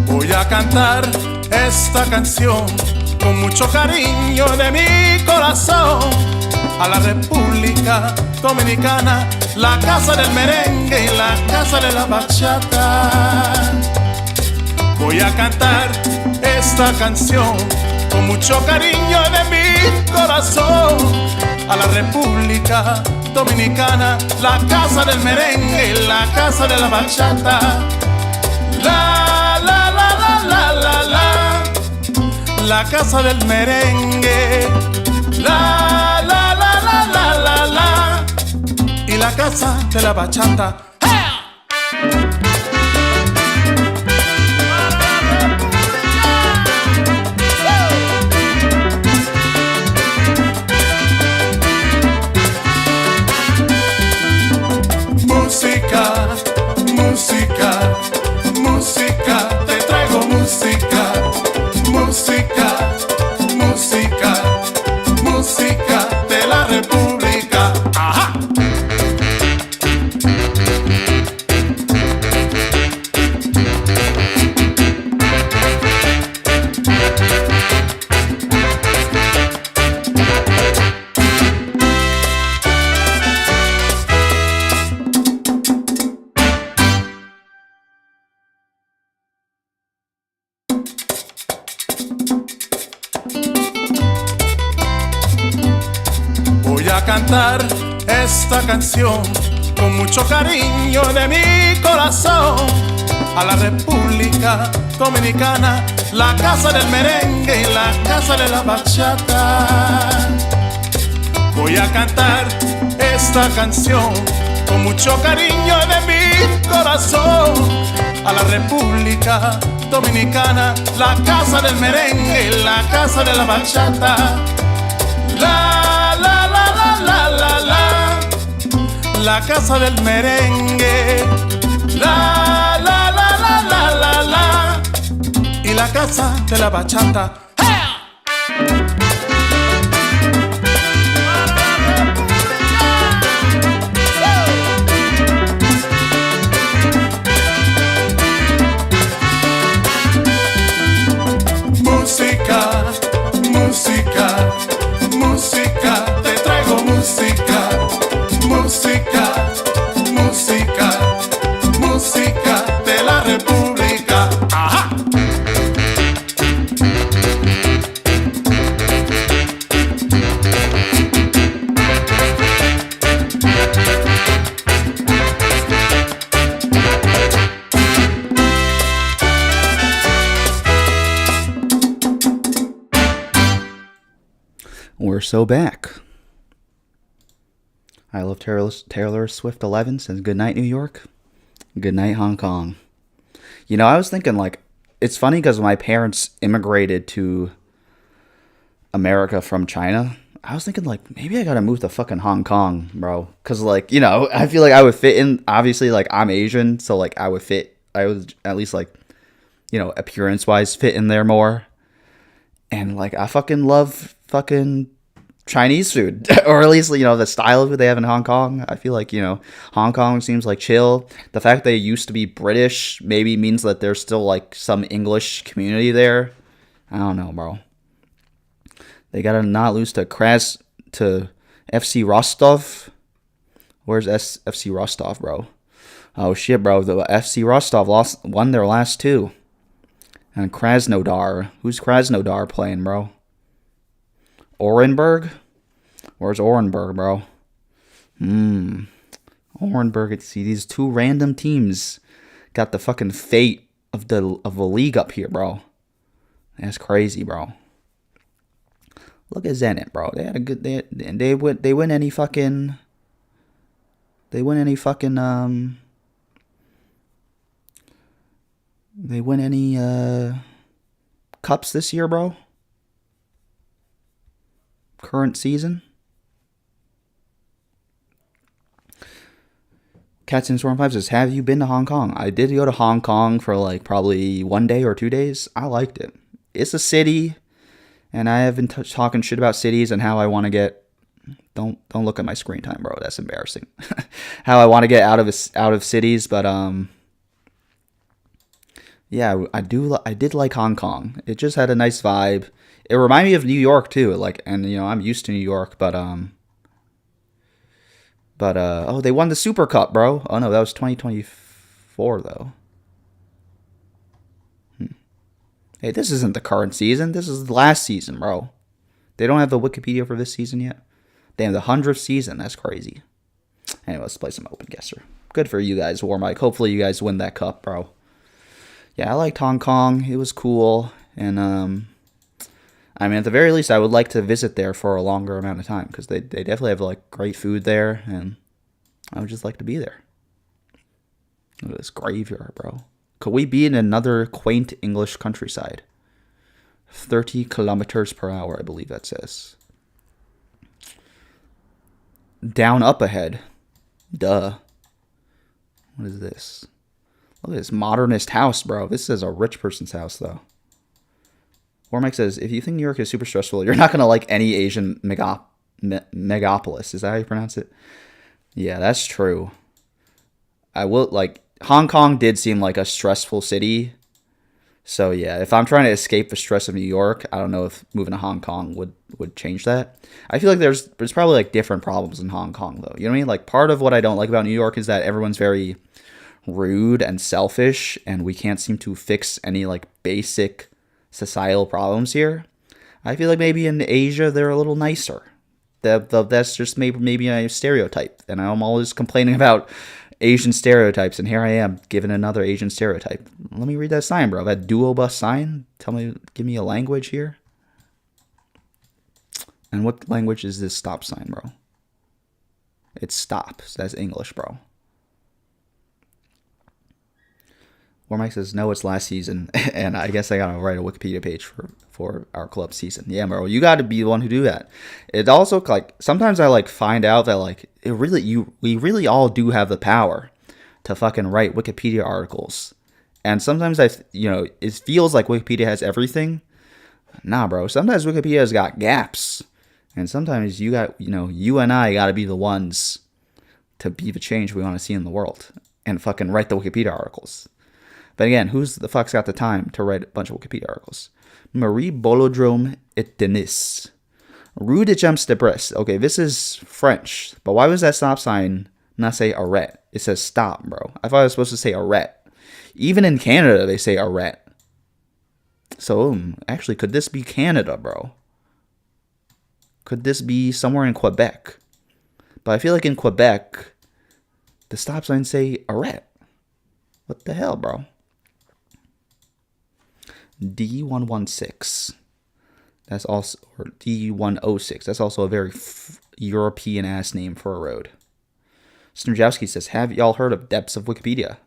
Speaker 2: Voy a cantar esta canción con mucho cariño de mi corazón a la República Dominicana, la casa del merengue y la casa de la bachata. Voy a cantar esta canción con mucho cariño de mi corazón a la República Dominicana, la casa del merengue y la casa de la bachata. La, la, la, la, la, la, la, la casa del merengue. La, la, la, la, la, la, la, y la casa de la bachata. Música, música, música, te traigo música, música, música, música de la República. ¡Ajá! Voy a cantar esta canción con mucho cariño de mi corazón a la República Dominicana, la casa del merengue y la casa de la bachata. Voy a cantar esta canción con mucho cariño de mi corazón a la República Dominicana, la casa del merengue y la casa de la bachata. La, la, la, la, la, la, la, la casa del merengue. La, la, la, la, la, la, la, y la casa de la bachata. Música,
Speaker 1: we're so back. I love Taylor Swift 11 says, good night, New York. Good night, Hong Kong. You know, I was thinking, like, it's funny because my parents immigrated to America from China. I was thinking, like, maybe I gotta move to fucking Hong Kong, bro. Because, like, you know, I feel like I would fit in. Obviously, like, I'm Asian, so, like, I would at least, like, you know, appearance-wise fit in there more. And, like, I fucking love fucking Chinese food, or at least, you know, the style of food they have in Hong Kong. I feel like, you know, Hong Kong seems like chill. The fact they used to be British maybe means that there's still like some English community there. I don't know, bro. They gotta not lose to FC Rostov. Where's FC Rostov, bro? Oh shit, bro. The FC Rostov won their last two. And Krasnodar. Who's Krasnodar playing, bro? Orenburg? Where's Orenburg, bro? Orenburg. See, these two random teams got the fucking fate of the league up here, bro. That's crazy, bro. Look at Zenit, bro. They had a good. They win any fucking. They win any cups this year, bro? Current season. Cats in Storm 5 says, have you been to Hong Kong? I did go to Hong Kong for like probably 1 day or 2 days. I liked it. It's a city, and I have been talking shit about cities and how I want to get. Don't look at my screen time, bro. That's embarrassing. How I want to get out of cities, but yeah, I did like Hong Kong. It just had a nice vibe. It reminded me of New York too. Like, and you know, I'm used to New York, but oh, they won the Super Cup, bro. Oh no, that was 2024 though. Hey, this isn't the current season. This is the last season, bro. They don't have the Wikipedia for this season yet. Damn, the 100th season. That's crazy. Anyway, let's play some Open Guesser. Good for you guys, War Mike. Hopefully you guys win that cup, bro. Yeah, I liked Hong Kong. It was cool. And, I mean, at the very least, I would like to visit there for a longer amount of time. Because they definitely have, like, great food there. And I would just like to be there. Look at this graveyard, bro. Could we be in another quaint English countryside? 30 kilometers per hour, I believe that says. Down up ahead. Duh. What is this? Look at this modernist house, bro. This is a rich person's house, though. Warmike says, if you think New York is super stressful, you're not going to like any Asian megapolis. Is that how you pronounce it? Yeah, that's true. I will, like, Hong Kong did seem like a stressful city. So, yeah, if I'm trying to escape the stress of New York, I don't know if moving to Hong Kong would change that. I feel like there's probably, like, different problems in Hong Kong, though. You know what I mean? Like, part of what I don't like about New York is that everyone's very rude and selfish, and we can't seem to fix any, like, basic societal problems here. I feel like maybe in Asia, they're a little nicer. That's just maybe a stereotype, and I'm always complaining about Asian stereotypes, and here I am giving another Asian stereotype. Let me read that sign, bro. That duo bus sign. Give me a language here. And what language is this stop sign, bro? It's stop. So that's English, bro. Warmike says, no, it's last season. And I guess I gotta write a Wikipedia page for our club season. Yeah, bro, you gotta be the one who do that. It also, like, sometimes I, like, find out that, like, we really all do have the power to fucking write Wikipedia articles. And sometimes it feels like Wikipedia has everything. Nah, bro, sometimes Wikipedia's got gaps. And sometimes you and I gotta be the ones to be the change we want to see in the world. And fucking write the Wikipedia articles. But again, who's the fuck's got the time to write a bunch of Wikipedia articles? Marie Bolodrome et Denis. Rue de Champs de Brest. Okay, this is French. But why was that stop sign not say arrête? It says stop, bro. I thought it was supposed to say arrête. Even in Canada, they say arrête. So, actually, could this be Canada, bro? Could this be somewhere in Quebec? But I feel like in Quebec, the stop signs say arrête. What the hell, bro? D116. That's also, or D106. That's also a very European ass name for a road. Snurjowski says, have y'all heard of Depths of Wikipedia?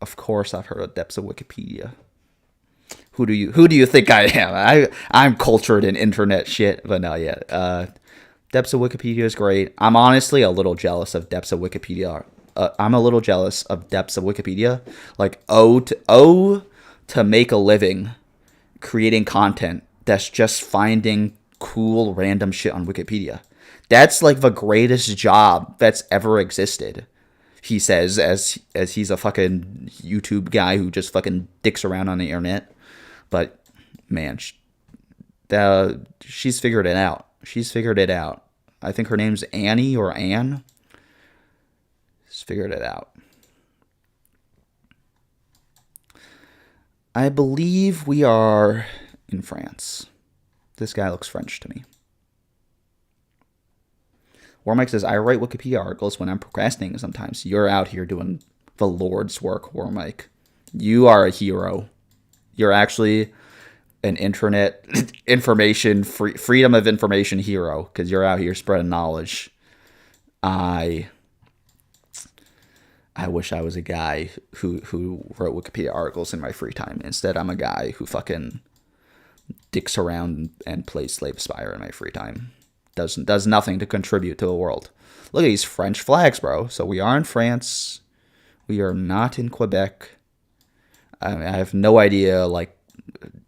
Speaker 1: Of course I've heard of Depths of Wikipedia. Who do you think I am? I'm cultured in internet shit, but no, yeah. Depths of Wikipedia is great. I'm honestly a little jealous of Depths of Wikipedia. I'm a little jealous of Depths of Wikipedia. Like, to make a living creating content that's just finding cool random shit on Wikipedia. That's like the greatest job that's ever existed. He says as he's a fucking YouTube guy who just fucking dicks around on the internet. But man, she's figured it out. She's figured it out. I think her name's Annie or Anne. She's figured it out. I believe we are in France. This guy looks French to me. Warmike says, I write Wikipedia articles when I'm procrastinating sometimes. You're out here doing the Lord's work, Warmike. You are a hero. You're actually an internet freedom of information hero because you're out here spreading knowledge. I wish I was a guy who wrote Wikipedia articles in my free time. Instead, I'm a guy who fucking dicks around and plays Slave Spire in my free time. Does nothing to contribute to the world. Look at these French flags, bro. So we are in France. We are not in Quebec. I have no idea, like,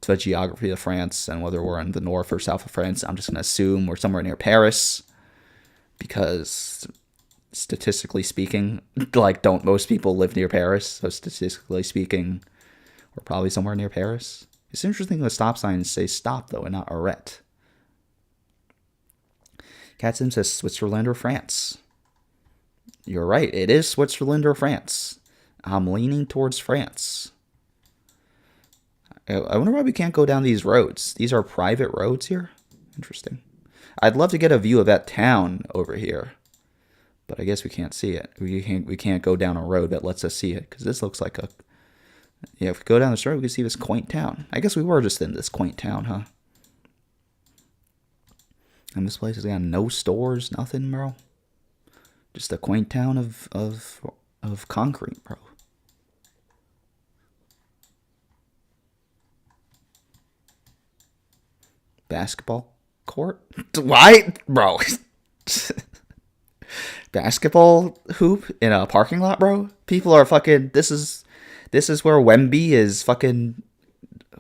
Speaker 1: the geography of France and whether we're in the north or south of France. I'm just going to assume we're somewhere near Paris because statistically speaking, like, don't most people live near Paris? So statistically speaking, we're probably somewhere near Paris. It's interesting the stop signs say stop, though, and not arrête. Catsim says Switzerland or France. You're right. It is Switzerland or France. I'm leaning towards France. I wonder why we can't go down these roads. These are private roads here? Interesting. I'd love to get a view of that town over here. But I guess we can't see it. We can't go down a road that lets us see it. Because this looks like a... Yeah, if we go down this road, we can see this quaint town. I guess we were just in this quaint town, huh? And this place has got no stores, nothing, bro. Just a quaint town of concrete, bro. Basketball court? Why? Bro. Basketball hoop in a parking lot, bro? People are fucking... This is where Wemby is fucking...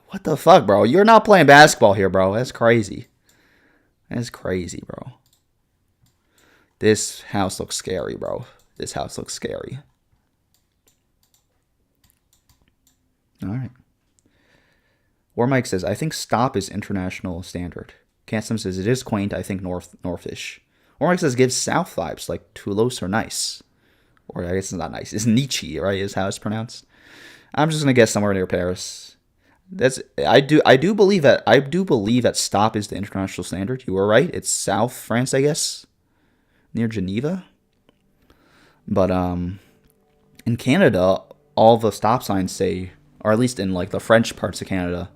Speaker 1: What the fuck, bro? You're not playing basketball here, bro. That's crazy. That's crazy, bro. This house looks scary, bro. This house looks scary. Alright. Warmike says, I think stop is international standard. Cansum says, it is quaint, I think northish. Warmike says, gives south vibes, like Toulouse or nice. Or I guess it's not nice. It's Nietzsche, right, is how it's pronounced. I'm just going to guess somewhere near Paris. I do believe that stop is the international standard. You were right. It's South France, I guess, near Geneva. But in Canada, all the stop signs say, or at least in like the French parts of Canada,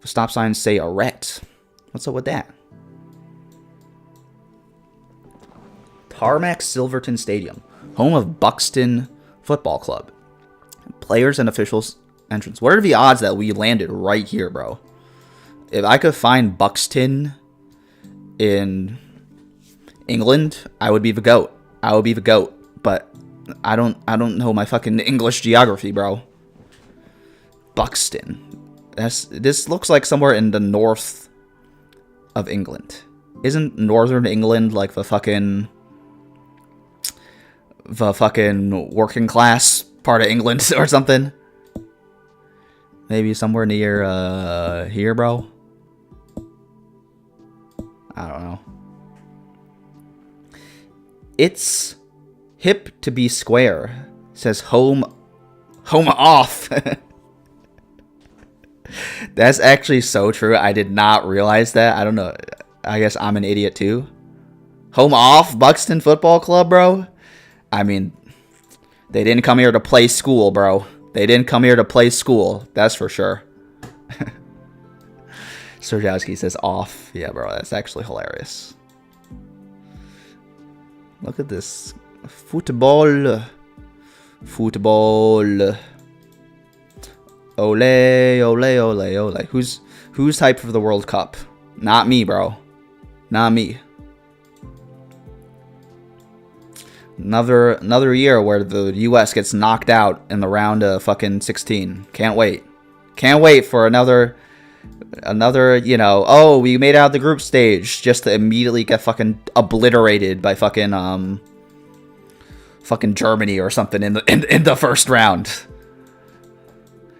Speaker 1: the stop signs say arrête. What's up with that? Tarmac Silverton Stadium, home of Buxton Football Club. Players and officials entrance. What are the odds that we landed right here, bro? If I could find Buxton in England, I would be the GOAT. But I don't know my fucking English geography, bro. Buxton. This looks like somewhere in the north of England. Isn't northern England like the fucking working class part of England or something? Maybe somewhere near here, bro. I don't know. It's hip to be square. Says home off. That's actually so true. I did not realize that. I don't know. I guess I'm an idiot too. Home off Buxton Football Club, bro. I mean, they didn't come here to play school, bro. They didn't come here to play school. That's for sure. Serjowski says off. Yeah, bro, that's actually hilarious. Look at this. Football. Football. Ole, ole, ole, ole. Who's hyped for the World Cup? Not me, bro. Not me. Another year where the U.S. gets knocked out in the round of fucking 16. Can't wait. Can't wait for another, you know, oh, we made it out the group stage just to immediately get fucking obliterated by fucking Germany or something in the first round.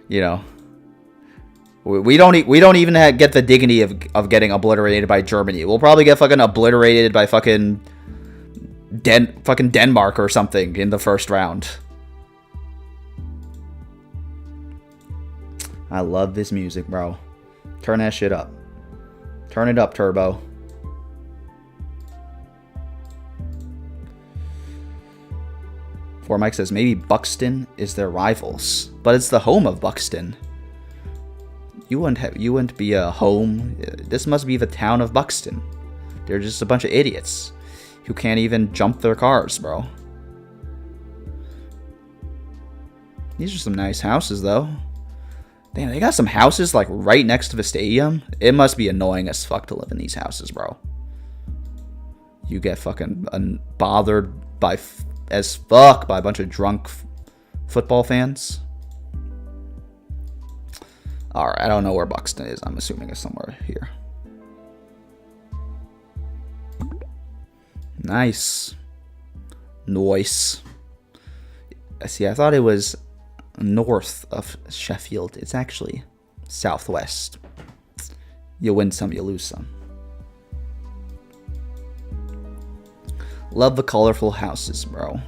Speaker 1: You know, we don't even get the dignity of getting obliterated by Germany. We'll probably get fucking obliterated by fucking Denmark or something in the first round. I love this music, bro. Turn that shit up. Turn it up, Turbo. For Mike says maybe Buxton is their rivals, but it's the home of Buxton. You wouldn't be a home. This must be the town of Buxton. They're just a bunch of idiots who can't even jump their cars, bro. These are some nice houses, though. Damn, they got some houses like right next to the stadium. It must be annoying as fuck to live in these houses, bro. You get fucking bothered as fuck by a bunch of drunk football fans. Alright, I don't know where Buxton is. I'm assuming it's somewhere here. Nice. Nice. See, I thought it was north of Sheffield. It's actually southwest. You win some, you lose some. Love the colorful houses, bro.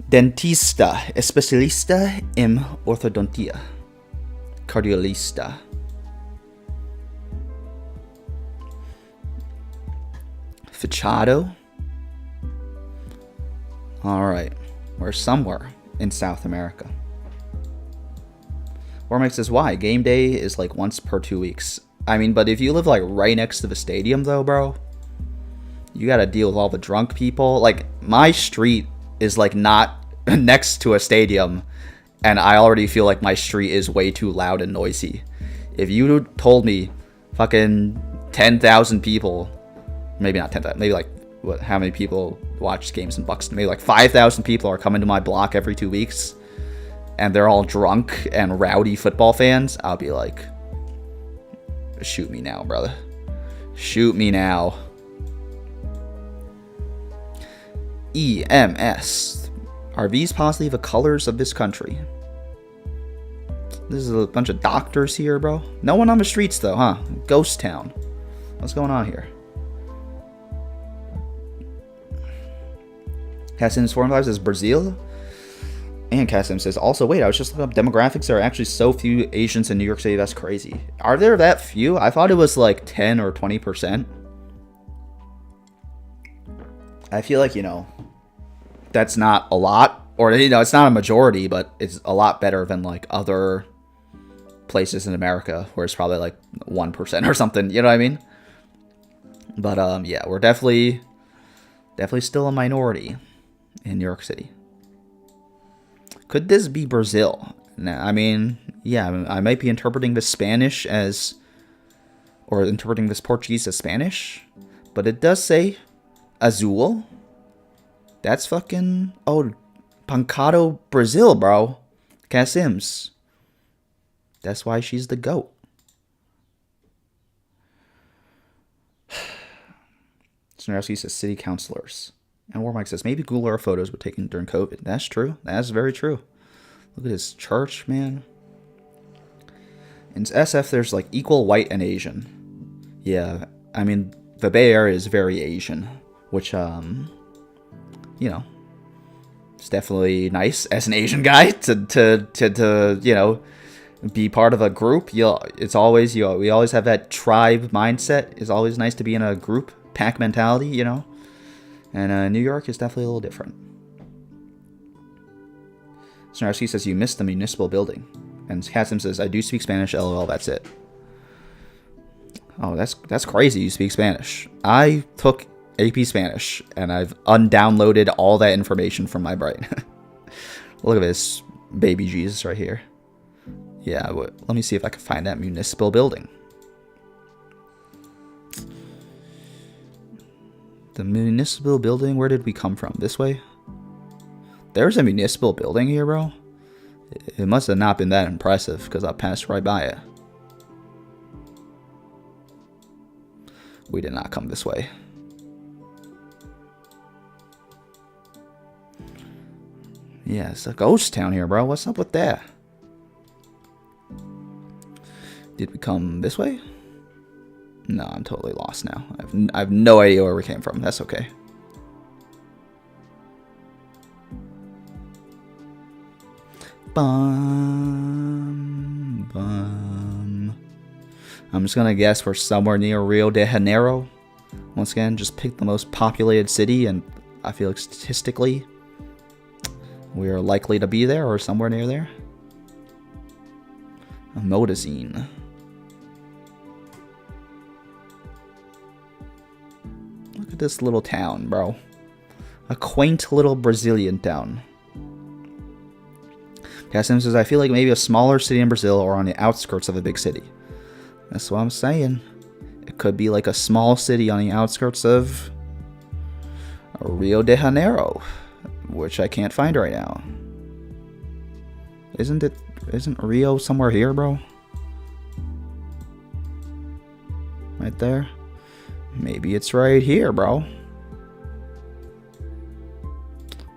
Speaker 1: Dentista, especialista en ortodoncia. Cardiolista. Fachado. Alright. We're somewhere in South America. Warmix says, why? Game day is like once per 2 weeks. I mean, but if you live like right next to the stadium though, bro, you gotta deal with all the drunk people. Like, my street is like not next to a stadium, and I already feel like my street is way too loud and noisy. If you told me fucking 10,000 people, maybe not 10,000, maybe like how many people watch games in Buxton? Maybe like 5,000 people are coming to my block every 2 weeks, and they're all drunk and rowdy football fans, I'll be like, shoot me now, brother. Shoot me now. EMS. Are these possibly the colors of this country? This is a bunch of doctors here, bro. No one on the streets, though, huh? Ghost town. What's going on here? Cassim Form says Brazil. And Cassim says, also, wait, I was just looking up demographics. There are actually so few Asians in New York City. That's crazy. Are there that few? I thought it was like 10 or 20%. I feel like, you know, that's not a lot. Or, you know, it's not a majority, but it's a lot better than like other places in America where it's probably like 1% or something. You know what I mean? But, yeah, we're definitely still a minority in New York City. Could this be Brazil? Now, I mean, yeah, I might be interpreting this Spanish as, or interpreting this Portuguese as Spanish, but it does say Azul. That's fucking, oh, Pancado, Brazil, bro. Cassims. That's why she's the GOAT. Snarowski says city councilors. And Warmike says, maybe Google Earth photos were taken during COVID. That's true. That's very true. Look at this church, man. In SF, there's like equal white and Asian. Yeah, I mean, the Bay Area is very Asian, which, you know, it's definitely nice as an Asian guy to you know, be part of a group. We always have that tribe mindset. It's always nice to be in a group, pack mentality, you know. And New York is definitely a little different. Snarowski says, you missed the municipal building. And Cassim says, I do speak Spanish, lol, that's it. Oh, that's crazy. You speak Spanish. I took AP Spanish, and I've undownloaded all that information from my brain. Look at this baby Jesus right here. Yeah, let me see if I can find that municipal building. The municipal building, where did we come from? This way? There's a municipal building here, bro. It must have not been that impressive because I passed right by it. We did not come this way. Yeah, it's a ghost town here, bro. What's up with that? Did we come this way? No, I'm totally lost now. I have no idea where we came from. That's okay. Bum, bum. I'm just gonna guess we're somewhere near Rio de Janeiro. Once again, just pick the most populated city, and I feel like statistically we are likely to be there or somewhere near there. A Modazine. Look at this little town, bro. A quaint little Brazilian town. Cassim says, I feel like maybe a smaller city in Brazil or on the outskirts of a big city. That's what I'm saying. It could be like a small city on the outskirts of Rio de Janeiro, which I can't find right now. Isn't Rio somewhere here, bro? Right there? Maybe it's right here, bro.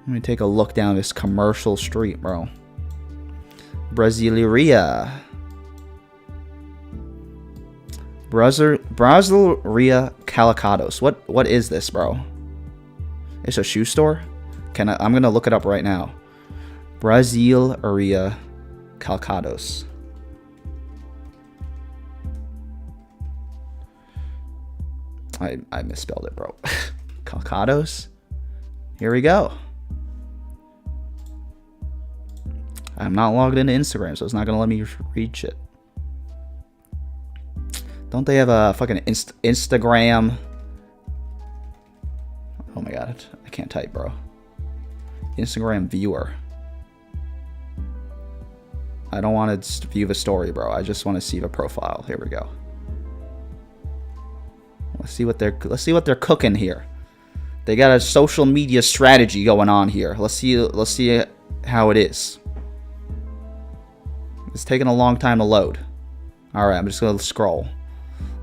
Speaker 1: Let me take a look down this commercial street, bro. Brasileria. Brasileria Calicados. What is this, bro? It's a shoe store? I'm gonna look it up right now. Brasileria Calcados. I misspelled it, bro. Calcados? Here we go. I'm not logged into Instagram, so it's not gonna let me read shit. Don't they have a fucking Instagram? Oh my god, I can't type, bro. Instagram viewer. I don't want to view the story, bro. I just want to see the profile. Here we go. Let's see what they're cooking here. They got a social media strategy going on here. Let's see how it is. It's taking a long time to load. All right, I'm just gonna scroll.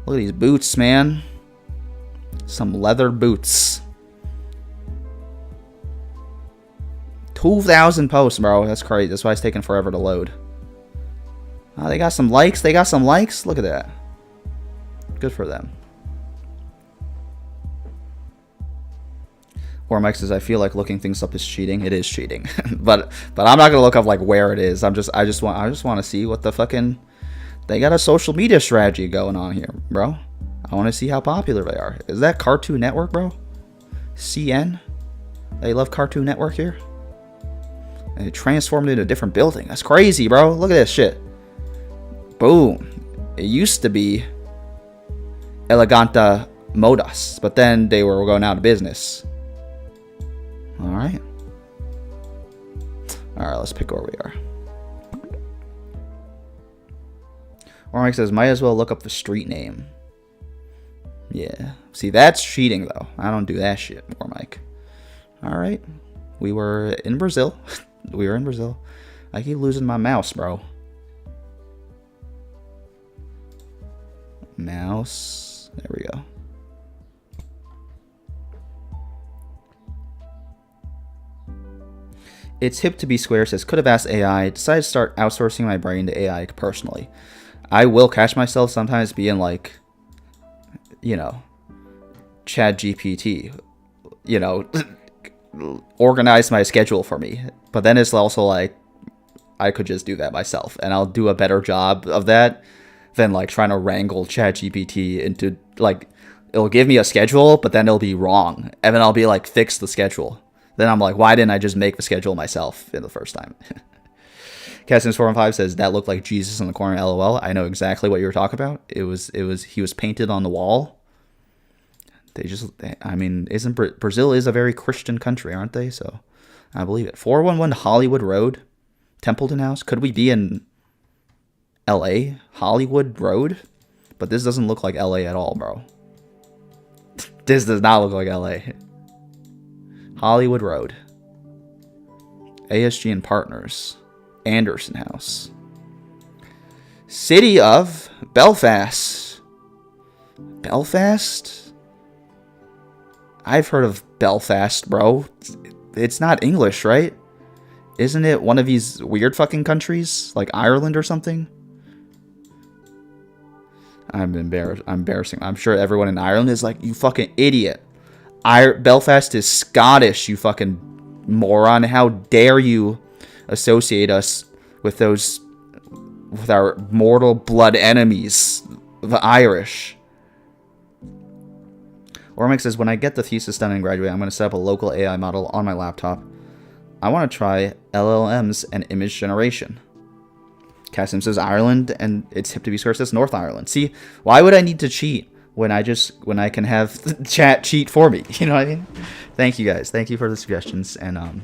Speaker 1: Look at these boots, man. Some leather boots. 2,000 posts, bro. That's crazy. That's why it's taking forever to load. Oh, they got some likes. They got some likes. Look at that. Good for them. Or Mike says, I feel like looking things up is cheating. It is cheating, but I'm not gonna look up like where it is. I just want to see what the fucking. They got a social media strategy going on here, bro. I want to see how popular they are. Is that Cartoon Network, bro? CN? They love Cartoon Network here. And it transformed into a different building. That's crazy, bro. Look at this shit. Boom. It used to be Eleganta Modas, but then they were going out of business. Alright. Alright, let's pick where we are. Ormike says, might as well look up the street name. Yeah. See, that's cheating, though. I don't do that shit, Ormike. Alright. We were in Brazil. We were in Brazil. I keep losing my mouse, bro. Mouse. There we go. It's hip to be square says, could have asked AI. Decided to start outsourcing my brain to AI personally. I will catch myself sometimes being like, you know, ChatGPT, you know, organize my schedule for me. But then it's also like, I could just do that myself, and I'll do a better job of that than like trying to wrangle ChatGPT into like, it'll give me a schedule, but then it'll be wrong. And then I'll be like, fix the schedule. Then I'm like, why didn't I just make the schedule myself in the first time? Castins415 says that looked like Jesus in the corner. LOL. I know exactly what you were talking about. He was painted on the wall. Isn't Brazil is a very Christian country, aren't they? So I believe it. 411 Hollywood Road, Templeton House. Could we be in LA? Hollywood Road? But this doesn't look like LA at all, bro. This does not look like LA. Hollywood Road. ASG and Partners. Anderson House. City of Belfast. Belfast? I've heard of Belfast, bro. It's not English, right? Isn't it one of these weird fucking countries? Like Ireland or something? I'm embarrassing. I'm sure everyone in Ireland is like, you fucking idiot. Belfast is Scottish, you fucking moron. How dare you associate us with our mortal blood enemies, the Irish. Ormic says, when I get the thesis done and graduate, I'm going to set up a local AI model on my laptop. I want to try LLMs and image generation. Cassim says Ireland, and it's hip to be scarce. That's North Ireland. See, why would I need to cheat when I can have chat cheat for me? You know what I mean? Thank you guys. Thank you for the suggestions. And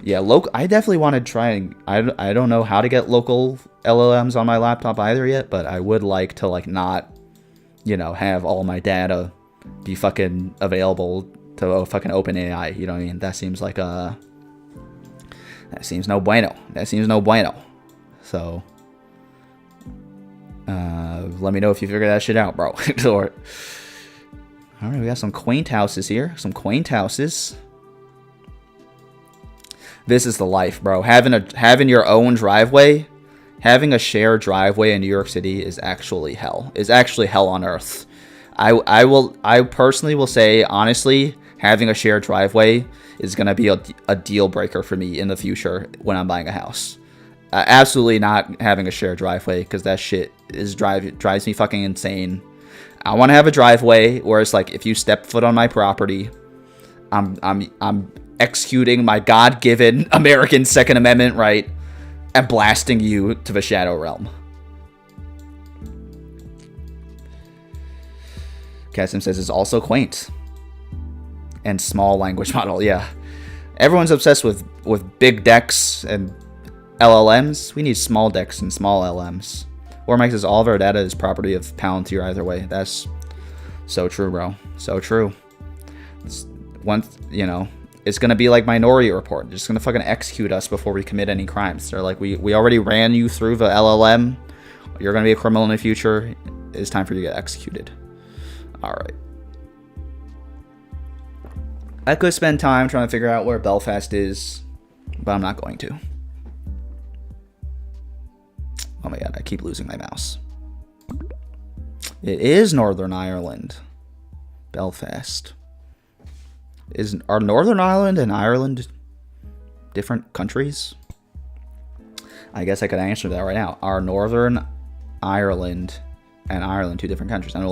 Speaker 1: yeah, I definitely want to try. And I don't know how to get local LLMs on my laptop either yet, but I would like to not, have all my data be fucking available to fucking OpenAI. You know what I mean? That seems like that seems no bueno. That seems no bueno. So. Let me know if you figure that shit out, bro. All right, we got some quaint houses here. Some quaint houses. This is the life, bro. Having your own driveway, having a shared driveway in New York City is actually hell. Is actually hell on earth. I personally will say, honestly, having a shared driveway is gonna be a deal breaker for me in the future when I'm buying a house. Absolutely not having a shared driveway, because that shit drives me fucking insane. I want to have a driveway where it's like, if you step foot on my property, I'm executing my God-given American Second Amendment right and blasting you to the Shadow Realm. Kasim says it's also quaint and small language model. Yeah, everyone's obsessed with big decks and LLMs. We need small decks and small LMs. Ormax says all of our data is property of Palantir either way. That's so true, bro. So true. It's going to be like Minority Report. They're just going to fucking execute us before we commit any crimes. They're like, we already ran you through the LLM. You're going to be a criminal in the future. It's time for you to get executed. All right. I could spend time trying to figure out where Belfast is, but I'm not going to. Oh my god, I keep losing my mouse. It is Northern Ireland. Belfast. Are Northern Ireland and Ireland different countries? I guess I could answer that right now. Are Northern Ireland and Ireland two different countries? And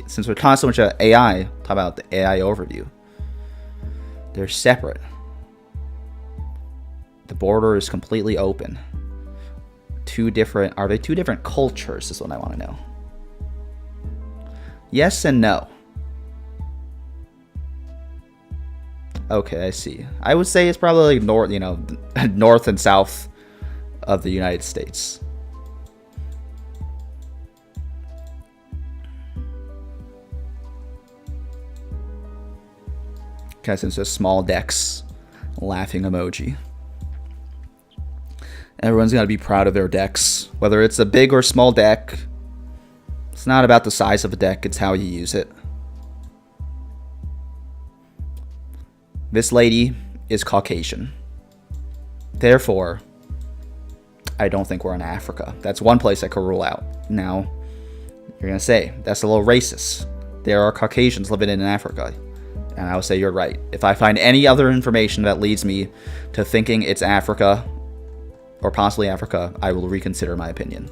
Speaker 1: since we're talking so much about AI, talk about the AI overview. They're separate. The border is completely open. Are they two different cultures is what I want to know. Yes and no. Okay, I see. I would say it's probably like north and south of the United States. Okay, so it's just small decks. Laughing emoji. Everyone's got to be proud of their decks. Whether it's a big or small deck, it's not about the size of a deck, it's how you use it. This lady is Caucasian. Therefore, I don't think we're in Africa. That's one place I could rule out. Now, you're going to say, that's a little racist. There are Caucasians living in Africa. And I would say you're right. If I find any other information that leads me to thinking it's Africa, or possibly Africa, I will reconsider my opinion.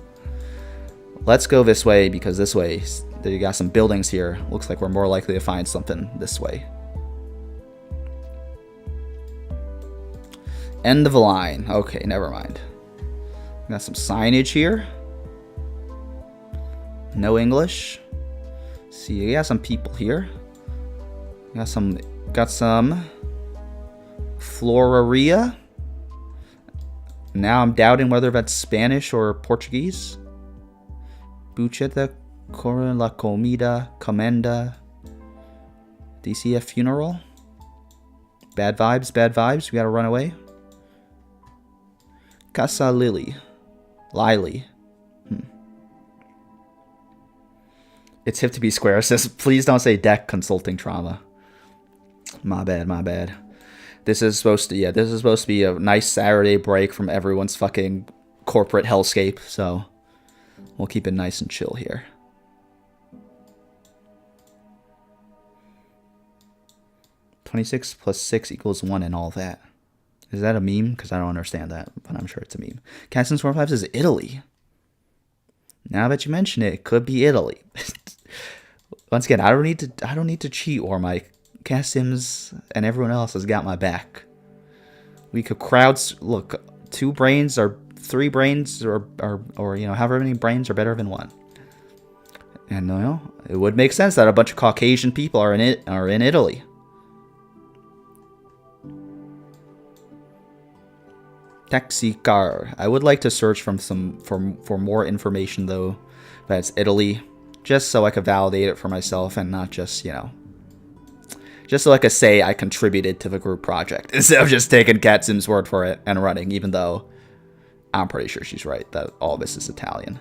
Speaker 1: Let's go this way, because this way, you got some buildings here. Looks like we're more likely to find something this way. End of the line. Okay, never mind. Got some signage here. No English. See, you got some people here. Got some floreria. Now I'm doubting whether that's Spanish or Portuguese. Bucheta, Cora la comida, comenda. Do you see a funeral? Bad vibes, bad vibes. We gotta run away. Casa Lily. It's hip to be square. It says, please don't say deck consulting trauma. My bad. This is supposed to be a nice Saturday break from everyone's fucking corporate hellscape, so we'll keep it nice and chill here. (26 + 6 = 1 and all that. Is that a meme? Because I don't understand that, but I'm sure it's a meme. Castins 45 says Italy. Now that you mention it, it could be Italy. Once again, I don't need to cheat, or my Castins and everyone else has got my back. We could look, 2 brains or 3 brains or however many brains are better than 1. And it would make sense that a bunch of Caucasian people are in Italy. Taxi car. I would like to search for more information though. That's Italy, just so I could validate it for myself and not just just so I could say I contributed to the group project instead of just taking Katsim's word for it and running. Even though I'm pretty sure she's right that all this is Italian.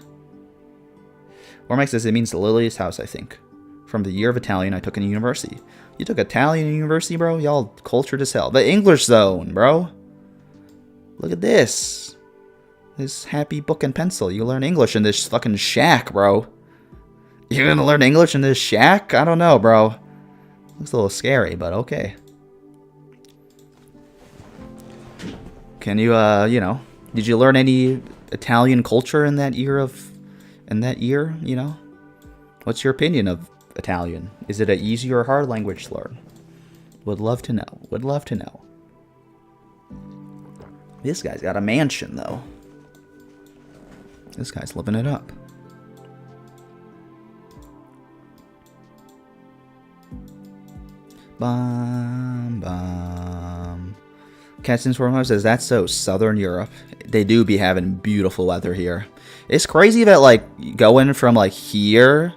Speaker 1: Ormike says it means Lily's house. I think from the year of Italian I took in university. You took Italian in university, bro? Y'all cultured as hell. The English zone, bro. Look at this. This happy book and pencil. You learn English in this fucking shack, bro. You're gonna learn English in this shack? I don't know, bro. Looks a little scary, but okay. Can you, did you learn any Italian culture in that year, What's your opinion of Italian? Is it an easy or hard language to learn? Would love to know. This guy's got a mansion, though. This guy's living it up. Bum, bum. Catson Swarmhouse says, that's so Southern Europe. They do be having beautiful weather here. It's crazy that, going from, here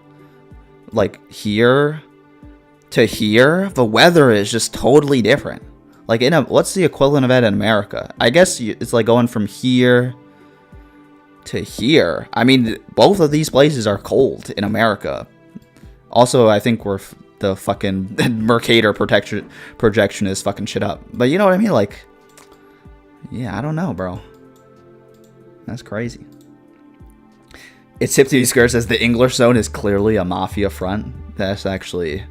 Speaker 1: to here, the weather is just totally different. What's the equivalent of that in America? I guess it's going from here to here. I mean, both of these places are cold in America. Also, I think the fucking Mercator projection is fucking shit up. But you know what I mean? Yeah, I don't know, bro. That's crazy. It's hip to be square says the English zone is clearly a mafia front. That's actually...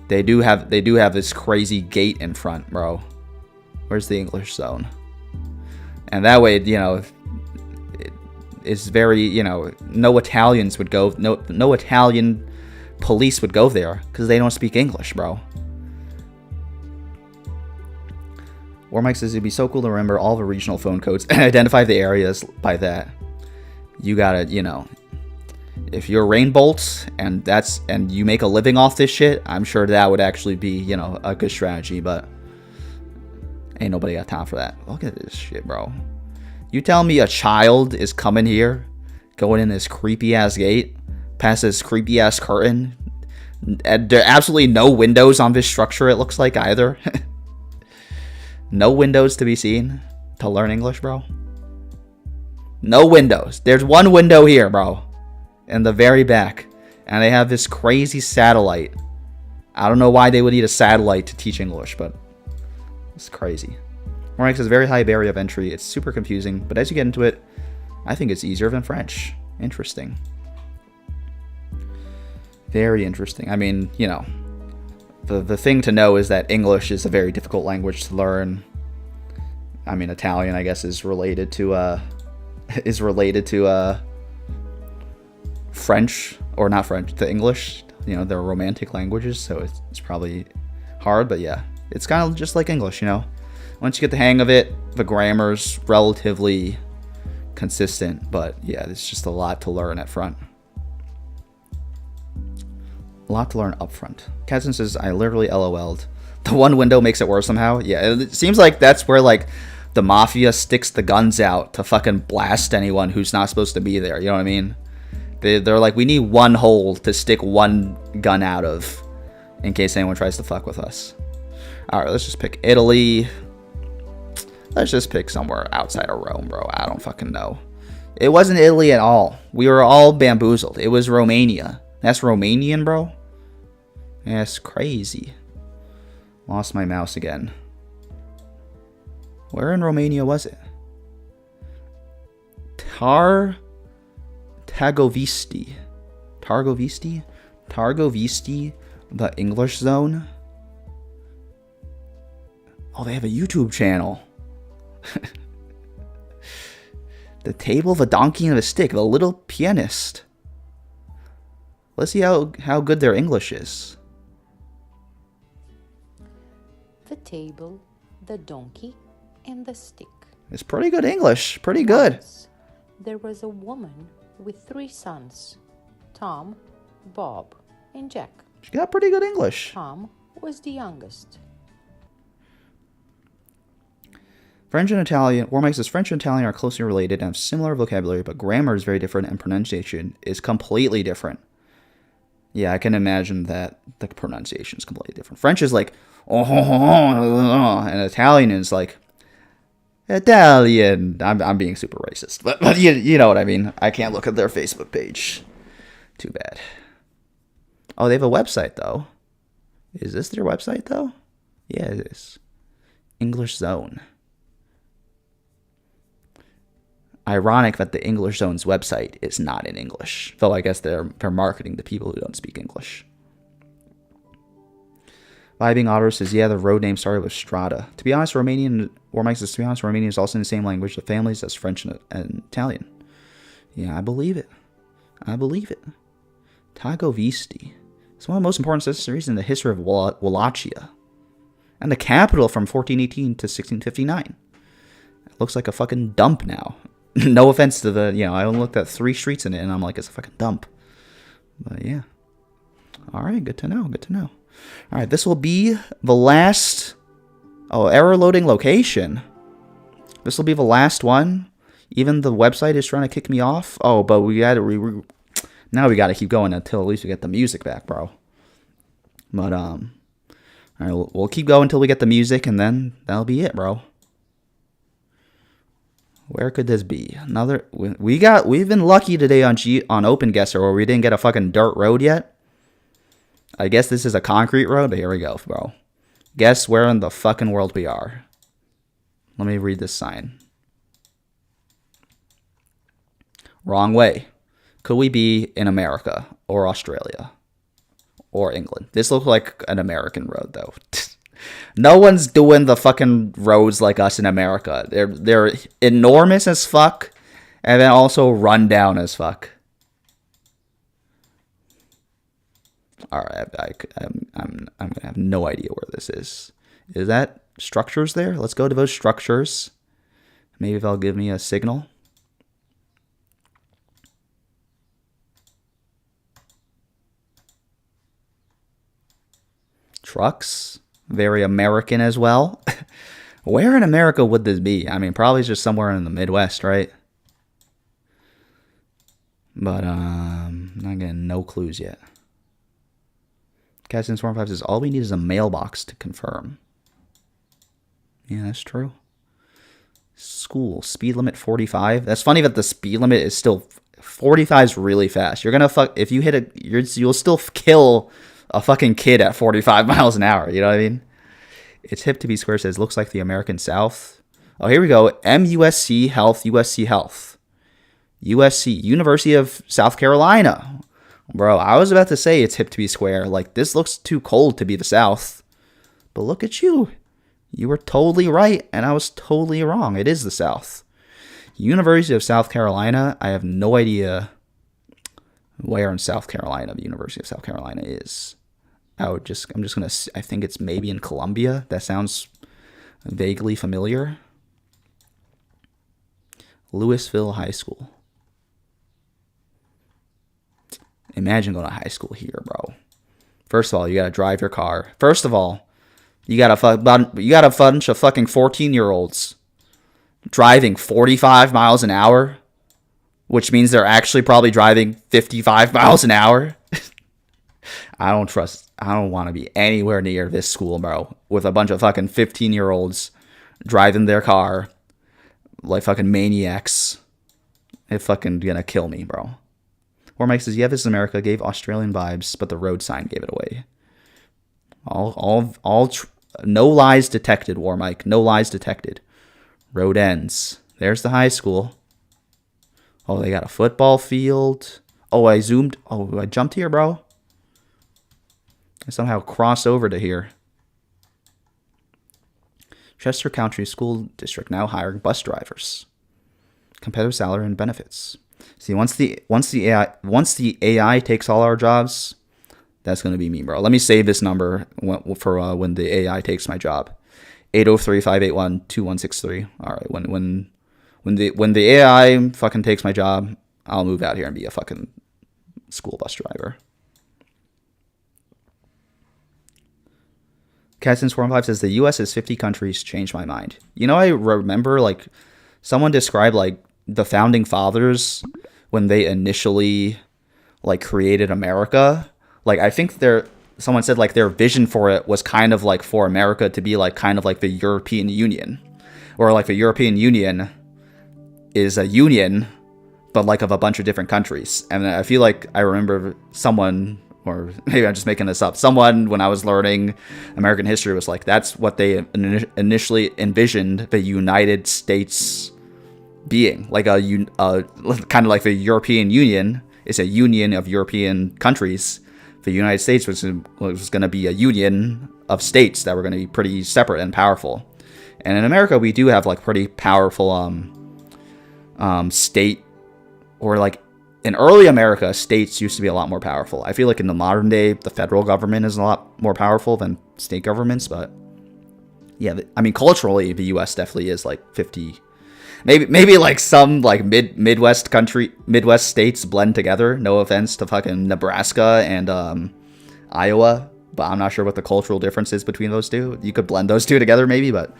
Speaker 1: They do have this crazy gate in front, bro. Where's the English zone? And that way, it's very, no Italians would go, no Italian police would go there because they don't speak English, bro. Warmike says it'd be so cool to remember all the regional phone codes and identify the areas by that. You gotta, if you're Rainbolt and you make a living off this shit, I'm sure that would actually be, a good strategy, but ain't nobody got time for that. Look at this shit, bro. You tell me a child is coming here, going in this creepy ass gate, past this creepy ass curtain, and there are absolutely no windows on this structure, it looks like, either. No windows to be seen to learn English, bro. No windows. There's one window here, bro. In the very back. And they have this crazy satellite. I don't know why they would need a satellite to teach English, but it's crazy. Morix says very high barrier of entry. It's super confusing, but as you get into it, I think it's easier than French. Interesting. Very interesting. I mean, the thing to know is that English is a very difficult language to learn. I mean, Italian, I guess, is related to French, or not French, to English. They're romantic languages, so it's probably hard, but yeah, it's kind of just like English, Once you get the hang of it, the grammar's relatively consistent. But yeah, it's just a lot to learn at front. A lot to learn up front. Katzen says, I literally LOL'd. The one window makes it worse somehow. Yeah, it seems like that's where, like, the mafia sticks the guns out to fucking blast anyone who's not supposed to be there. You know what I mean? They're like, we need one hole to stick one gun out of in case anyone tries to fuck with us. Alright, let's just pick Italy. Let's just pick somewhere outside of Rome, bro. I don't fucking know. It wasn't Italy at all. We were all bamboozled. It was Romania. That's Romanian, bro? That's crazy. Lost my mouse again. Where in Romania was it? Targovisti. Targovisti, the English zone. Oh, they have a YouTube channel. The Table, the Donkey, and the Stick, the Little Pianist. Let's see how good their English is.
Speaker 3: The Table, the Donkey, and the Stick.
Speaker 1: It's pretty good English. Pretty good.
Speaker 3: Once, there was a woman with 3 sons, Tom, Bob, and Jack.
Speaker 1: She got pretty good English.
Speaker 3: Tom was the youngest.
Speaker 1: French and Italian. Warmike says French and Italian are closely related and have similar vocabulary, but grammar is very different and pronunciation is completely different. Yeah, I can imagine that the pronunciation is completely different. French is like, and Italian is like, Italian. I'm being super racist, but you know what I mean. I can't look at their Facebook page. Too bad. Oh, they have a website though. Is this their website though? Yeah, it is. English Zone. Ironic that the English Zone's website is not in English, though I guess they're marketing to people who don't speak English. Vibing Otter says, yeah, the road name started with Strada. To be honest, Romanian is also in the same language, the families as French and Italian. Yeah, I believe it. Targovisti. It's one of the most important cities in the history of Wallachia. And the capital from 1418 to 1659. It looks like a fucking dump now. No offense to I only looked at 3 streets in it and I'm like, it's a fucking dump. But yeah. Alright, good to know. Alright, this will be the last... Oh, error loading location. This will be the last one. Even the website is trying to kick me off. Oh, but we gotta... Now we gotta keep going until at least we get the music back, bro. But, alright, we'll keep going until we get the music and then that'll be it, bro. Where could this be? Another... We've been lucky today on OpenGuesser where we didn't get a fucking dirt road yet. I guess this is a concrete road, but here we go, bro. Guess where in the fucking world we are. Let me read this sign. Wrong way. Could we be in America or Australia or England? This looks like an American road, though. No one's doing the fucking roads like us in America. They're enormous as fuck, and then also run down as fuck. All right, I'm gonna have no idea where this is. Is that structures there? Let's go to those structures. Maybe they'll give me a signal. Trucks. Very American as well. Where in America would this be? I mean, probably just somewhere in the Midwest, right? But, not getting no clues yet. Captain Storm 5 says, all we need is a mailbox to confirm. Yeah, that's true. School, speed limit 45. That's funny that the speed limit is still... 45 is really fast. You're gonna if you hit you'll still kill a fucking kid at 45 miles an hour. You know what I mean? It's hip to be square. Says, looks like the American South. Oh, here we go. MUSC Health, USC Health. USC, University of South Carolina. Bro, I was about to say it's hip to be square. Like, this looks too cold to be the South. But look at you. You were totally right, and I was totally wrong. It is the South. University of South Carolina. I have no idea where in South Carolina the University of South Carolina is. I'm just gonna. I think it's maybe in Columbia. That sounds vaguely familiar. Louisville High School. Imagine going to high school here, bro. First of all, you gotta drive your car. First of all, you got a bunch of fucking 14-year-olds driving 45 miles an hour, which means they're actually probably driving 55 miles an hour. I don't want to be anywhere near this school, bro, with a bunch of fucking 15-year-olds driving their car like fucking maniacs. It fucking gonna kill me, bro. Or Mike says, yeah, This Is America gave Australian vibes, but the road sign gave it away. No lies detected, War Mike. No lies detected. Road ends. There's the high school. Oh, they got a football field. Oh, I jumped here, bro. I somehow crossed over to here. Chester County School District now hiring bus drivers. Competitive salary and benefits. See, once the AI takes all our jobs, that's gonna be me, bro. Let me save this number for when the AI takes my job. 803-581-2163. All right, when the AI fucking takes my job, I'll move out here and be a fucking school bus driver. Catson45 says the U.S. is 50 countries. Changed my mind. You know, I remember like someone described like the founding fathers when they initially like created America. Like I think someone said like their vision for it was kind of like for America to be like kind of like the European Union, or like the European Union is a union, but like of a bunch of different countries. And I feel like I remember someone, or maybe I'm just making this up, someone when I was learning American history was like, that's what they initially envisioned the United States being. Like kind of like the European Union is a union of European countries. The United States was going to be a union of states that were going to be pretty separate and powerful. And in America, we do have like pretty powerful state, or like in early America, states used to be a lot more powerful. I feel like in the modern day, the federal government is a lot more powerful than state governments. But yeah, I mean, culturally, the U.S. definitely is like 50. Maybe like some like Midwest states blend together. No offense to fucking Nebraska and Iowa, but I'm not sure what the cultural difference is between those two. You could blend those two together maybe, but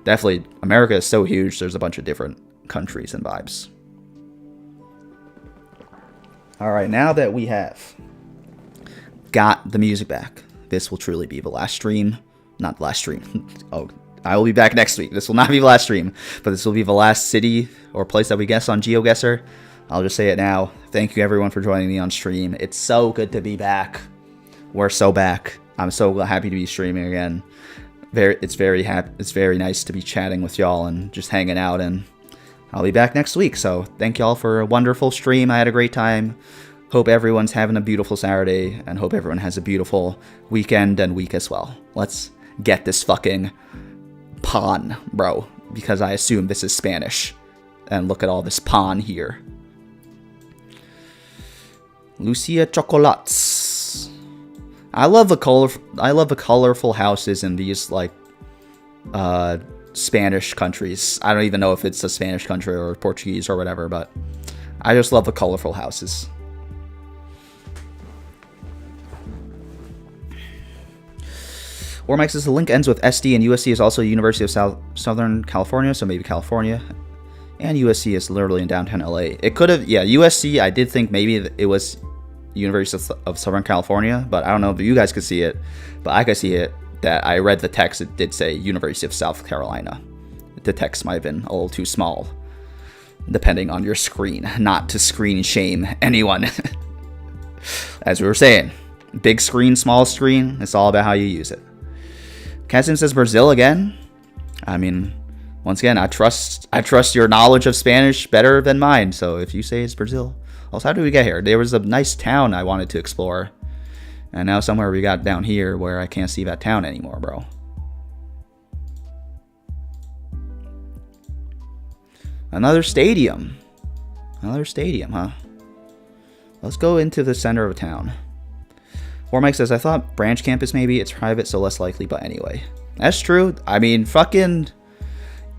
Speaker 1: definitely America is so huge. There's a bunch of different countries and vibes. All right, now that we have got the music back, this will truly be the last stream. Not the last stream. Oh, I will be back next week. This will not be the last stream, but this will be the last city or place that we guess on GeoGuessr. I'll just say it now. Thank you everyone for joining me on stream. It's so good to be back. We're so back. I'm so happy to be streaming again. It's very nice to be chatting with y'all and just hanging out, and I'll be back next week. So thank y'all for a wonderful stream. I had a great time. Hope everyone's having a beautiful Saturday, and hope everyone has a beautiful weekend and week as well. Let's get this fucking pan, bro, because I assume this is Spanish. And look at all this pan here. Lucia Chocolates. I love the colorful houses in these like Spanish countries. I don't even know if it's a Spanish country or Portuguese or whatever, but I just love the colorful houses. Or Mike says the link ends with SD, and USC is also University of Southern California, so maybe California. And USC is literally in downtown LA. It could have, yeah, USC, I did think maybe it was University of Southern California, but I don't know if you guys could see it, but I could see it, that I read the text, it did say University of South Carolina. The text might have been a little too small, depending on your screen. Not to screen shame anyone. As we were saying, big screen, small screen, it's all about how you use it. Cassian says Brazil again. I mean, once again, I trust your knowledge of Spanish better than mine. So if you say it's Brazil. Also, how did we get here? There was a nice town I wanted to explore. And now somewhere we got down here where I can't see that town anymore, bro. Another stadium. Another stadium, huh? Let's go into the center of town. Or Mike says, I thought branch campus maybe. It's private, so less likely, but anyway. That's true. I mean, fucking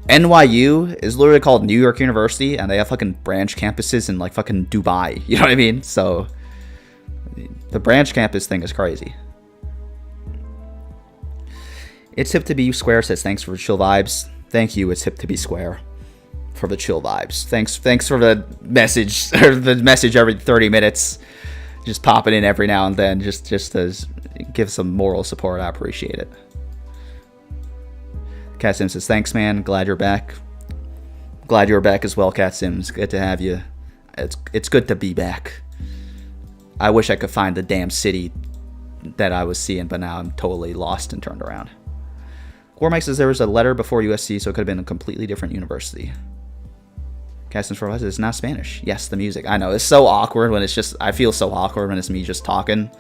Speaker 1: NYU is literally called New York University, and they have fucking branch campuses in like fucking Dubai. You know what I mean? So the branch campus thing is crazy. It's hip to be square says thanks for the chill vibes. Thank you. It's hip to be square for the chill vibes. Thanks for the message or the message every 30 minutes. Just popping in every now and then, just to give some moral support. I appreciate it. Cat Sims says, thanks, man. Glad you're back. Glad you're back as well, Cat Sims. Good to have you. It's good to be back. I wish I could find the damn city that I was seeing, but now I'm totally lost and turned around. Gormike says there was a letter before USC, so it could have been a completely different university. Cat Sims for us, it's not Spanish. Yes, the music. I know, it's so awkward when it's just, I feel so awkward when it's me just talking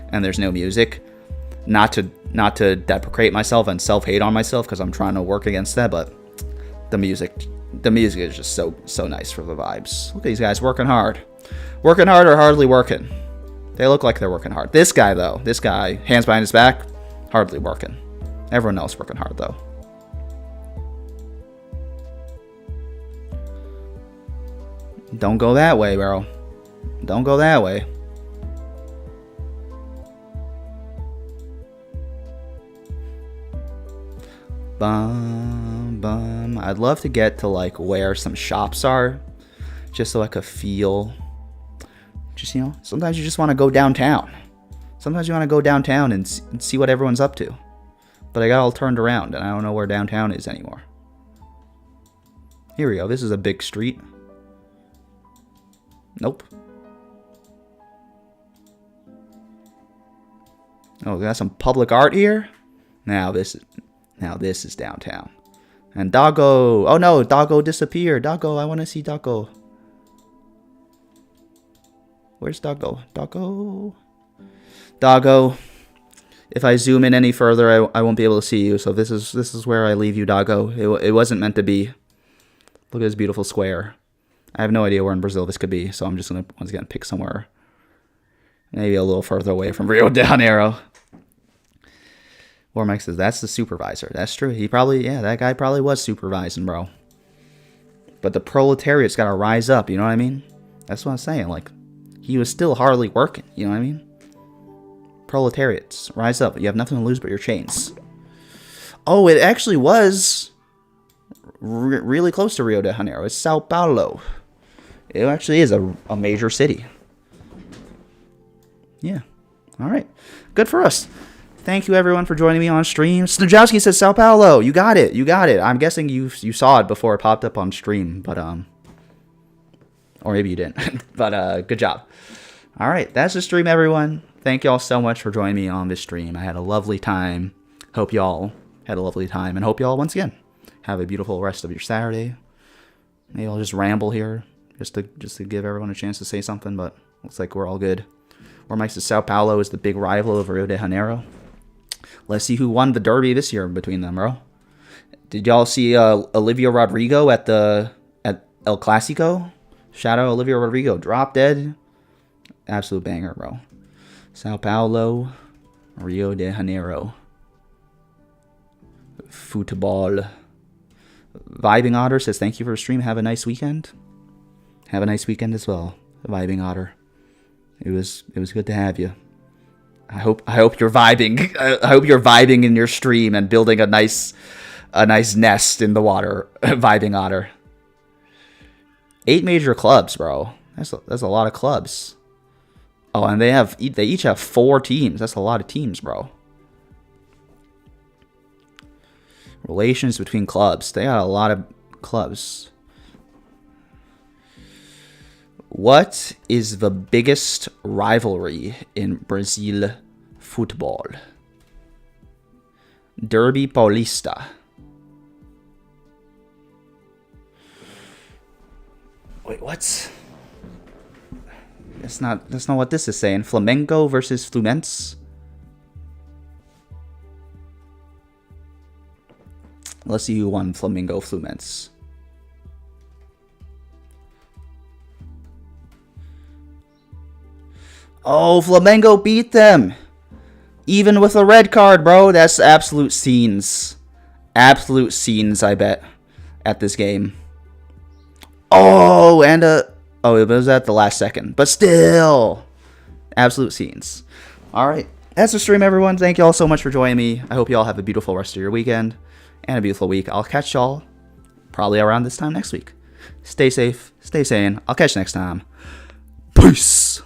Speaker 1: and there's no music. Not to deprecate myself and self-hate on myself, because I'm trying to work against that, but the music is just so nice for the vibes. Look at these guys working hard or hardly working. They look like they're working hard. This guy though, hands behind his back, hardly working. Everyone else working hard though. Don't go that way, bro. Don't go that way. Bum. I'd love to get to like where some shops are, just so I could feel. Just, you know, sometimes you just want to go downtown. Sometimes you want to go downtown and see what everyone's up to. But I got all turned around and I don't know where downtown is anymore. Here we go. This is a big street. Nope. Oh, we got some public art here. Now this is downtown. And Doggo. Oh no, Doggo disappeared. Doggo, I want to see Doggo. Where's Doggo? Doggo. If I zoom in any further, I won't be able to see you. So this is where I leave you, Doggo. It wasn't meant to be. Look at this beautiful square. I have no idea where in Brazil this could be, so I'm just gonna once again pick somewhere maybe a little further away from Rio de Janeiro. Warmike says that's the supervisor. That's true. That guy probably was supervising, bro. But the proletariat's gotta rise up. You know what I mean? That's what I'm saying. Like, he was still hardly working. You know what I mean? Proletariats, rise up. You have nothing to lose but your chains. Oh, it actually was really close to Rio de Janeiro. It's Sao Paulo. It actually is a major city. Yeah. All right. Good for us. Thank you, everyone, for joining me on stream. Snajowski says Sao Paulo. You got it. I'm guessing you saw it before it popped up on stream, but or maybe you didn't. But good job. All right, that's the stream, everyone. Thank y'all so much for joining me on this stream. I had a lovely time. Hope y'all had a lovely time, and hope y'all once again have a beautiful rest of your Saturday. Maybe I'll just ramble here just to give everyone a chance to say something, but looks like we're all good. Warmike says Sao Paulo is the big rival of Rio de Janeiro. Let's see who won the derby this year between them, bro. Did y'all see Olivia Rodrigo at El Clasico? Shout out Olivia Rodrigo. Drop dead. Absolute banger, bro. Sao Paulo, Rio de Janeiro. Football. Vibing Otter says thank you for the stream. Have a nice weekend. Have a nice weekend as well, Vibing Otter. It was good to have you. I hope you're vibing. I hope you're vibing in your stream and building a nice nest in the water. Vibing Otter. 8 major clubs, bro. That's a lot of clubs. Oh, and they each have 4 teams. That's a lot of teams, bro. Relations between clubs. They got a lot of clubs. What is the biggest rivalry in Brazil football? Derby Paulista. Wait, what? That's not what this is saying. Flamengo versus Fluminense. Let's see who won Flamengo Fluminense. Oh, Flamengo beat them. Even with a red card, bro. That's absolute scenes. Absolute scenes, I bet. at this game. Oh, and it was at the last second. But still, absolute scenes. All right. That's the stream, everyone. Thank you all so much for joining me. I hope you all have a beautiful rest of your weekend and a beautiful week. I'll catch y'all probably around this time next week. Stay safe. Stay sane. I'll catch you next time. Peace.